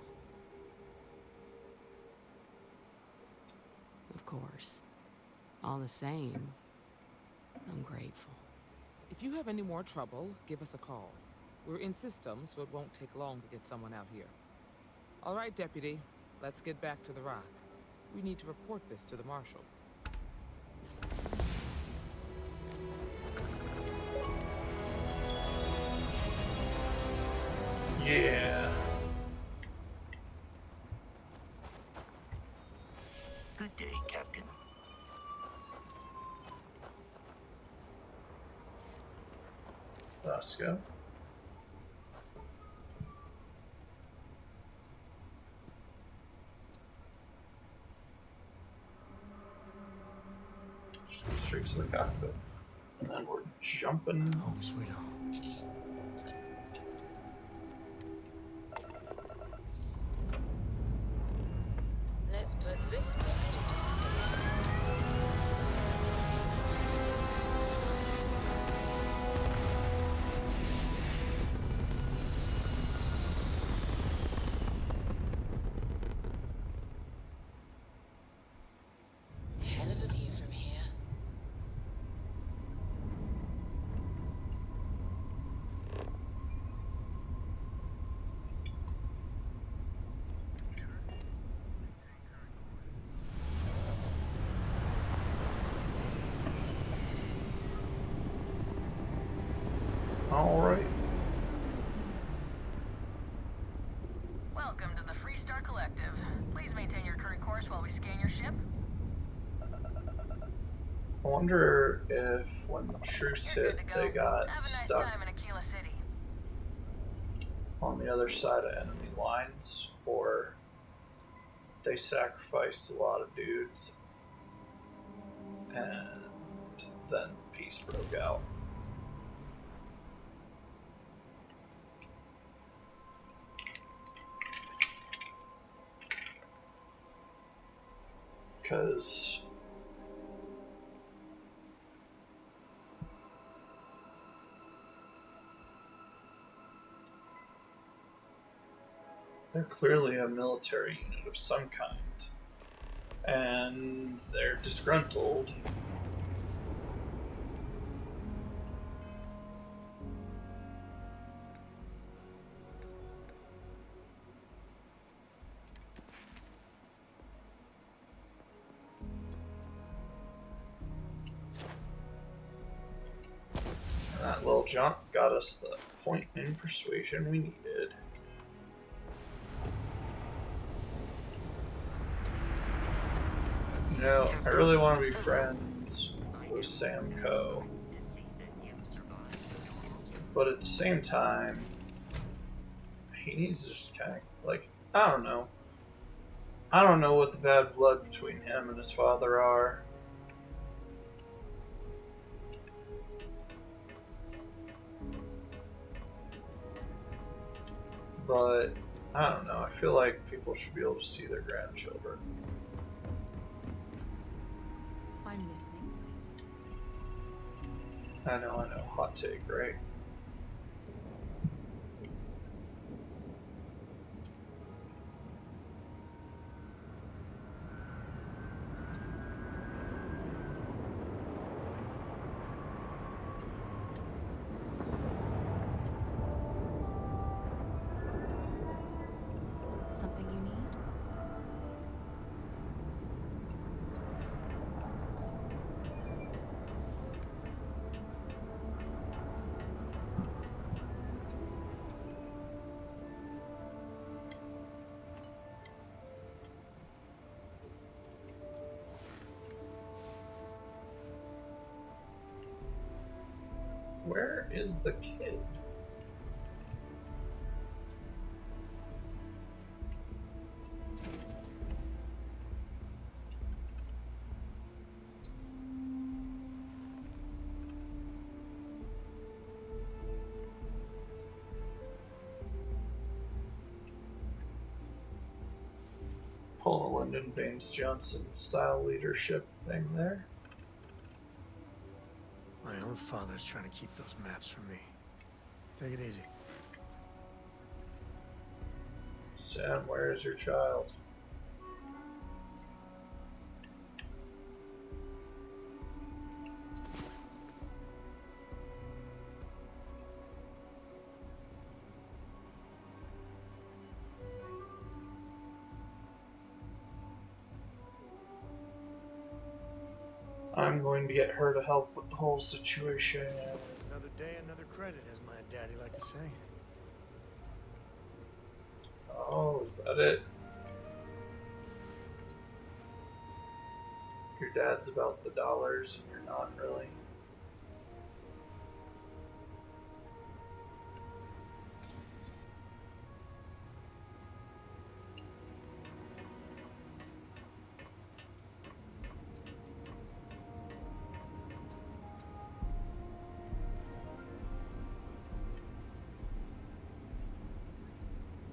Of course. All the same, I'm grateful. If you have any more trouble, give us a call. We're in system, so it won't take long to get someone out here. All right, Deputy. Let's get back to the rock. We need to report this to the Marshal. Yeah. Good day, Captain. Let's go. Just go straight to the cockpit. And then we're jumping. Home sweet home. Let's put this rocket into space. Hell of a view from here. All right. Welcome to the Freestar Collective. Please maintain your current course while we scan your ship. I wonder if when Truce hit, they got Have a nice stuck time in Aquila City. on the other side of enemy lines, or they sacrificed a lot of dudes, and then peace broke out. Because they're clearly a military unit of some kind, and they're disgruntled. And that little jump got us the point in persuasion we needed. You know, I really want to be friends with Sam Coe, but at the same time, he needs to just kind of, like, I don't know. I don't know what the bad blood between him and his father are. But, I don't know. I feel like people should be able to see their grandchildren. I know. Hot take, right? Something you need? Where is the kid? Paul Lyndon Baines Johnson style leadership thing there. My own father's trying to keep those maps from me. Take it easy. Sam, where is your child? I'm going to get her to help with the whole situation. Another day, another credit, as my daddy liked to say. Oh, is that it? Your dad's about the dollars and you're not really.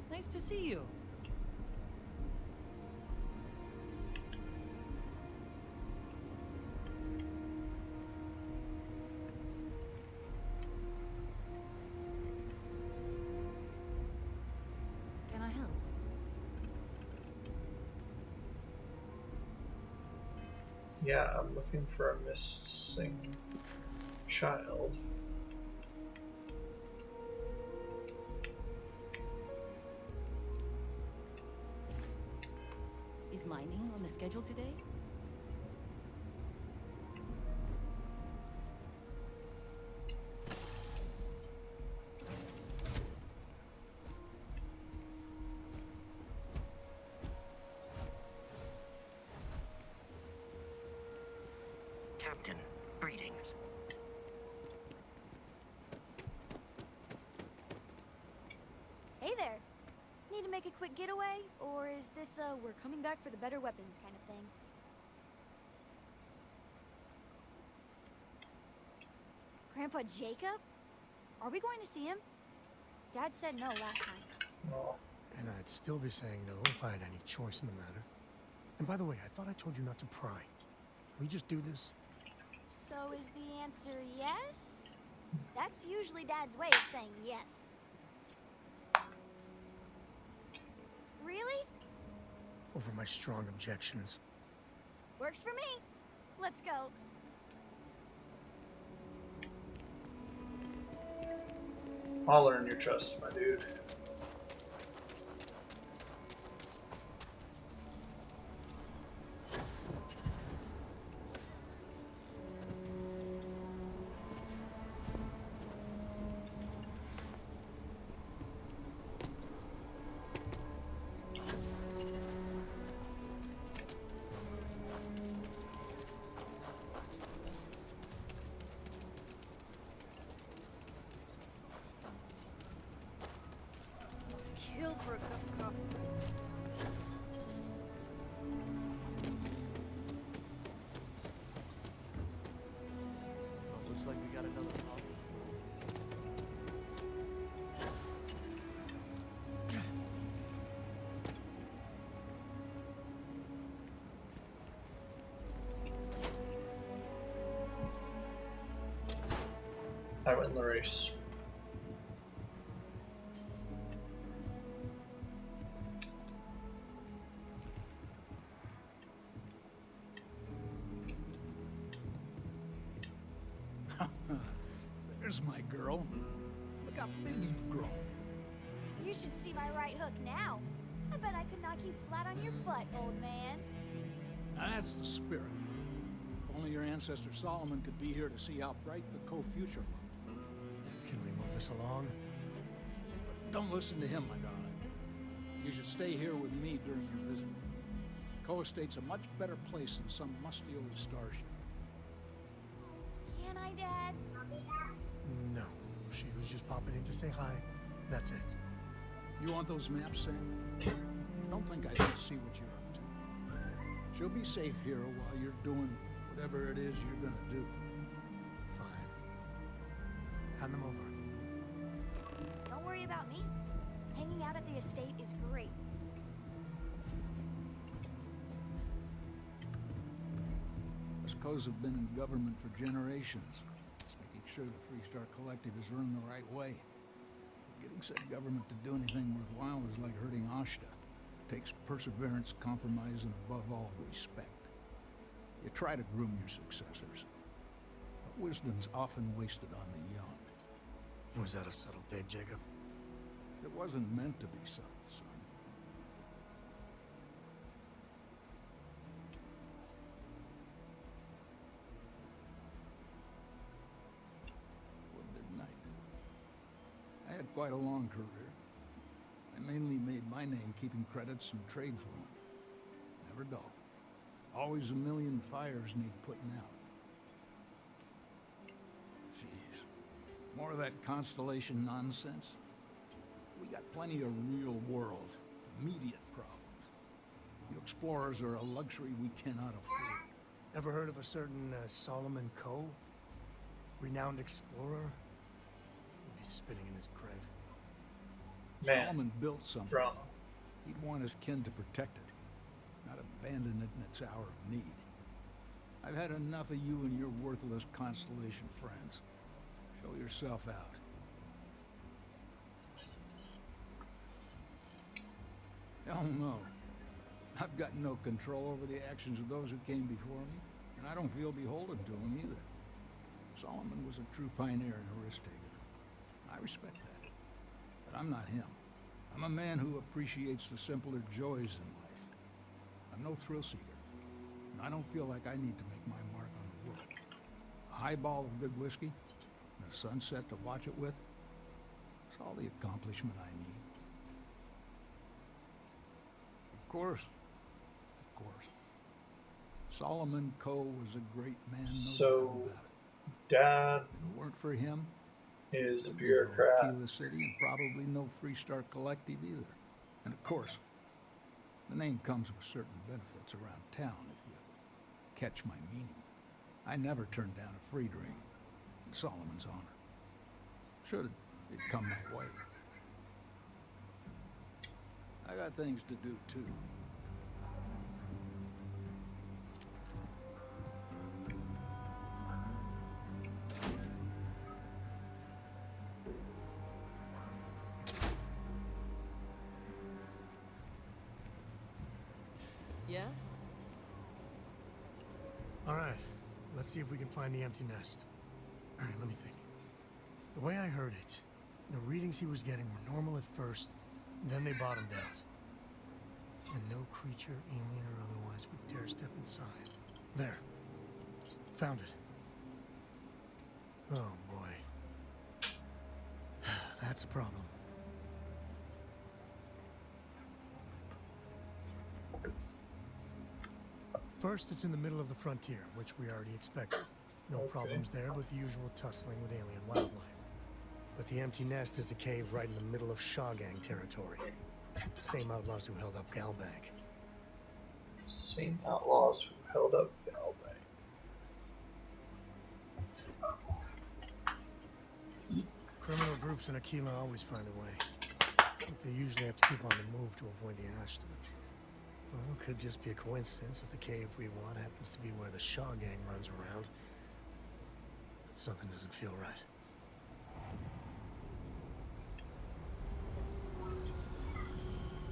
Nice to see you. Can I help? Yeah, I'm looking for a missing child. Is mining on the schedule today? Captain, greetings. Hey there. Need to make a quick getaway? Or is this we're coming back for the better weapons kind of thing? Grandpa Jacob? Are we going to see him? Dad said no last time. Oh. And I'd still be saying no if I had any choice in the matter. And by the way, I thought I told you not to pry. Can we just do this? So is the answer yes? That's usually Dad's way of saying yes. Really? Over my strong objections. Works for me. Let's go. I'll earn your trust, my dude. Kill for a cup of coffee. Looks like we got another problem. I win the race. There's my girl. Look how big you've grown. You should see my right hook now. I bet I could knock you flat on your butt, old man. Now that's the spirit. If only your ancestor Solomon could be here to see how bright the co-future looked. Can we move this along? Don't listen to him, my darling. You should stay here with me during your visit. Co-estate's a much better place than some musty old starship. Can I, Dad? No. She was just popping in to say hi. That's it. You want those maps, Sam? Don't think I don't see what you're up to. She'll be safe here while you're doing whatever it is you're gonna do. Fine. Hand them over. Don't worry about me. Hanging out at the estate is great. Us Co's have been in government for generations, making sure the Free Star Collective is run the right way. Getting said government to do anything worthwhile is like hurting Ashta. It takes perseverance, compromise, and above all, respect. You try to groom your successors, but wisdom's often wasted on the young. Was that a subtle dig, Jacob? It wasn't meant to be subtle, son. What didn't I do? I had quite a long career. I mainly made my name keeping credits and trade flowing. Never dull. Always a million fires need putting out. Jeez. More of that Constellation nonsense? We got plenty of real world, immediate problems. You explorers are a luxury we cannot afford. Ever heard of a certain Solomon Coe? Renowned explorer? He'd be spitting in his grave. Man. Solomon built something. Drama. He'd want his kin to protect it, not abandon it in its hour of need. I've had enough of you and your worthless Constellation friends. Show yourself out. Hell no. I've got no control over the actions of those who came before me, and I don't feel beholden to them either. Solomon was a true pioneer and a risk taker. I respect that. But I'm not him. I'm a man who appreciates the simpler joys in life. I'm no thrill seeker, and I don't feel like I need to make my mark on the world. A highball of good whiskey, and a sunset to watch it with, it's all the accomplishment I need. Of course. Solomon Coe was a great man. No So, doubt about it. Dad If it weren't for him, is a there'd be bureaucrat. no Aquila City and probably no Free Star Collective either. And of course, the name comes with certain benefits around town if you catch my meaning. I never turned down a free drink in Solomon's honor. Should it come my way. I got things to do too. Yeah? All right, let's see if we can find the empty nest. All right, let me think. The way I heard it, the readings he was getting were normal at first, then they bottomed out. And no creature, alien or otherwise, would dare step inside. There. Found it. Oh, boy. That's a problem. First, it's in the middle of the frontier, which we already expected. No problems there, but the usual tussling with alien wildlife. But the empty nest is a cave right in the middle of Shaw Gang territory. Same outlaws who held up Galbank. Same outlaws who held up Galbank. Criminal groups in Aquila always find a way. But they usually have to keep on the move to avoid the Ashton. Well, it could just be a coincidence that the cave we want happens to be where the Shaw Gang runs around. But something doesn't feel right.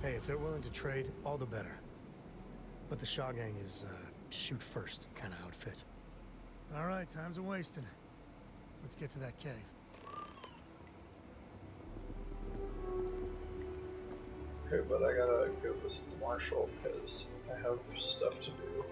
Hey, if they're willing to trade, all the better. But the Shaw gang is, shoot first kind of outfit. All right, time's a-wasting. Let's get to that cave. Okay, but I gotta go visit the marshal because I have stuff to do.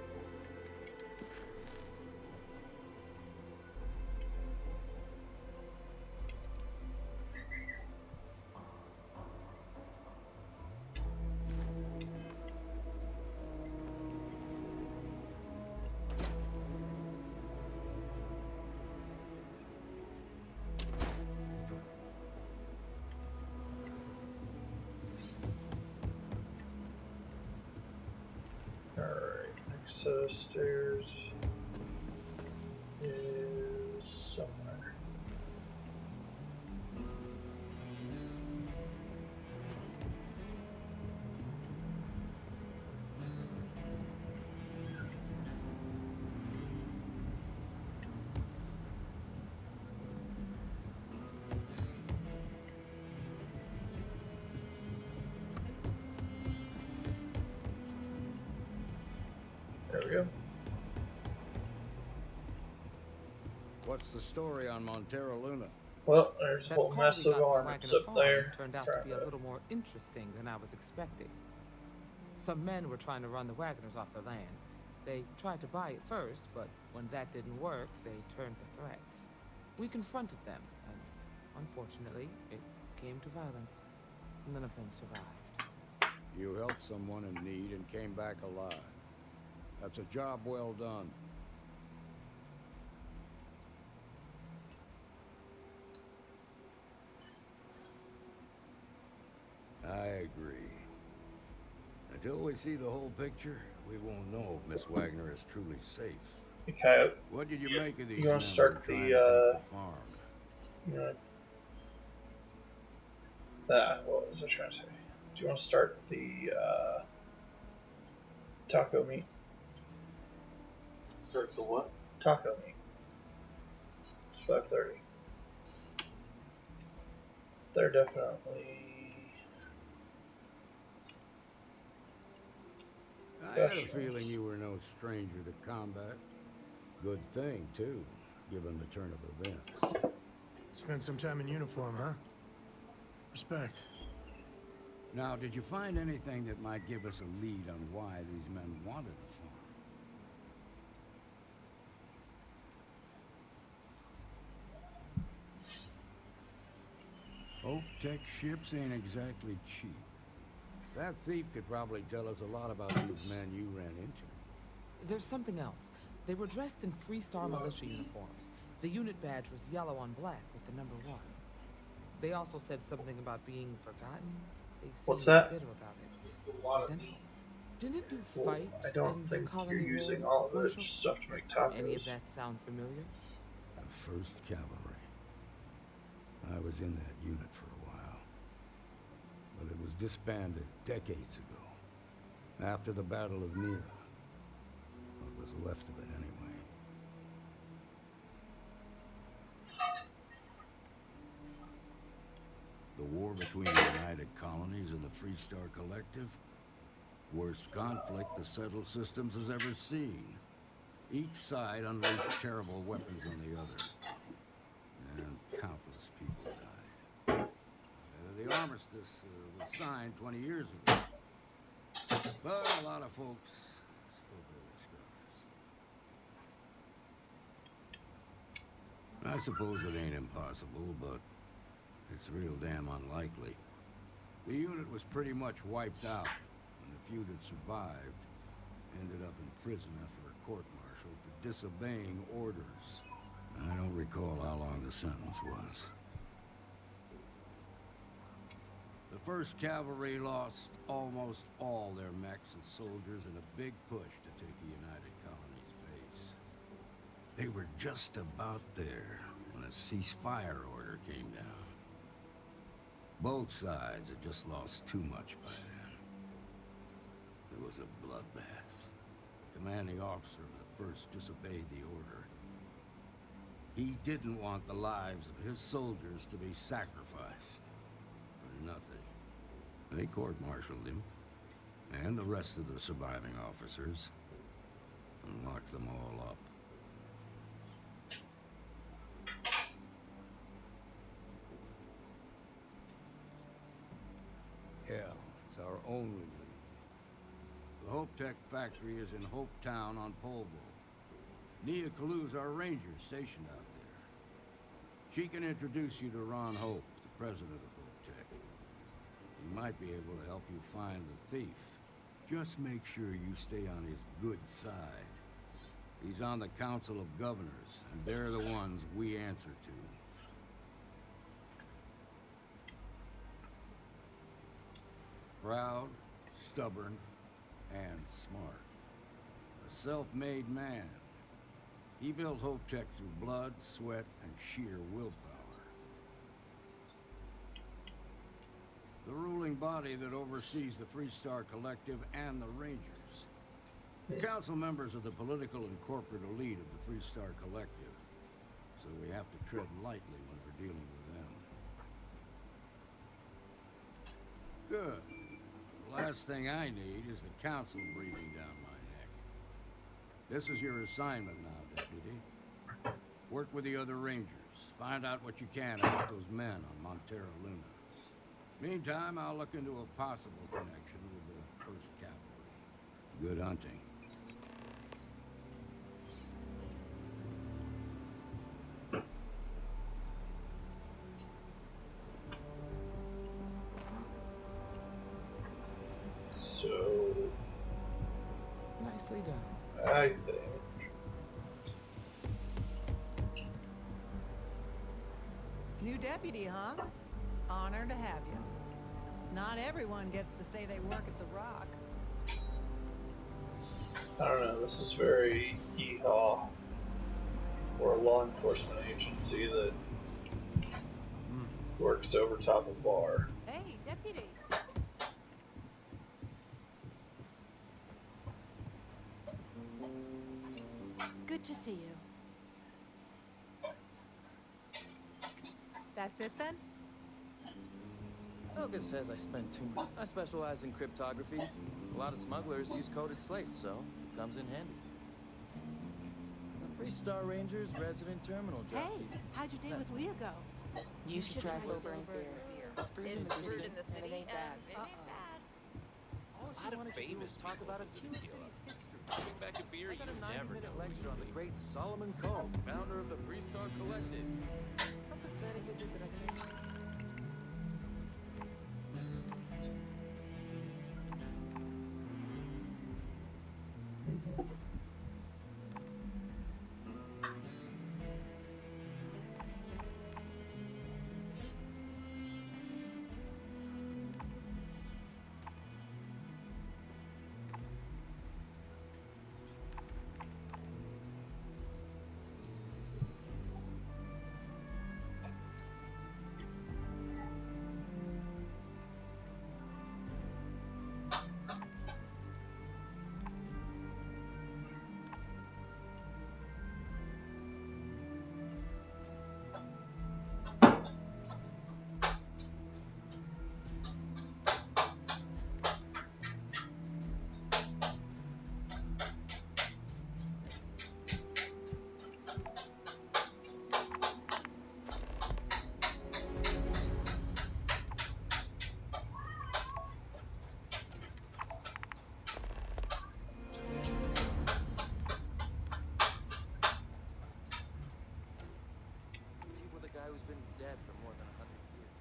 Set of stairs is somewhere. There we go. What's the story on Montero Luna? Well, there's a That whole call mess we of got from arms Wagner up Farm there. turned out to be a little more interesting than I was expecting. Some men were trying to run the Wagners off their land. They tried to buy it first, but when that didn't work, they turned to threats. We confronted them, and unfortunately, it came to violence. None of them survived. You helped someone in need and came back alive. That's a job well done. I agree. Until we see the whole picture, we won't know if Miss Wagner is truly safe. Okay. What did you make of these You men want to start trying the, to take the farm? you know, what was I trying to say? Do you want to start the, taco meat? Start the what? Taco meat. It's 5:30. They're definitely... I had a feeling you were no stranger to combat. Good thing, too, given the turn of events. Spent some time in uniform, huh? Respect. Now, did you find anything that might give us a lead on why these men wanted the farm? Oak Tech ships ain't exactly cheap. That thief could probably tell us a lot about these men you ran into. There's something else. They were dressed in Freestar militia uniforms. The unit badge was yellow on black with the number 1. They also said something about being forgotten. They seemed What's that? bitter about it. Resentful. Didn't you fight I don't in think the colony you're using war, all of it Marshal? stuff to make tacos. Any of that sound familiar? The 1st Cavalry. I was in that unit for a while. But it was disbanded decades ago. After the Battle of Neera. What was left of it anyway. The war between the United Colonies and the Freestar Collective? Worst conflict the settled systems has ever seen. Each side unleashed terrible weapons on the other. And countless people died. The armistice was signed 20 years ago. But a lot of folks still bear the scars. I suppose it ain't impossible, but it's real damn unlikely. The unit was pretty much wiped out, and the few that survived ended up in prison after a court-martial for disobeying orders. I don't recall how long the sentence was. The 1st Cavalry lost almost all their mechs and soldiers in a big push to take the United Colonies base. They were just about there when a ceasefire order came down. Both sides had just lost too much by then. It was a bloodbath. The commanding officer of the 1st disobeyed the order. He didn't want the lives of his soldiers to be sacrificed for nothing. They court-martialed him, and the rest of the surviving officers, and locked them all up. Hell, it's our only lead. The Hope Tech factory is in Hope Town on Polvo. Nia Kalu's our ranger stationed out there. She can introduce you to Ron Hope, the president of Hope Tech. He might be able to help you find the thief. Just make sure you stay on his good side. He's on the Council of Governors, and they're the ones we answer to. Proud, stubborn, and smart. A self-made man. He built Hope Tech through blood, sweat, and sheer willpower. The ruling body that oversees the Freestar Collective and the Rangers. The council members are the political and corporate elite of the Freestar Collective, so we have to tread lightly when we're dealing with them. Good. The last thing I need is the council breathing down my neck. This is your assignment now, Deputy. Work with the other Rangers. Find out what you can about those men on Montero Luna. Meantime, I'll look into a possible connection with the 1st Cavalry. Good hunting. So, Nicely done. I think. New deputy, huh? Honored to have you. Not everyone gets to say they work at the Rock. I don't know, this is very Yeehaw. Or a law enforcement agency that works over top of a bar. Hey, deputy. Good to see you. That's it then? Helga says I spend too much. I specialize in cryptography. A lot of smugglers use coded slates, so it comes in handy. The Freestar Rangers resident terminal jockey. Hey, how'd your day with Leah go? You should try Wilburn's beer. It's brewed in the city, and it ain't bad. It ain't bad. All she wanted to do was talk about Akila City's history. Bring back a beer, I got a 90-minute lecture on the great Solomon Coe, founder of the Freestar Collective. How pathetic is it that I can't... Who's been dead for more than 100 years.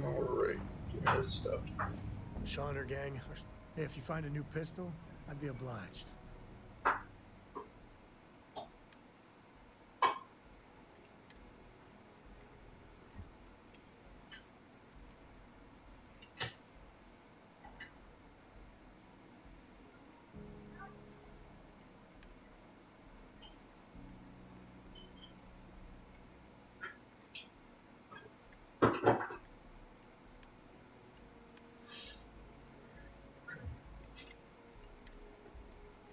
Alright, give me this stuff. Sean or gang, hey, if you find a new pistol, I'd be obliged.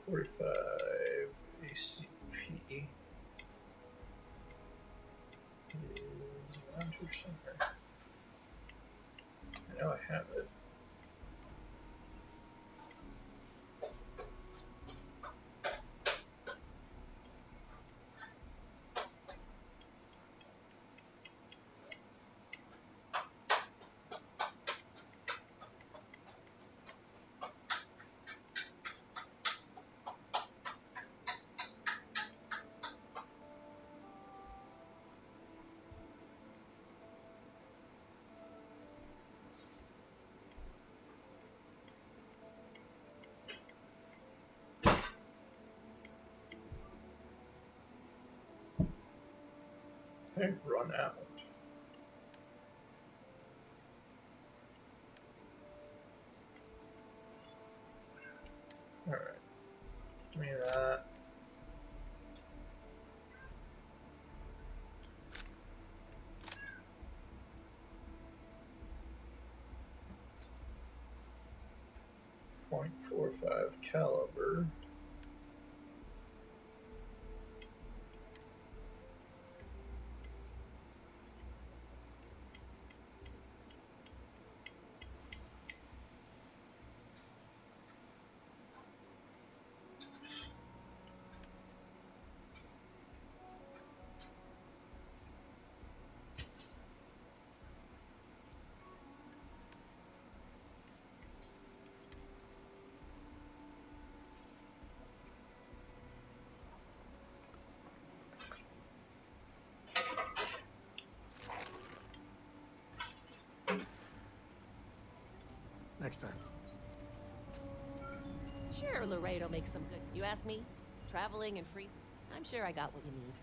45 ACP is around here somewhere. I know I have it. I've run out. Alright. Give me that. .45 caliber. Next time. Sure, Laredo makes some good. You ask me? Traveling and free. I'm sure I got what you need.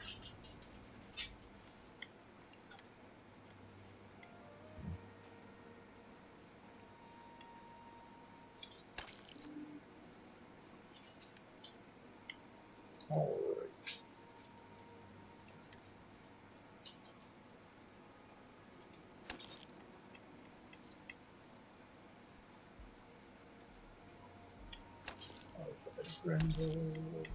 Alright. Grendel.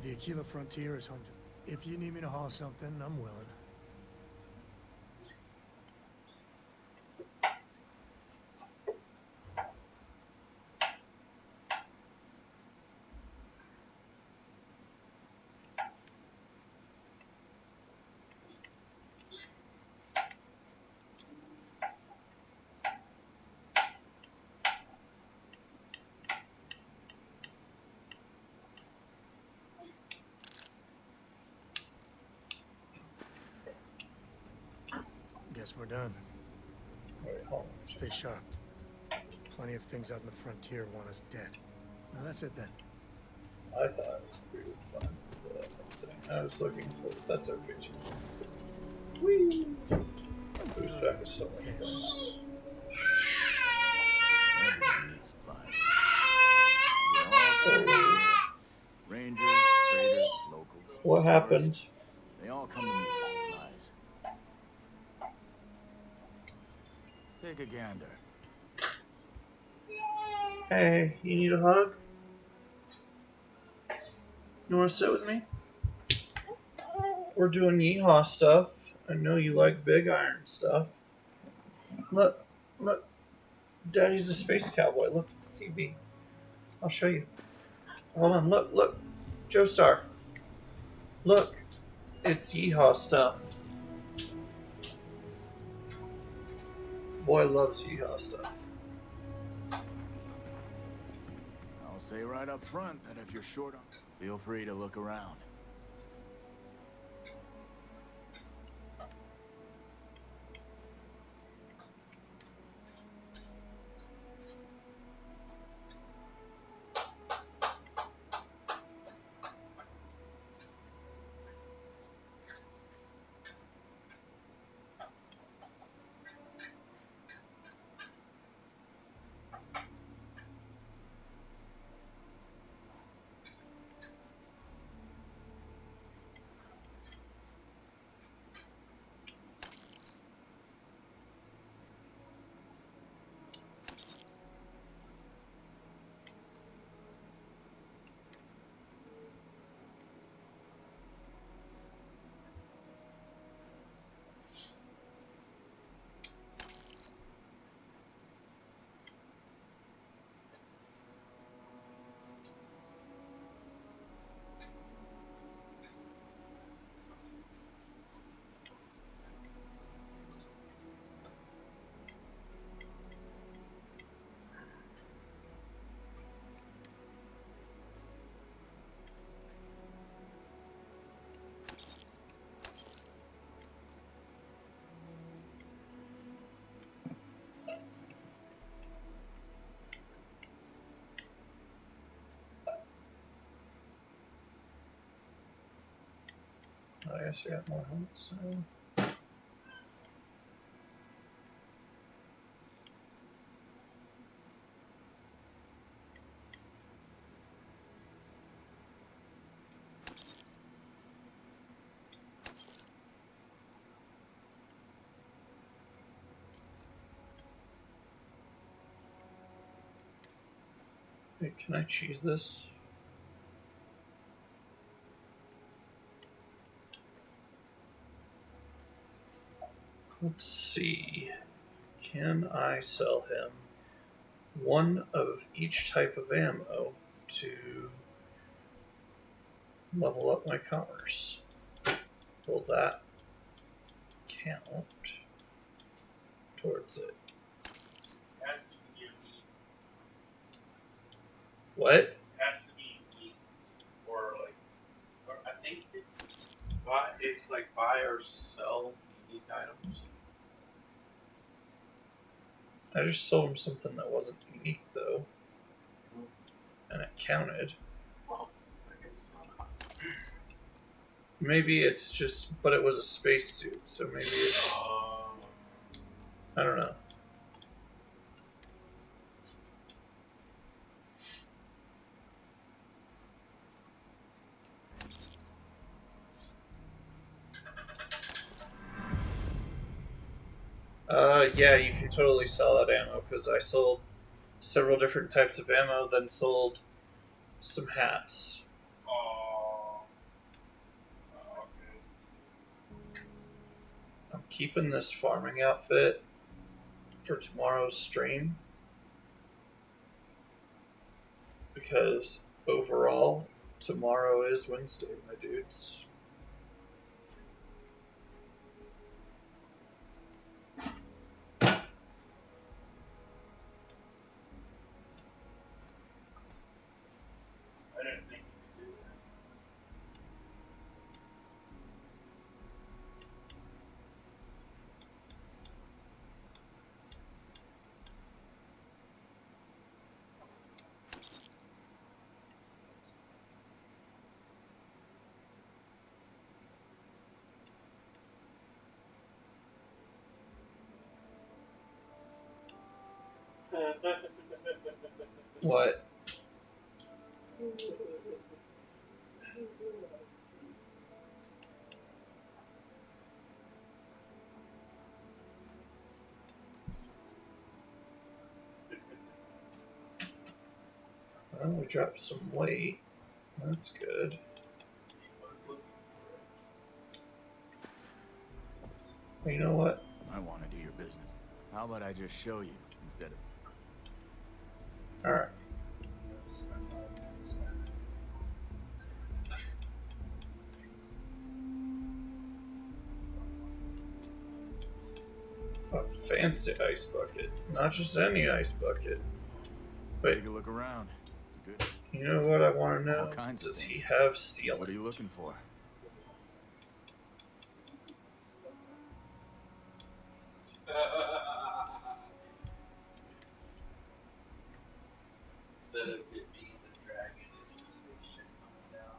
The Aquila frontier is home to... If you need me to haul something, I'm willing. Guess we're done. Wait, hold on. Stay sharp. Plenty of things out in the frontier want us dead. Now that's it then. I thought we would find the thing I was looking for. That's okay too. Whee! Boost back is so much fun. Everyone needs supplies. Get all kinds of gear. Rangers, traders, locals. What happened? tourists. They all come to me for supplies. Take a gander. Hey, you need a hug? You want to sit with me? We're doing Yeehaw stuff. I know you like big iron stuff. Look, look. Daddy's a space cowboy. Look at the TV. I'll show you. Hold on, look, look. Joestar. Look. It's Yeehaw stuff. Boy loves Yeehaw stuff. I'll say right up front that if you're short on, feel free to look around. I guess I got more helmets. Wait, can I cheese this? Let's see. Can I sell him one of each type of ammo to level up my commerce? Will that count towards it? Has to be a meat. What? Has to be meat. Or like, or I think it's like buy or sell unique items. I just sold him something that wasn't unique though. And it counted. Well, I guess not. Maybe it's just, but it was a spacesuit, so maybe it's. I don't know. Yeah, you can totally sell that ammo because I sold several different types of ammo, then sold some hats. Okay. I'm keeping this farming outfit for tomorrow's stream because overall, tomorrow is Wednesday, my dudes. I didn't think you could do that. What? Well, we dropped some weight. That's good. Well, you know what? I want to do your business. How about I just show you instead of... Alright. A fancy ice bucket, not just any ice bucket. Wait, Take a look around. It's a good. you know what I want to know? All kinds of Does he things. have sealant? What are you looking for? Instead of it being the dragon, it's just spaceship coming down.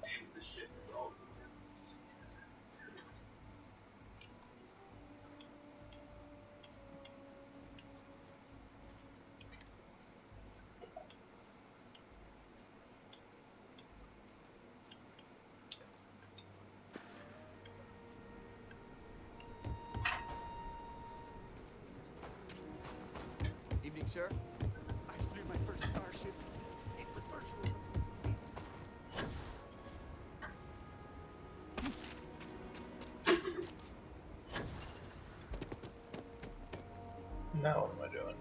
Name of the ship is all. Evening, sir. I flew my first starship. It was virtual. Now what am I doing?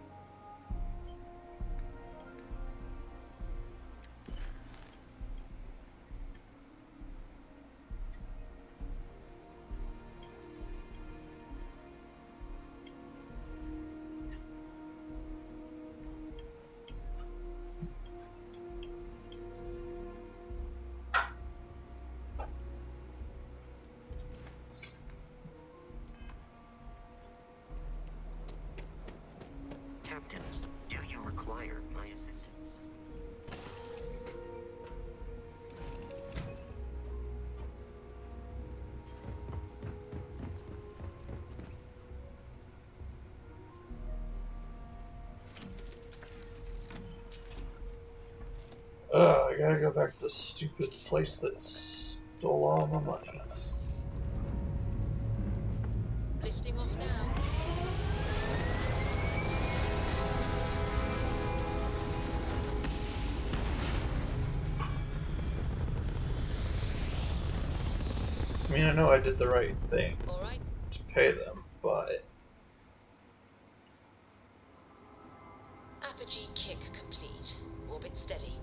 Captain, do you require my assistance? I gotta go back to the stupid place that stole all my money. Lifting off now. I mean, I know I did the right thing All right. to pay them, but Apogee kick complete. Orbit steady.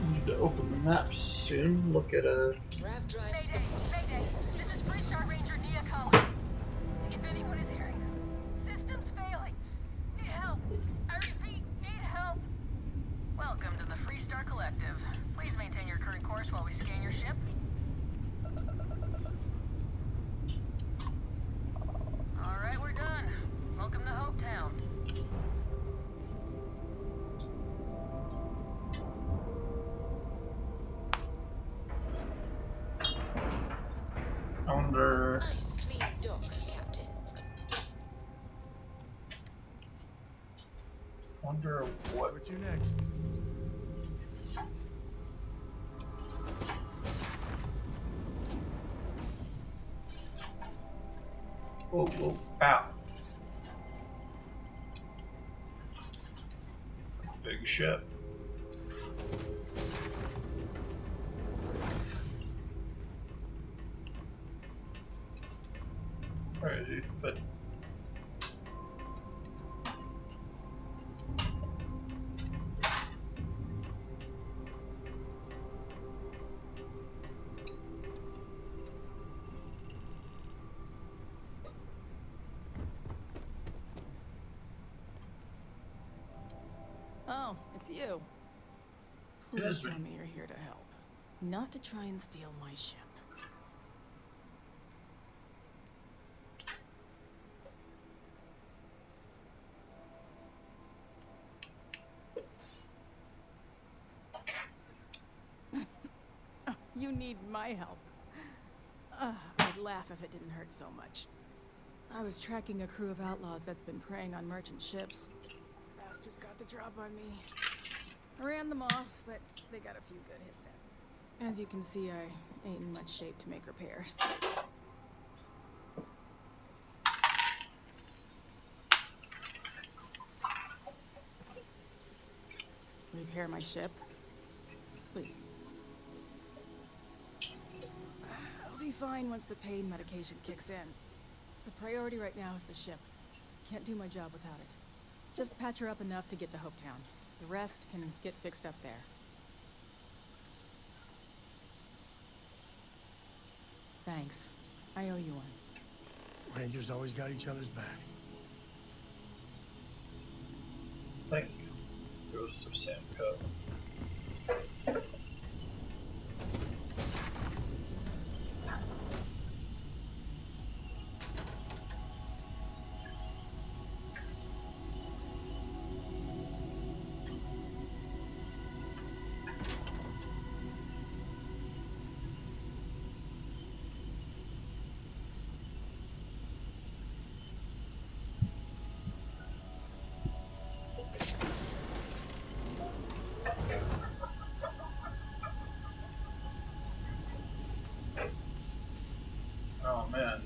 I need to open the maps soon. Look at a. Grav drive Mayday, spotted. Mayday. This is Systems 3-star Ranger Yeehaw. If anyone is hearing us, systems failing. Need help. I repeat, need help. Welcome to the Freestar Collective. Please maintain your current course while we scan your ship. All right, we're done. Welcome to Hope Town. I wonder. Nice clean dock, Captain. Wonder what. Where to next? Whoa, whoa, ow. Big ship. Where is he? But. Oh, it's you. It is Please me. tell me you're here to help. Not to try and steal my ship. You need my help. I'd laugh if it didn't hurt so much. I was tracking a crew of outlaws that's been preying on merchant ships. Bastards got the drop on me. I ran them off, but they got a few good hits in. As you can see, I ain't in much shape to make repairs. Repair my ship? Please. I'll be fine once the pain medication kicks in. The priority right now is the ship. Can't do my job without it. Just patch her up enough to get to Hopetown. The rest can get fixed up there. Thanks. I owe you one. Rangers always got each other's back. Thank you, Ghost of Sam Cove. Oh man.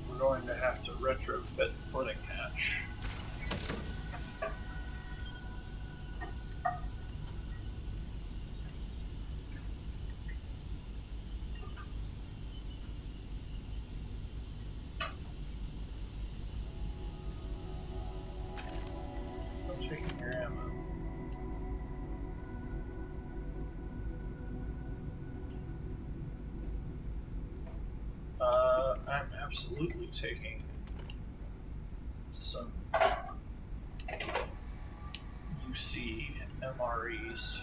We're going to have to retrofit the pudding hatch. I'm taking your ammo. I'm absolutely taking some UC MREs.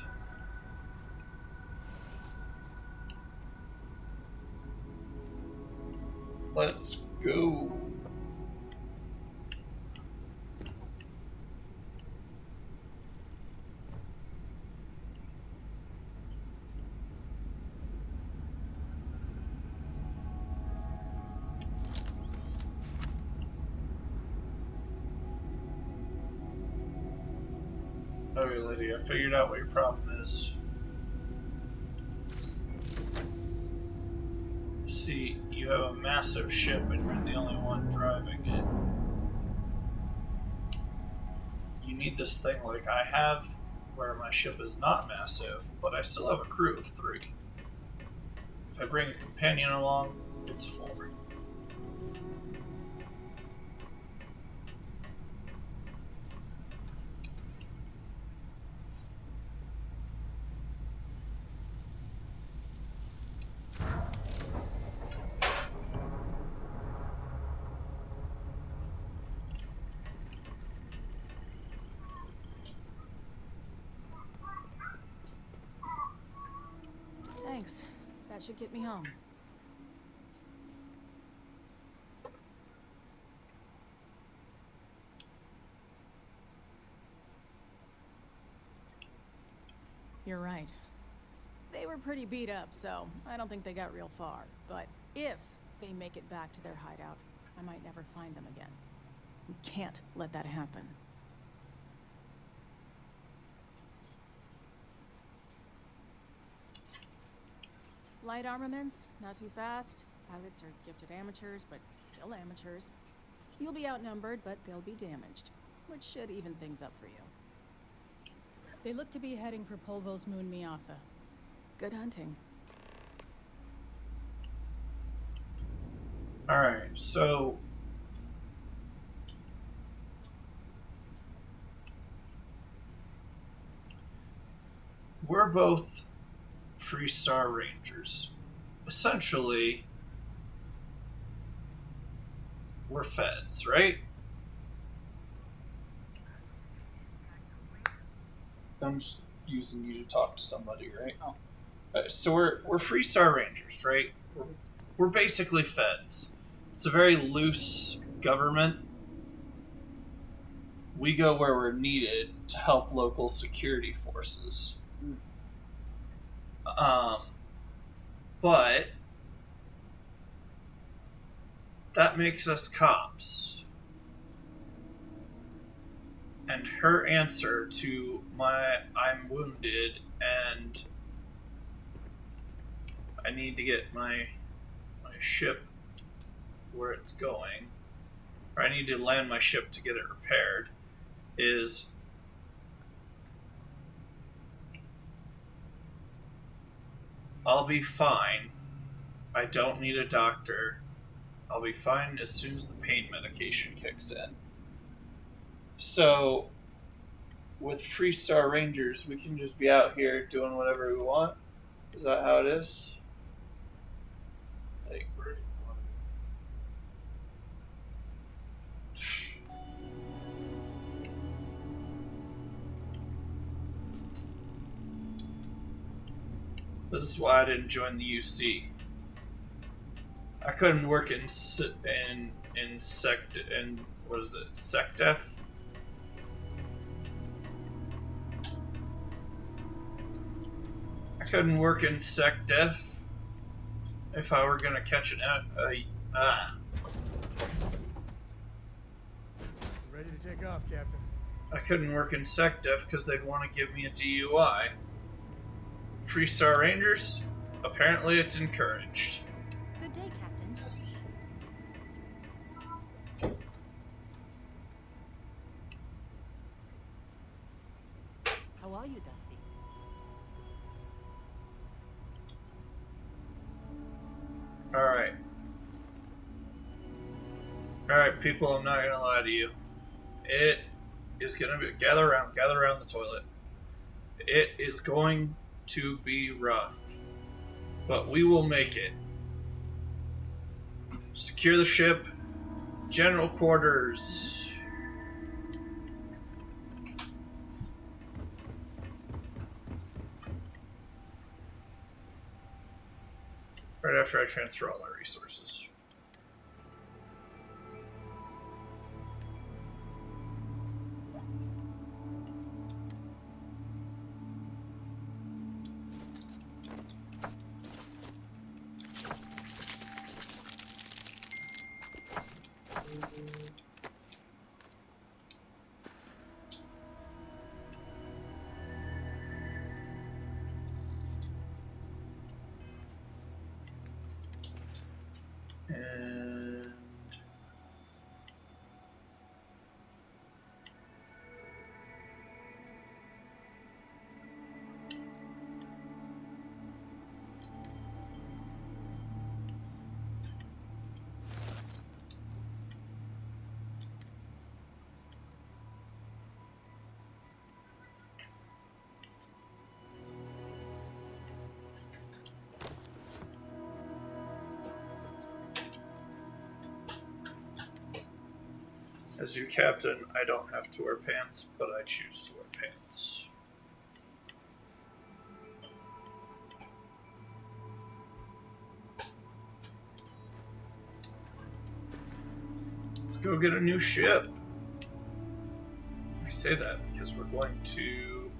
Let's go. Okay, lady, I figured out what your problem is. See, you have a massive ship and you're the only one driving it. You need this thing like I have, where my ship is not massive, but I still have a crew of 3. If I bring a companion along, it's 4. Thanks. That should get me home. You're right. They were pretty beat up, so I don't think they got real far. But if they make it back to their hideout, I might never find them again. We can't let that happen. Light armaments, not too fast. Pilots are gifted amateurs, but still amateurs. You'll be outnumbered, but they'll be damaged, which should even things up for you. They look to be heading for Polvo's moon Miatha. Good hunting. Alright, so we're both Freestar Rangers. Essentially, we're feds, right? I'm just using you to talk to somebody, right? Oh. So we're Freestar Rangers, right? We're basically feds. It's a very loose government. We go where we're needed to help local security forces. But that makes us cops. And her answer to my I'm wounded and I need to get my ship where it's going, or I need to land my ship to get it repaired, is I'll be fine. I don't need a doctor. I'll be fine as soon as the pain medication kicks in. So, with Freestar Rangers, we can just be out here doing whatever we want. Is that how it is? Like, this is why I didn't join the UC. I couldn't work in what is it, SecDef? I couldn't work in SecDef if I were gonna catch an Ready to take off, Captain. I couldn't work in SecDef because they'd want to give me a DUI. Freestar Rangers? Apparently it's encouraged. Good day, Captain. How are you, Dusty? Alright. Alright, people, I'm not gonna lie to you. It is gonna be... Gather around the toilet. It is going to be rough. But we will make it. Secure the ship. General quarters. Right after I transfer all my resources. And as your captain, I don't have to wear pants, but I choose to wear pants. Let's go get a new ship. I say that because we're going to...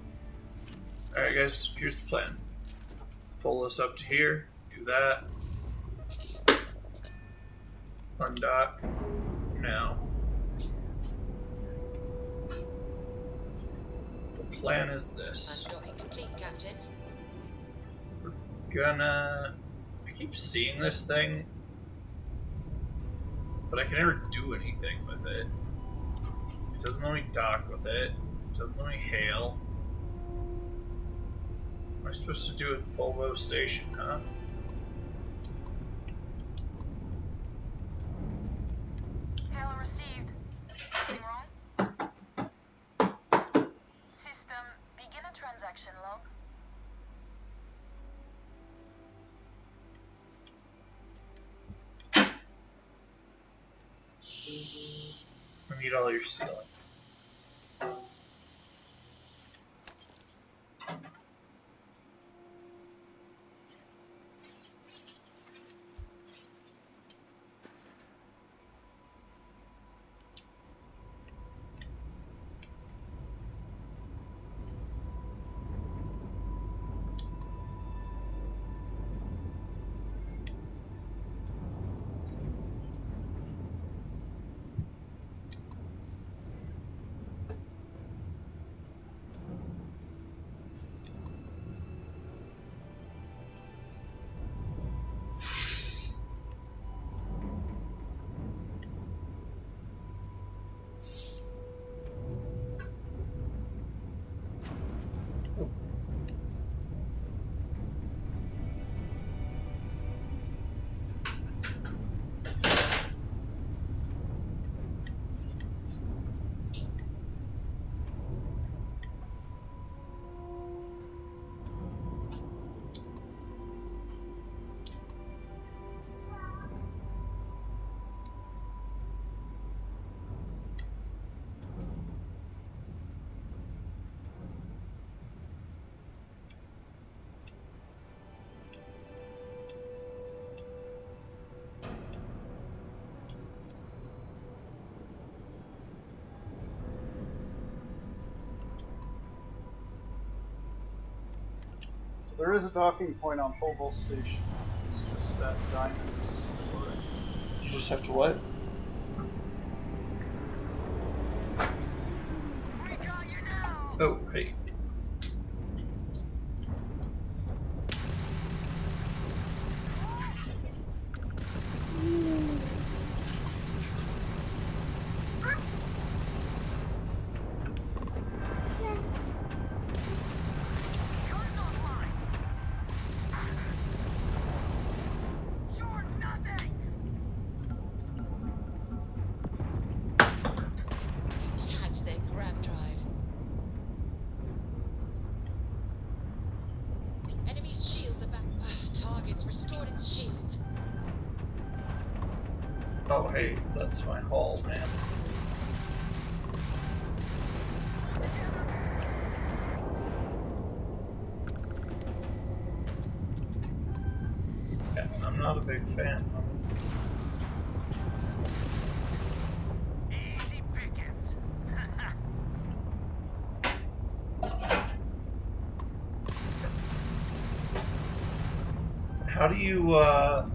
Alright guys, here's the plan. Pull this up to here, do that. Undock. Now. The plan is this. Undocking complete, Captain. We're gonna... I keep seeing this thing, but I can never do anything with it. It doesn't let me dock with it. It doesn't let me hail. What am I supposed to do at Polvo Station, huh? Taylor received. Anything wrong? System, begin a transaction log. I need all your sealing. there is a docking point on Polville Station. It's just that diamond. You just have to what? Oh, hey. Tagged their grab drive. Enemy's shields are back. Target's restored its shields. Oh, hey, that's my haul, man. Yeah, I'm not a big fan of it. Easy pickings. How do you, what?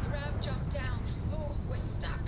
Grab jump down. Oh, we're stuck.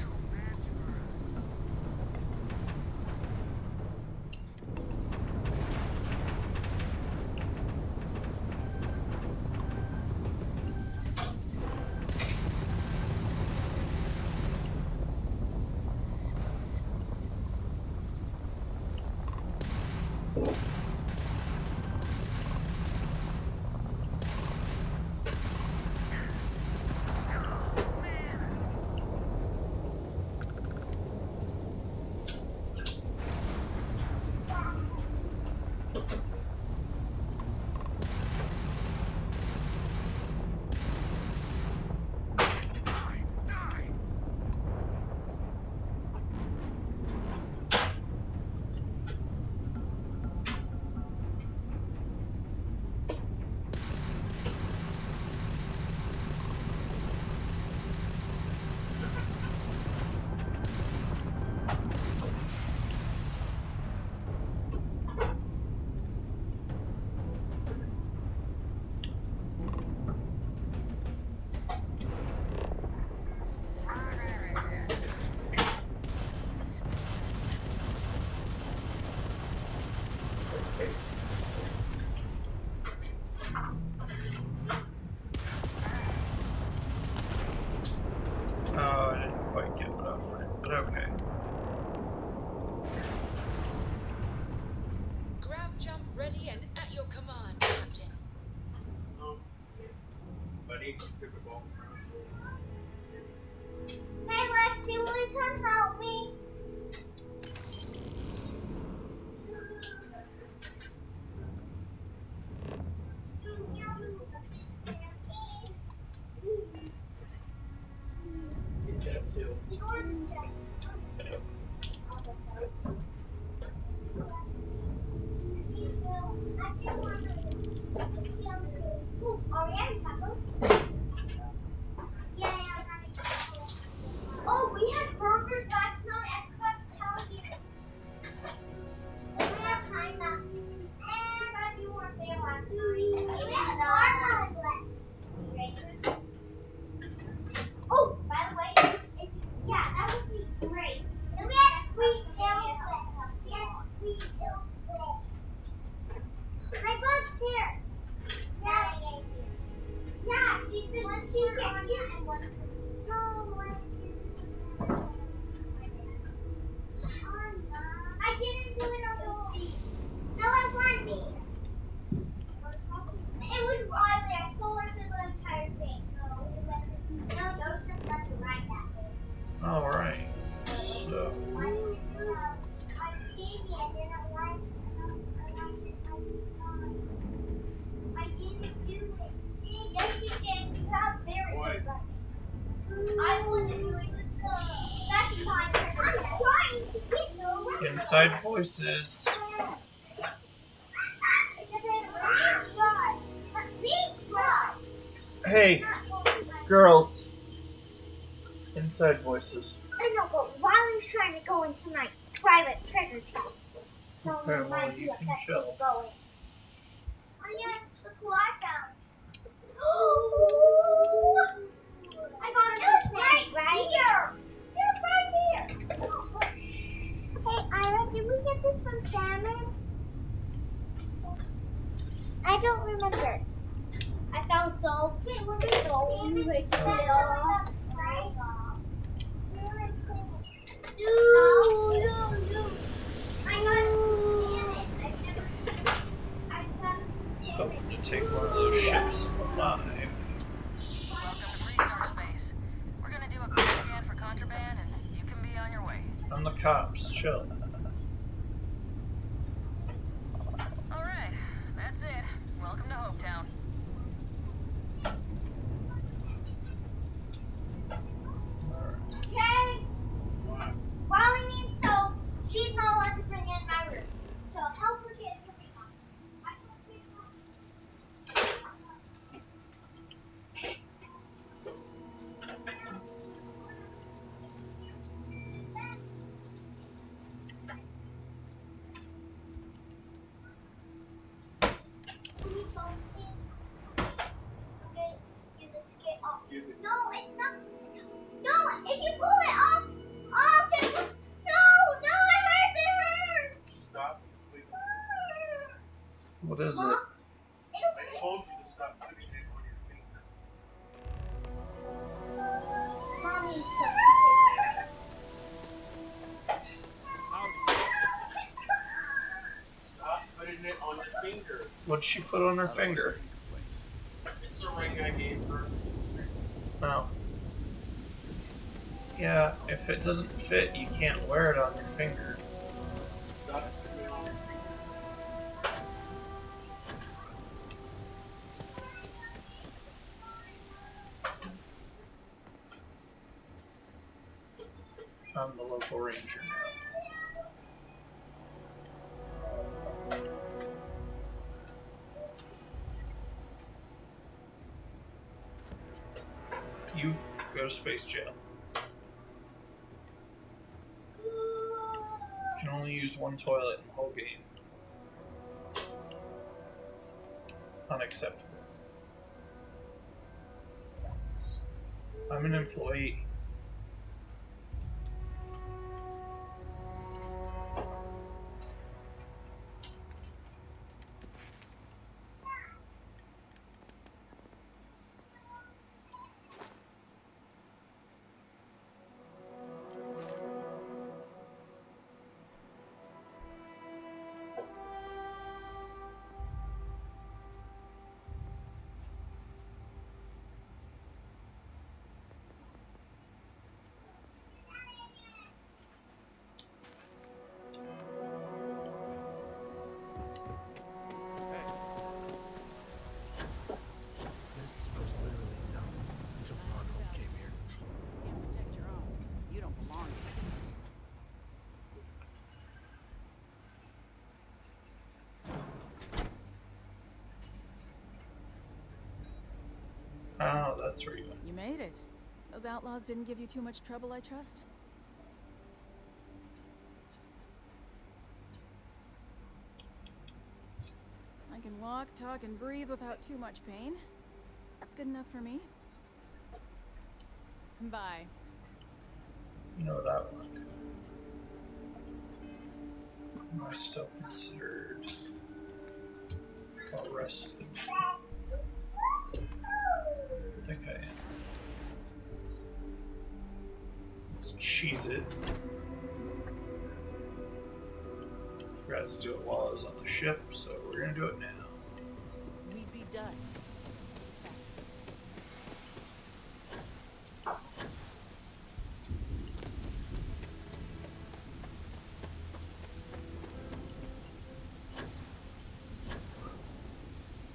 Oh, I didn't quite get what I wanted, but okay. Grab jump ready and at your command, Captain. Buddy, took a ball around. Hey, Lexi, will you come help me? Oh, we had burgers last night. I forgot to tell you. We had pineapple. And but you weren't there last night. We had watermelon left. Oh, by the way, yeah, that would be great. And we had sweet pills left. We had sweet pills left. My bug's here. Yeah, I gave you. Yeah, she's been. I didn't do it on the feet. No, I won me. It was Riley. I stole her through the entire thing. No, Joseph doesn't write that way. Alright, so... I didn't like it. I didn't do it. Yes, you did. You have very good luck. Inside voices. Hey, girls. Inside voices. I know, but Riley's trying to go into my private treasure chest. So Okay, well, you can chill. Go in. Oh yeah, look who I found. I got it right here. Just right here. Hey, Ira, did we get this from Salmon? I don't remember. I found soap. Wait, what is soap? No. I got it from Salmon. Just hoping to take one of those ships alive. Welcome to Freestar Space. We're gonna do a quick scan for contraband, and you can be on your way. I'm the cops. Chill. All right, that's it. Welcome to Hopetown. Okay. Riley needs soap. She's not allowed to bring it in my room. So help her get everything on. Okay, use it to get off. No, it's not. No, if you pull it off, no, it hurts. Stop. What is it? I told you to stop putting it on your finger. Mommy, Stop putting it on your finger. What'd she put on her finger? It's a ring I gave her. Oh. Yeah, if it doesn't fit, you can't wear it on your finger. Stop putting it on your finger. I'm the local ranger now. You go to space jail. You can only use one toilet in the whole game. Unacceptable. I'm an employee. This was literally nothing until Ron Hope came here. Can't protect your own. You don't belong here. Oh, that's where you went. You made it. Those outlaws didn't give you too much trouble, I trust? I can walk, talk, and breathe without too much pain. That's good enough for me. Bye. You know that one. Am I still considered arrested? I think I am. Let's cheese it. Forgot to do it while I was on the ship, so we're gonna do it now. We'd be done.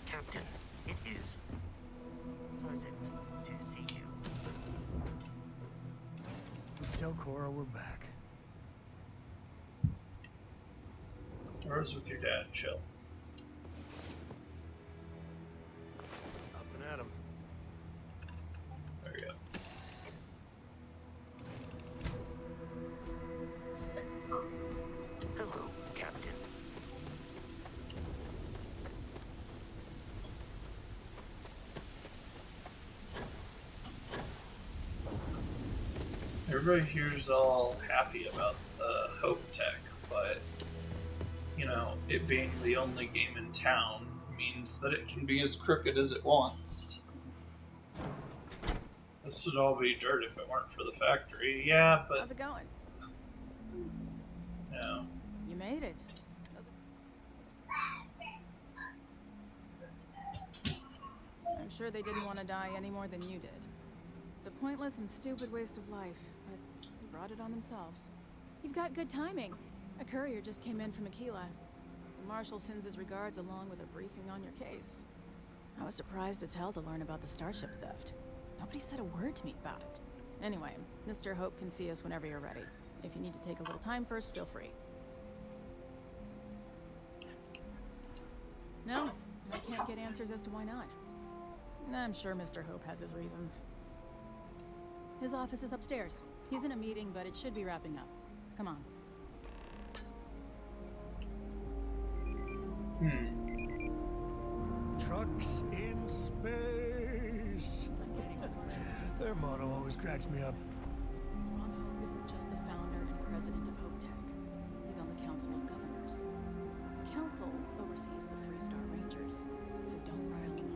Captain, it is pleasant to see you. Tell Cora we're back. Where's with your dad? Chill. Up and at 'em. There you go. Hello, Captain. Everybody here's all happy about the Hope Tech, but, you know, it being the only game in town means that it can be as crooked as it wants. This would all be dirt if it weren't for the factory. Yeah, but... How's it going? No. You made it. I'm sure they didn't want to die any more than you did. It's a pointless and stupid waste of life, but they brought it on themselves. You've got good timing. A courier just came in from Aquila. The Marshal sends his regards along with a briefing on your case. I was surprised as hell to learn about the starship theft. Nobody said a word to me about it. Anyway, Mr. Hope can see us whenever you're ready. If you need to take a little time first, feel free. No, I can't get answers as to why not. I'm sure Mr. Hope has his reasons. His office is upstairs. He's in a meeting, but it should be wrapping up. Come on. Trucks in space. Their motto always cracks me up. Ron Hope isn't just the founder and president of Hope Tech. He's on the Council of Governors. The council oversees the Freestar Rangers, so don't rile him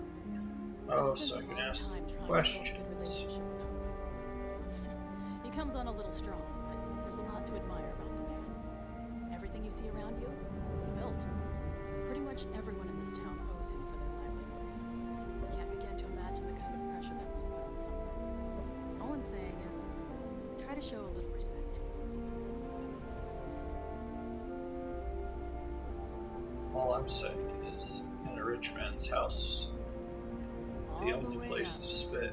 up. Oh, so I can ask questions. He comes on a little strong, but there's a lot to admire about the man. Everything you see around you, he built. Pretty much everyone in this town owes him for their livelihood. Can't begin to imagine the kind of pressure that must put on someone. All I'm saying is, try to show a little respect. All I'm saying is, in a rich man's house, the only place to spit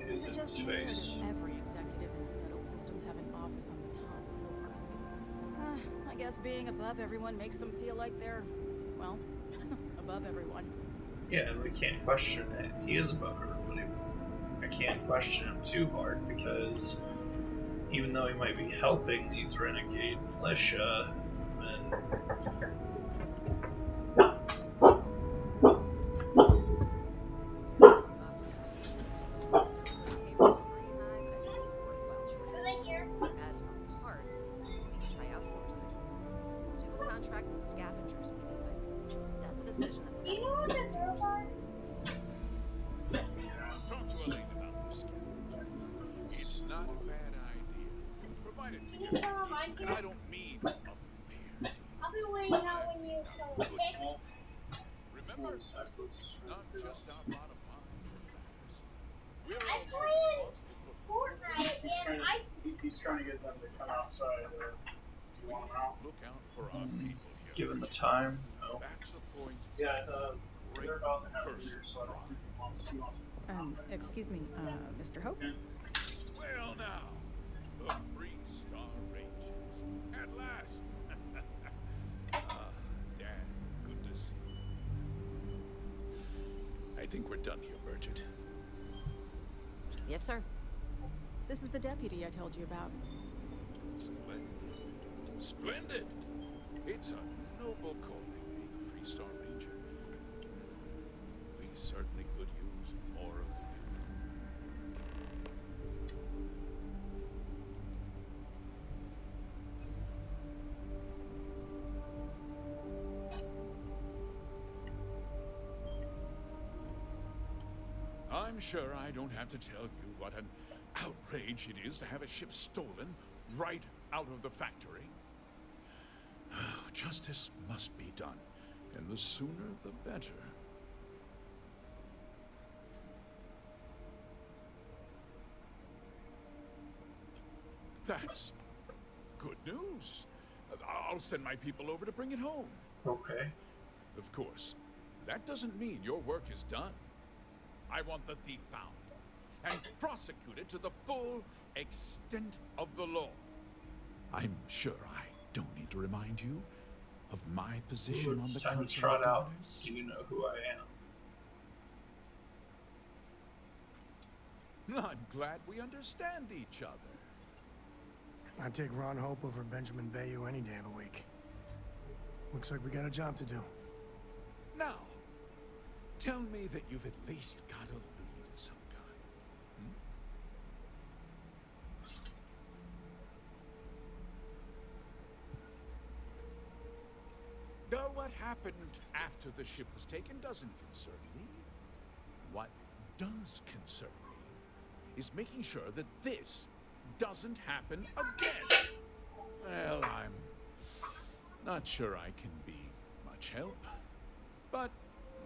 is in his face. Every executive in the settled systems have an office on the top floor. I guess being above everyone makes them feel like they're, well, above everyone. Yeah, and we can't question it. He is above everybody. I can't question him too hard because even though he might be helping these renegade militia, and As for parts, we can try outsourcing. Do a contract with scavengers, maybe, but that's a decision that's Do you know what the girls are? Talk to Elaine about this scavengers. It's not a bad idea, provided we Can you get tell a them I'm deal. here? And I don't mean a fair deal. I'll be waiting out when you come. Okay? Remember, it's not just our bottom line that matters. We're I also played responsible for Fortnite and He's trying to get them to come outside. Do you want them out? look out for our people here. given the time, no. That's the point. Yeah, Great they're about to have person. beer, so I don't think he wants Excuse me, Mr. Hope? Well now, the Free Star Rangers. At last. Dad, good to see you. I think we're done here, Bridget. Yes, sir. This is the deputy I told you about. Splendid. Splendid. It's a noble calling being a Free Star Ranger. We certainly could use more of you. I'm sure I don't have to tell you what an outrage it is to have a ship stolen right out of the factory. Justice must be done, and the sooner the better. That's good news. I'll send my people over to bring it home. Okay. Of course, that doesn't mean your work is done. I want the thief found and prosecuted to the full extent of the law. I'm sure I don't need to remind you of my position Ooh, on it's the time to Council trot of out. Governors? Do you know who I am? I'm glad we understand each other. I'd take Ron Hope over Benjamin Bayou any day of the week. Looks like we got a job to do. Now, tell me that you've at least got a lead of some kind. Though what happened after the ship was taken doesn't concern me. What does concern me is making sure that this doesn't happen again. Well, I'm not sure I can be much help, but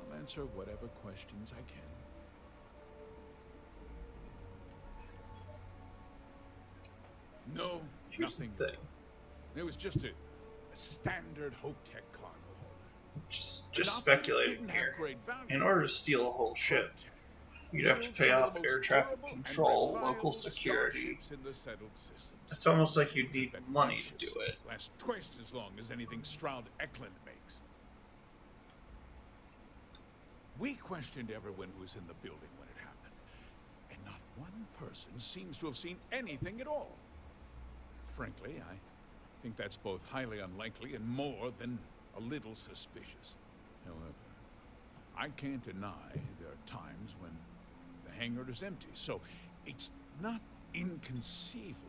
I'll answer whatever questions I can. No, Here's nothing. the thing. It was just a standard Hope-Tech cargo holder. Just speculating here. In order to steal a whole ship, you'd have to pay off air traffic control, local security. It's almost like you'd need money to do it. Last twice as long as anything Stroud Eklund makes. We questioned everyone who was in the building when it happened, and not one person seems to have seen anything at all. Frankly, I think that's both highly unlikely and more than a little suspicious. However, I can't deny there are times when the hangar is empty, so it's not inconceivable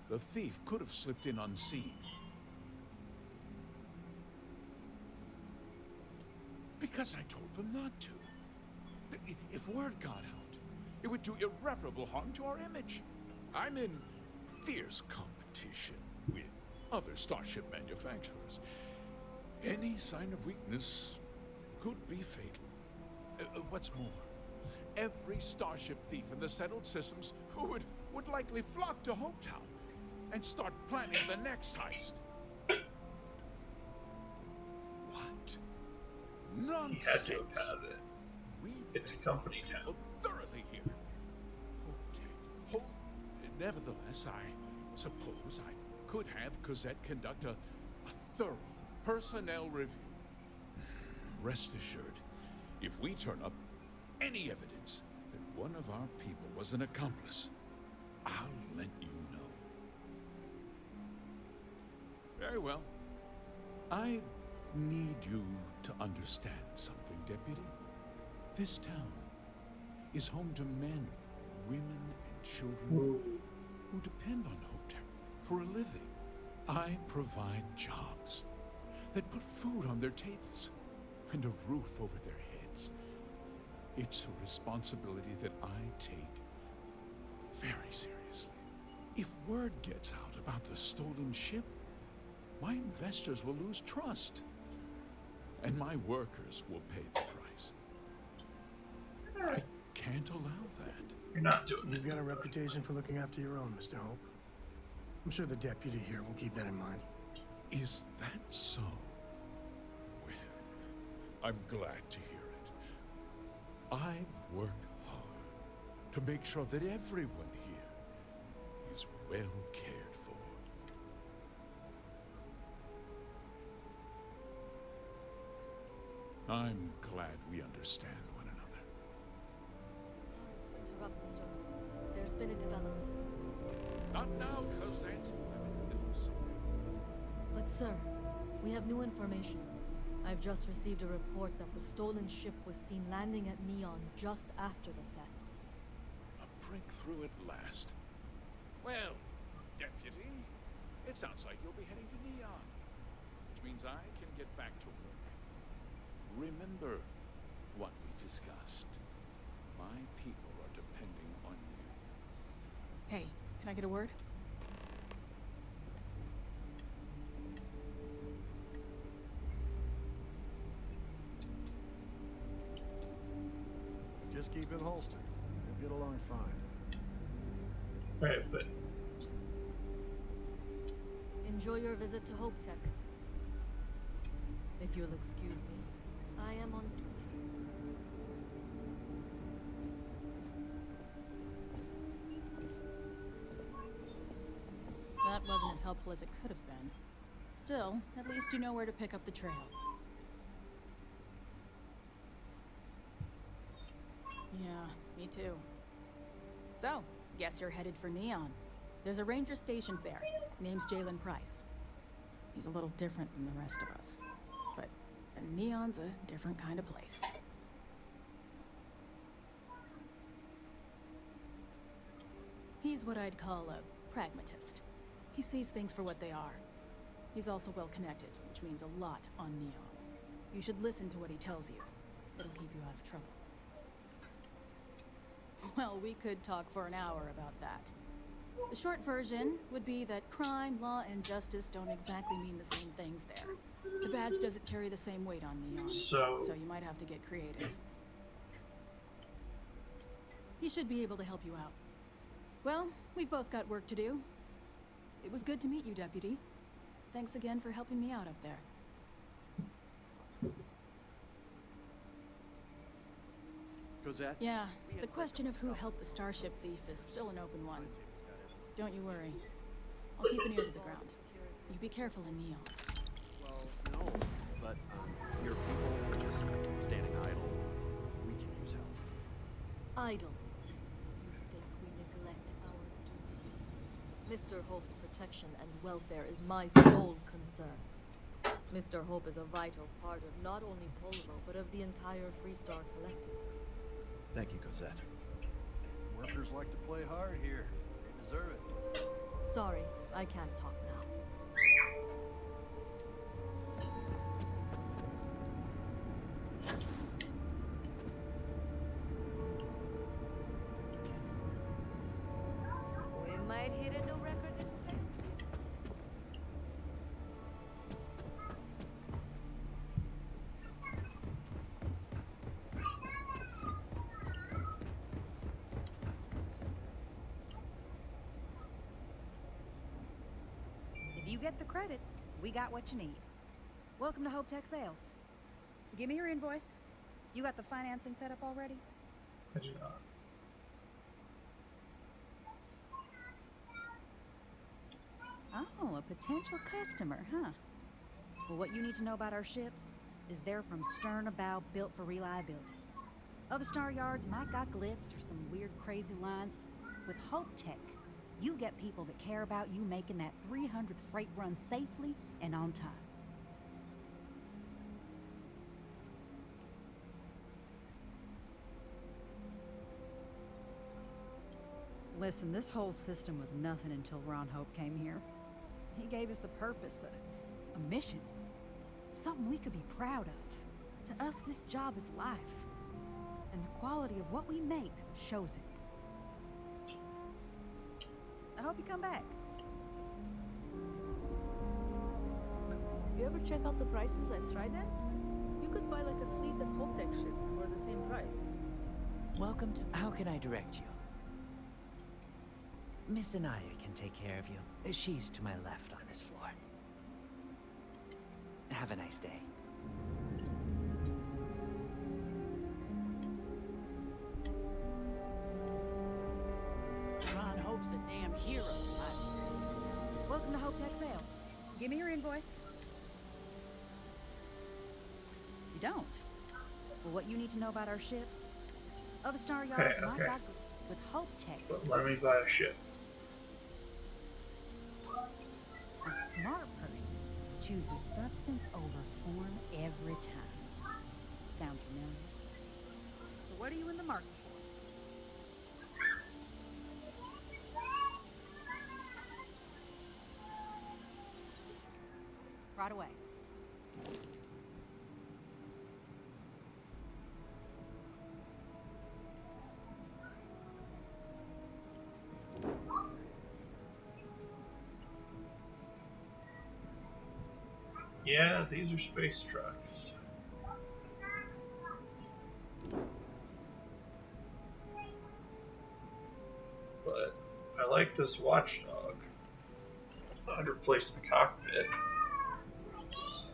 the thief could have slipped in unseen. Because I told them not to. If word got out, it would do irreparable harm to our image. I'm in fierce competition with other starship manufacturers. Any sign of weakness could be fatal. What's more, every starship thief in the settled systems would likely flock to Hopetown and start planning the next heist. What? Nonsense. He had to have had it. It's a company town. Thoroughly here. Nevertheless, I suppose I could have Cosette conduct a thorough personnel review. Rest assured, if we turn up any evidence that one of our people was an accomplice, I'll let you know. Very well. I need you to understand something, Deputy. This town is home to men, women, and children who depend on Hope-Tech for a living. I provide jobs that put food on their tables and a roof over their heads. It's a responsibility that I take very seriously. If word gets out about the stolen ship, my investors will lose trust, and my workers will pay the price. I can't allow that. You're not doing it. You've got a reputation for looking after your own, Mr. Hope. I'm sure the deputy here will keep that in mind. Is that so? Well, I'm glad to hear it. I've worked hard to make sure that everyone here is well cared for. I'm glad we understand one another. Sorry to interrupt, Mr. Hope. There's been a development. Not now, Cosette. I'm in the middle of something. But sir, we have new information. I've just received a report that the stolen ship was seen landing at Neon just after the theft. A breakthrough at last. Well, Deputy, it sounds like you'll be heading to Neon, which means I can get back to work. Remember what we discussed. My people are depending on you. Hey, can I get a word? Just keep it holstered. We'll get along fine. Right, but Enjoy your visit to Hope-Tech. If you'll excuse me, I am on duty. That wasn't as helpful as it could have been. Still, at least you know where to pick up the trail. Yeah, me too. So, guess you're headed for Neon. There's a ranger stationed there. Name's Jalen Price. He's a little different than the rest of us. But Neon's a different kind of place. He's what I'd call a pragmatist. He sees things for what they are. He's also well connected, which means a lot on Neon. You should listen to what he tells you. It'll keep you out of trouble. Well, we could talk for an hour about that. The short version would be that crime, law, and justice don't exactly mean the same things there. The badge doesn't carry the same weight on Neon, so you might have to get creative. He should be able to help you out. Well, we've both got work to do. It was good to meet you, Deputy. Thanks again for helping me out up there. Cosette? Yeah, the question of who helped the Starship thief is still an open one. Don't you worry. I'll keep an ear to the ground. You be careful in Neon. Well, no, but your people were just standing idle. We can use help. Idle. You think we neglect our duties? Mr. Hope's protection and welfare is my sole concern. Mr. Hope is a vital part of not only Polvo, but of the entire Freestar Collective. Thank you, Cosette. Workers like to play hard here. They deserve it. Sorry, I can't talk now. We might hit a new record in sales. If you get the credits, we got what you need. Welcome to Hope Tech Sales. Give me your invoice. You got the financing set up already? I do not. Oh, a potential customer, huh? Well, what you need to know about our ships is they're from stern to bow, built for reliability. Other Star Yards might got glitz or some weird crazy lines. With Hope Tech, you get people that care about you making that 300th freight run safely and on time. Listen, this whole system was nothing until Ron Hope came here. He gave us a purpose, a mission. Something we could be proud of. To us, this job is life. And the quality of what we make shows it. I hope you come back. You ever check out the prices at Trident? You could buy like a fleet of Hoptech ships for the same price. Welcome to... How can I direct you? Miss Anaya can take care of you. She's to my left on this floor. Have a nice day. Ron Hope's a damn hero. Welcome to Hope Tech Sales. Give me your invoice. You don't? Well, what you need to know about our ships? Other Star Yards might got with Hope Tech. Let me buy a ship. A smart person chooses substance over form every time. Sound familiar? So what are you in the market for? Right away. Yeah, these are space trucks. But I like this watchdog. I'd replace the cockpit.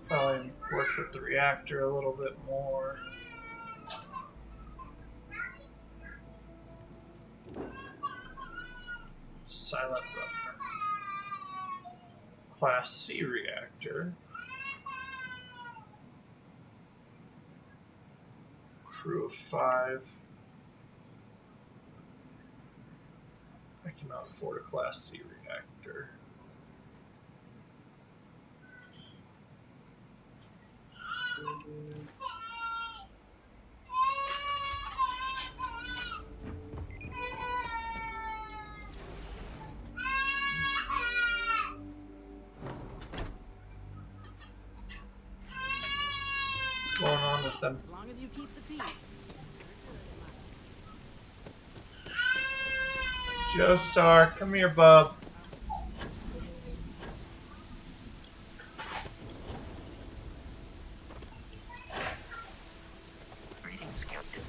Probably work with the reactor a little bit more. Silent runner. Class C reactor. Crew of 5. I cannot afford a Class C reactor. What's going on with them? As long as you keep the peace. Joestar, come here, bub. Greetings, Captain.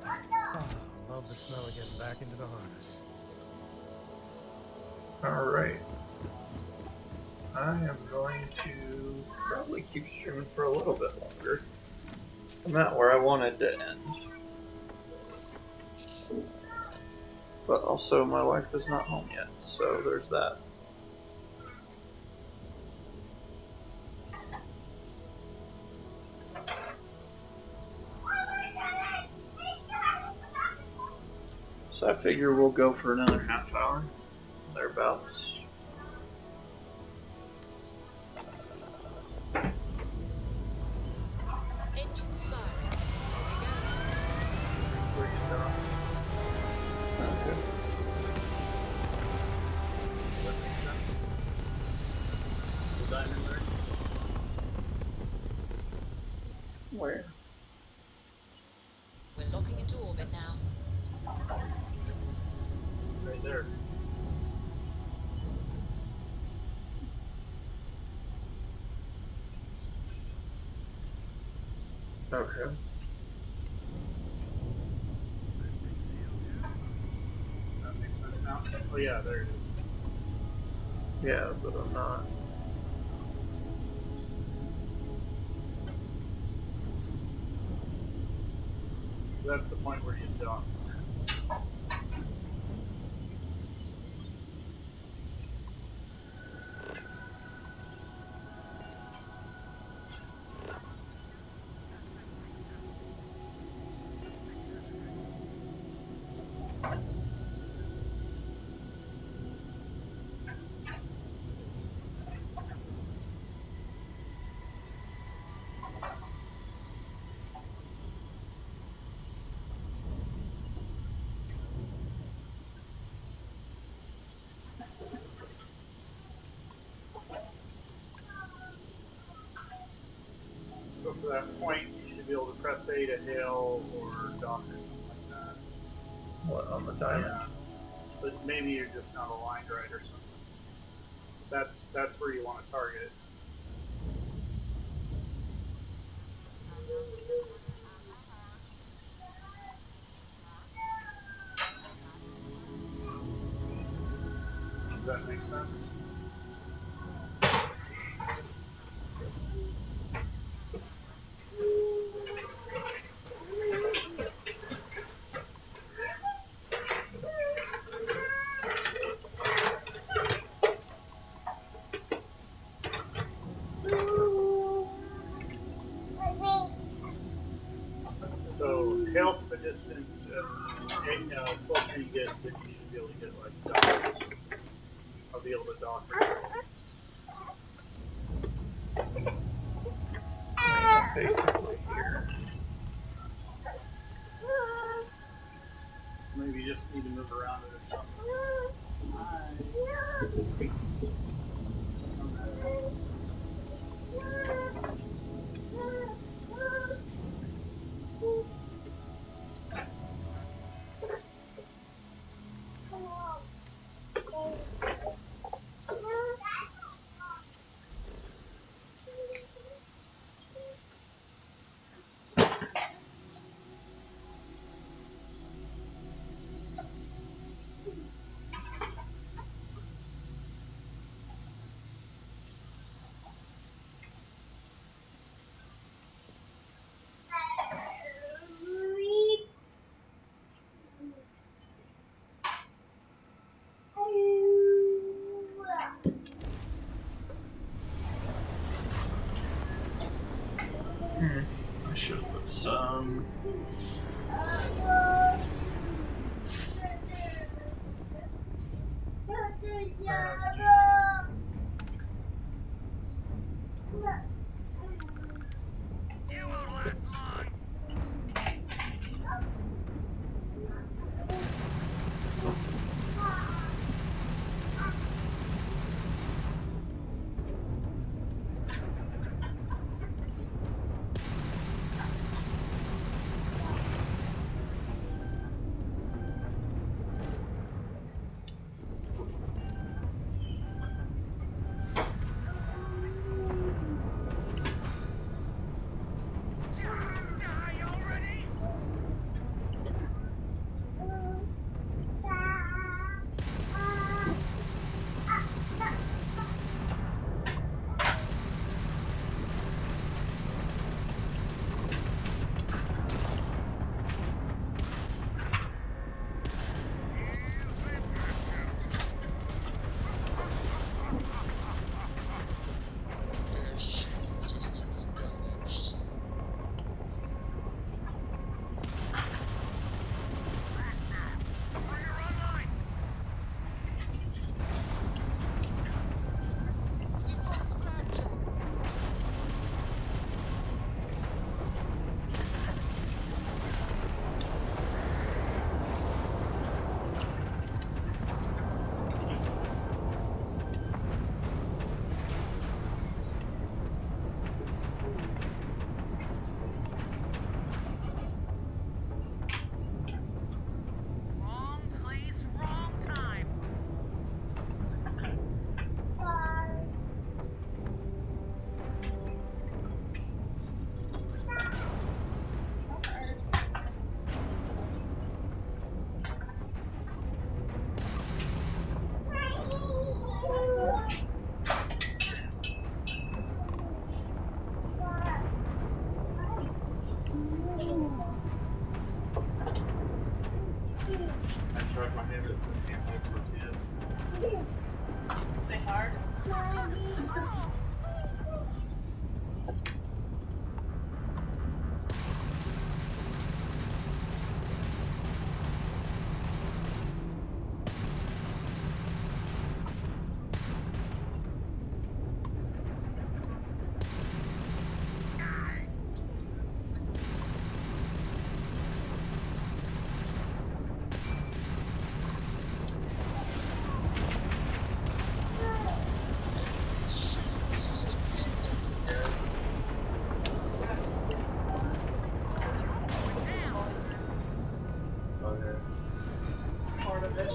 Oh, love the smell of getting back into the harness. Alright. I am going to probably keep streaming for a little bit longer. I'm at where I wanted to end. But also, my wife is not home yet, so there's that. So I figure we'll go for another half hour, thereabouts. Engines firing. Where you going? Okay. That makes sense. The diamond there? Where? We're locking into orbit now. Right there. Okay. That makes sense now. Oh yeah, there it is. Yeah, but I'm not. That's the point where you dock. So for that point, you should be able to press A to hail or dock or something like that. What, on the diamond? Yeah. But maybe you're just not aligned right or something. That's where you want to target. Does that make sense? So hail from a distance, closer you get, then you should be able to get like dollars. I'll be able to dock. Basically here. Maybe you just need to move around it or something. I should have put some. I tried my hand at the anti-tortilla. Stay hard. Part of it.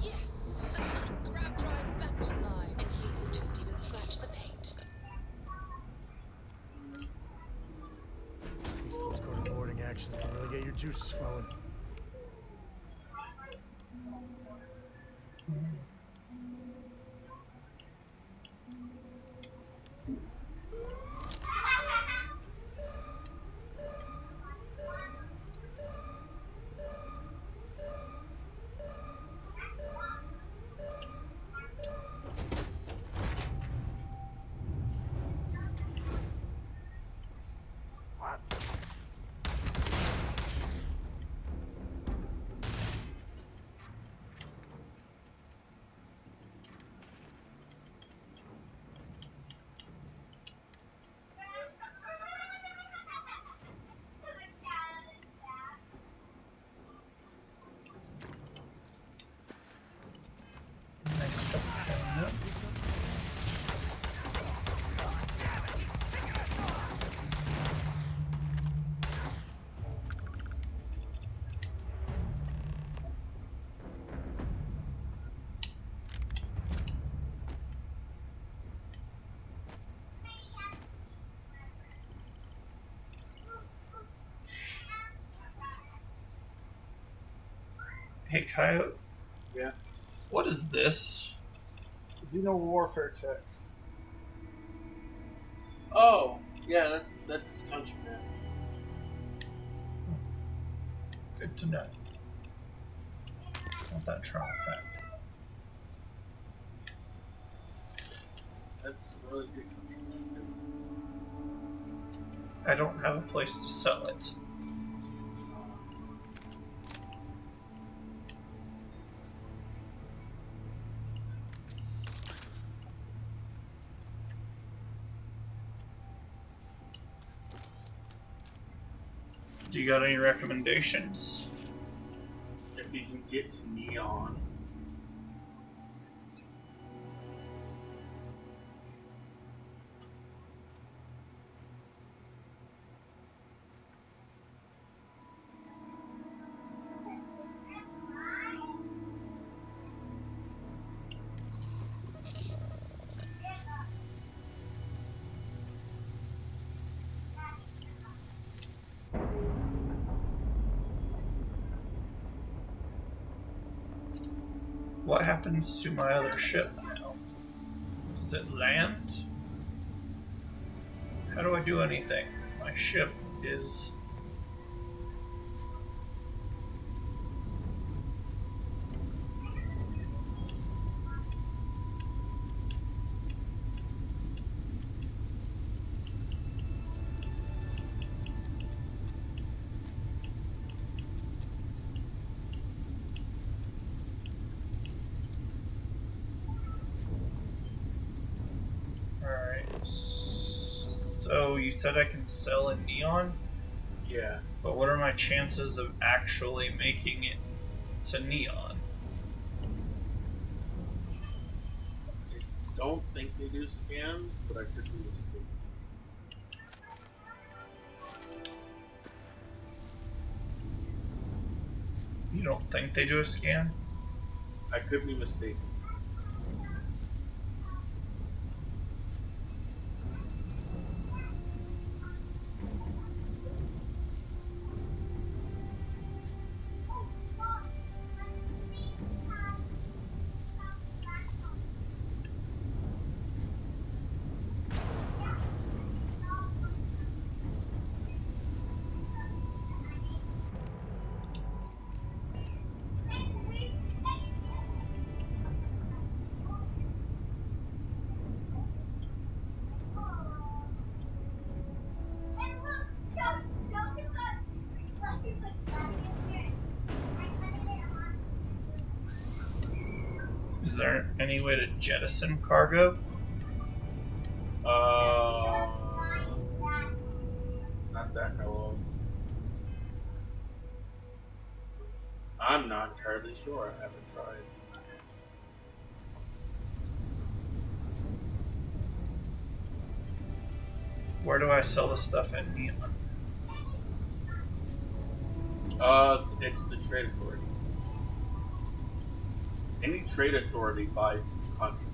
Yes! Grab drive back online, and you didn't even scratch the paint. These close quarter boarding actions can really get your juices flowing. Hey, Coyote. Yeah. What is this? Xeno warfare tech. Oh, yeah, that's countryman. Good to know. Want that trial back. That's really good. I don't have a place to sell it. Do you got any recommendations? If you can get to Neon. What happens to my other ship now? Does it land? How do I do anything? My ship is... Alright. So you said I can sell in Neon? Yeah. But what are my chances of actually making it to Neon? I don't think they do scans, but I could be mistaken. You don't think they do a scan? I could be mistaken. Is there any way to jettison cargo? Not that I know of. I'm not entirely sure. I haven't tried. Where do I sell the stuff in Neon? It's the trade authority. Any trade authority buys contract.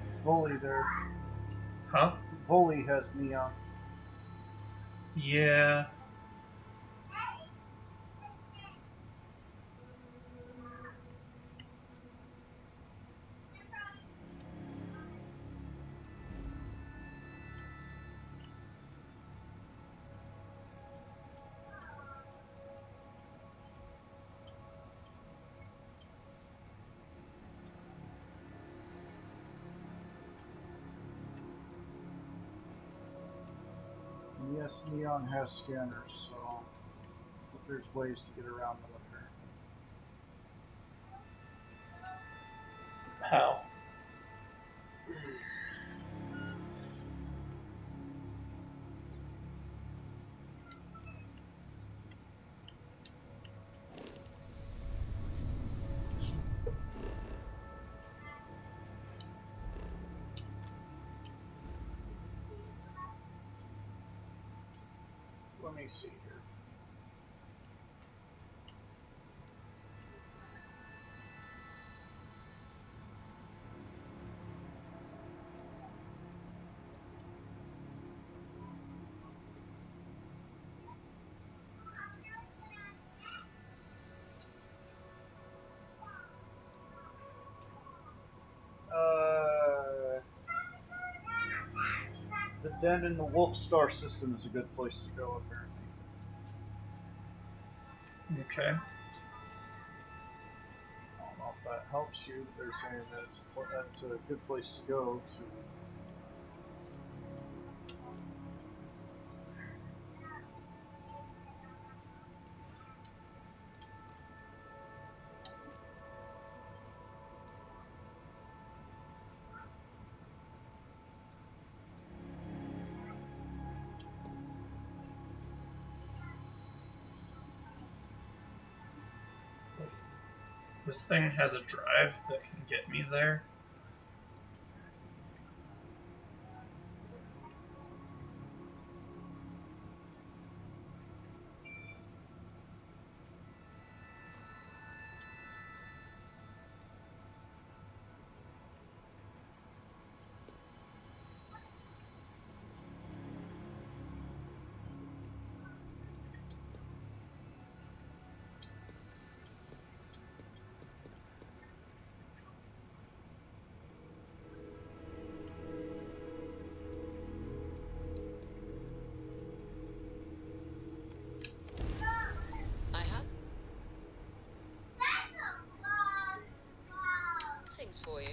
It's Volley there. Huh? Volley has Neon. Yeah. And yes, Neon has scanners, so there's ways to get around military. How? let me see here. The den in the Wolf Star system is a good place to go, apparently. Okay. I don't know if that helps you. They're saying that that's a good place to go to. This thing has a drive that can get me there. I have things for you.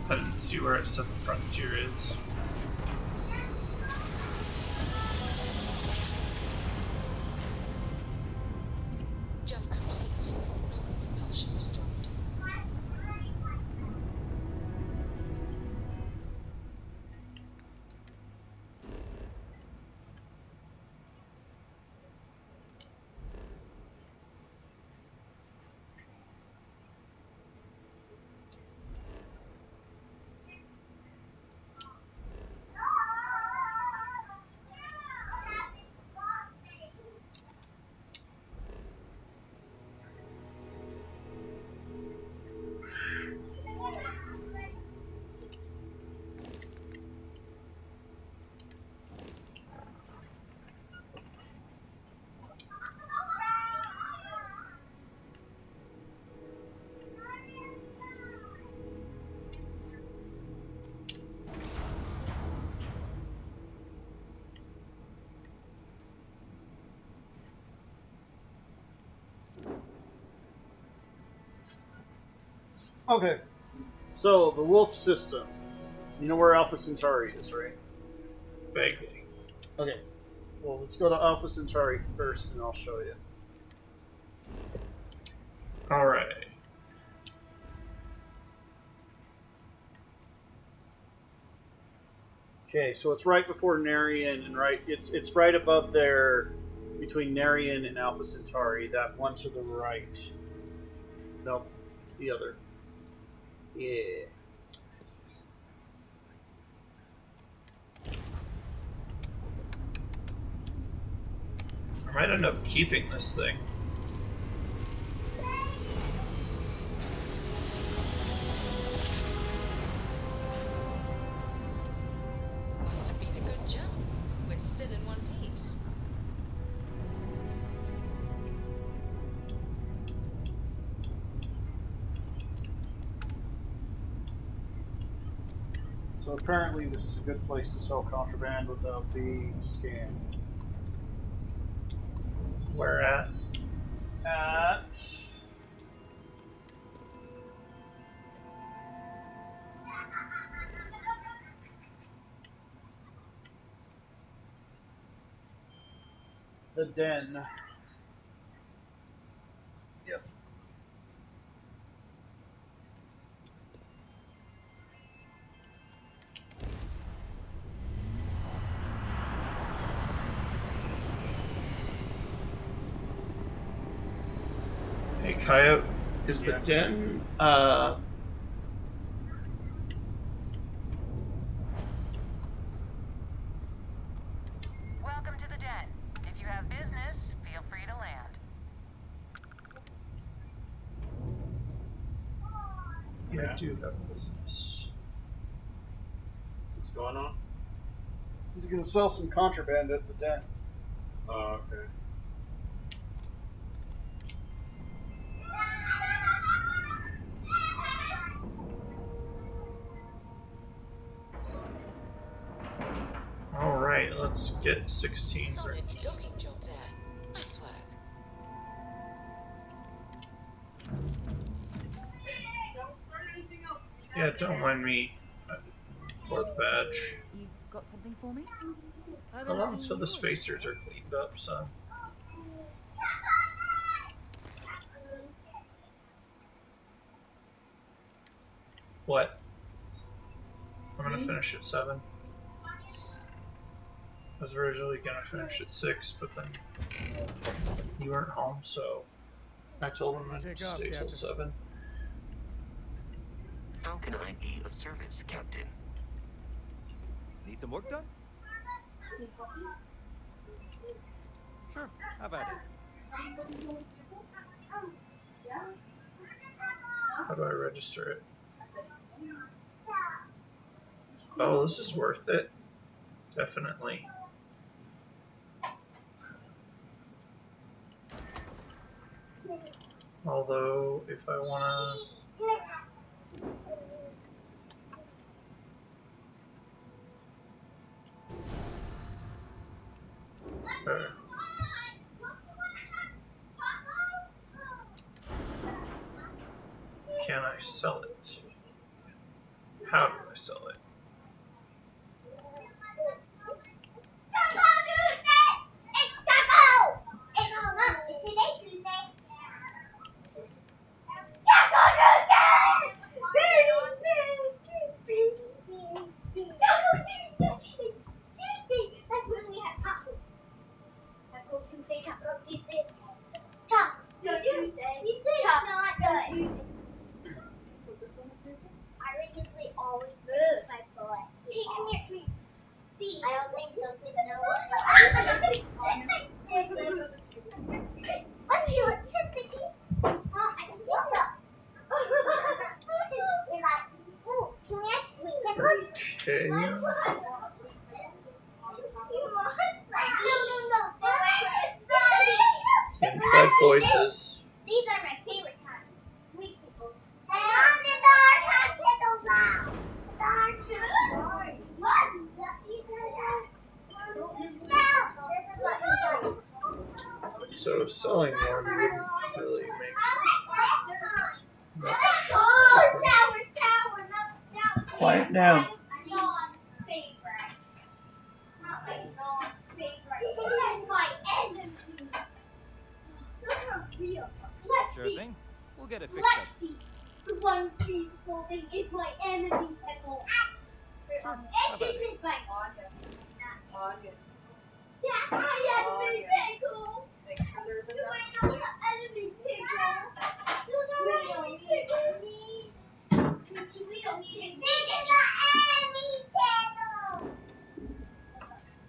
I didn't see where it said the frontier is. Jump complete. Normal propulsion restored. Okay, so the Wolf system. You know where Alpha Centauri is, right? Vaguely. Okay, well, let's go to Alpha Centauri first, and I'll show you. Alright. Okay, so it's right before Narian, and it's right above there, between Narian and Alpha Centauri. That one to the right. Nope, the other. Yeah. I might end up keeping this thing. Must have been a good jump. We're still in one piece. So apparently this is a good place to sell contraband without being scanned. Where at? At... the den. Yep. Hey, Coyote, is the den, I do have business. What's going on? He's going to sell some contraband at the den. Oh, okay. Alright, let's get 16. Solid docking job there. Nice work. Yeah, don't mind me. Or the badge. You've got something for me? How long until the spacers are cleaned up, son? What? I'm gonna finish at 7. I was originally gonna finish at 6, but then you weren't home, so I told him I'd stay till 7. How can I be of service, Captain? Need some work done? Sure, have at it. How do I register it? Oh, this is worth it. Definitely. Although, if I wanna... Can I sell it? How do I sell it? Okay. Inside voices. These are my favorite times. Sweet people. So selling one wouldn't really make much difference. Quiet down. Sure thing. We'll get it fixed up. The one peaceful thing is my enemy pickle. Sure, And have at this it. is my That's my enemy pickle. You might know the enemy pickle. Those are my enemy pickles. We don't need it. This is the enemy pickle.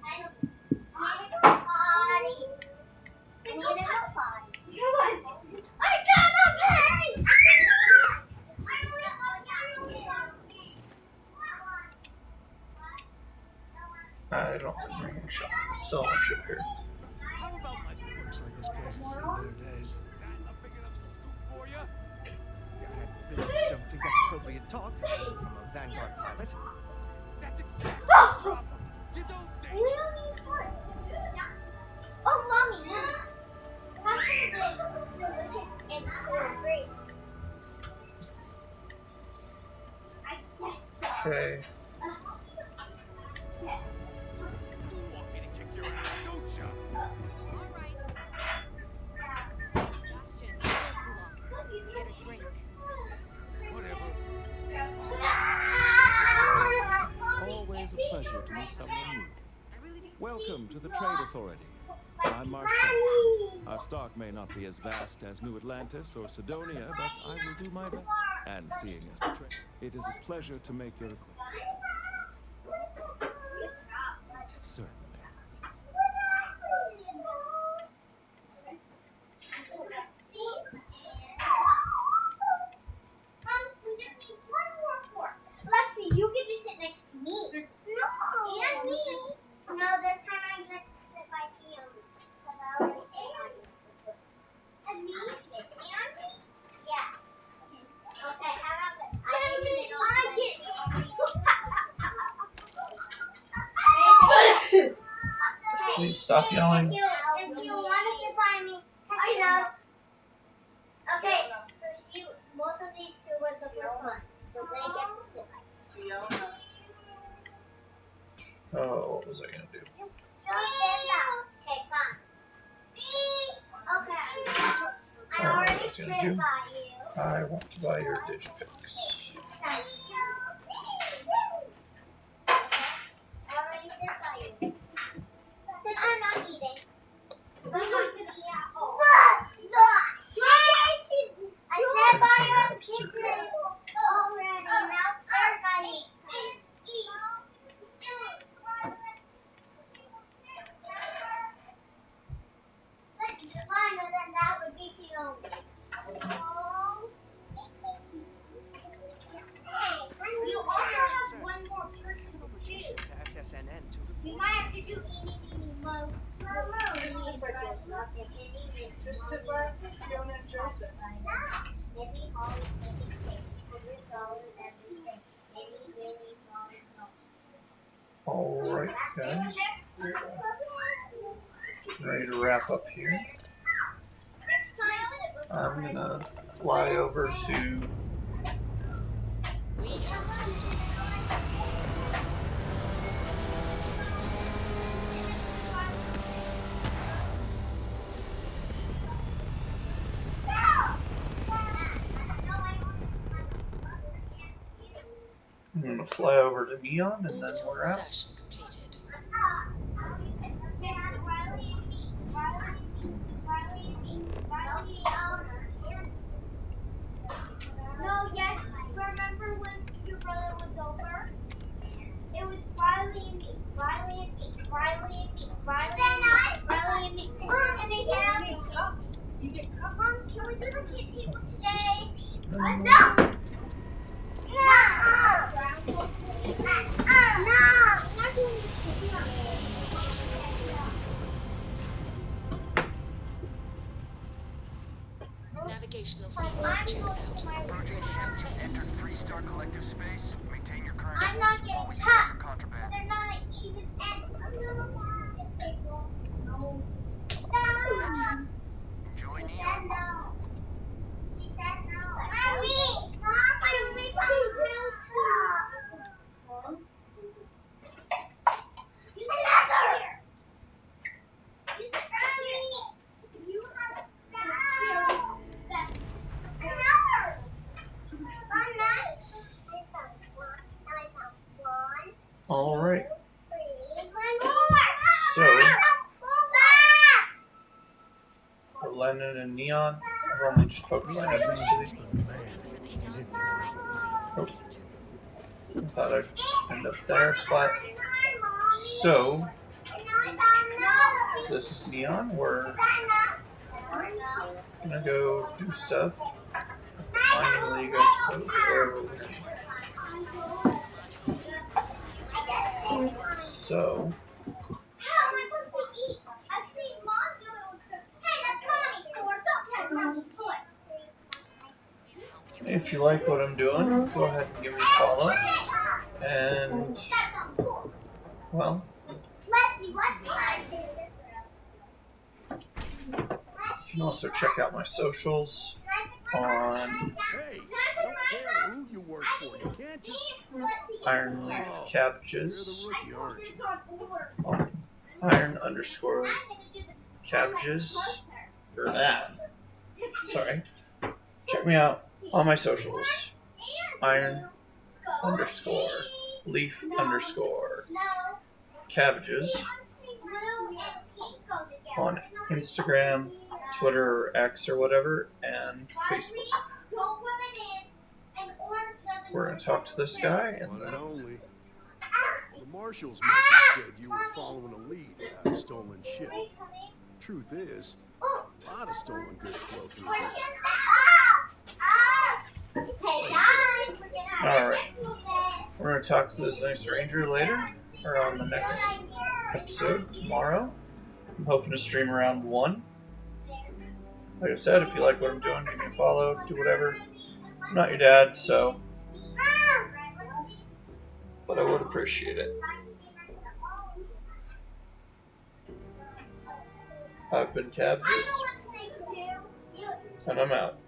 I need a party. I need a party. I got a pay! I don't think we can sell our ship here. How about my Looks like this place has seen better days. a big enough scoop for you? I don't think that's appropriate talk from a Vanguard pilot. That's exactly the problem. You don't think. Oh, Mommy! How should the delicious and free? I guess so. Okay. You want me to kick your ass, don't you? Alright. Bastion, cool off. Get a drink. Whatever. Always a pleasure to meet someone new. Welcome to the Trade Authority. I'm Marcel. Our stock may not be as vast as New Atlantis or Sidonia, but I will do my best. And seeing as the trade, it is a pleasure to make your acquaintance. Certainly. Please stop yelling. If you want to sit by me, touch your nose. Okay, so both of these two was the first one, so they get to sit by me. Oh, what was I gonna do? Just stand up. Okay, fine. Okay. I What already was I sit gonna do? by you. I want to buy your Digipix. I already sit by you. Then I'm not eating. I'm not gonna eat at all. I said by your kitchen already. Now start by me. Fine, then that would be the you also have one more person to choose. To SSNN to You might have to do eeny, meeny, mo. Just sit by Joseph. Just sit by Fiona and Joseph. Maybe always making things. $100 everything. Any, really, Alright, guys. Ready to wrap up here. I'm gonna fly over to Neon, and then we're out. No, yes. Remember when your brother was over? It was Riley and me. Riley and me. Riley and me. Riley and me. Riley and me. And they get out the cups. You get cups. Mom, can we do the kid table today? No. No. No. We're not doing the kid table. Navigational feedback checks out. Enter 3-star collective space. Maintain your current I'm course. not getting Always cut. check contraband. They're not even No. Enjoy She Neon. said no. She said no. Mommy! Mom, I make you talk. You said another. You said mommy. You have no. Another. Alright. One So, more. for Lennon and Neon, I've only just poked my head in the city. Oh. I thought I'd end up there, but so this is Neon. We're gonna go do stuff. Finally, you guys pose wherever we're going. So if you like what I'm doing, go ahead and give me a follow. And, well, you can also check out my socials on Who you work for? You can't just Ironleaf Cabbages. rookie, aren't you? On Iron_Cabbages. Or that. Sorry. Check me out on my socials. Iron_Leaf_Cabbages on Instagram, Twitter, or X, or whatever, and Facebook. We're gonna talk to this guy, and One then and only. The marshal's message said you were following a lead about a stolen ship. Truth is, a lot of stolen goods flow through here. alright. We're gonna talk to this nice ranger later, or on the next episode tomorrow. I'm hoping to stream around 1. Like I said, if you like what I'm doing, give me a follow, do whatever. I'm not your dad, so, but I would appreciate it. I've been Cabsius, and I'm out.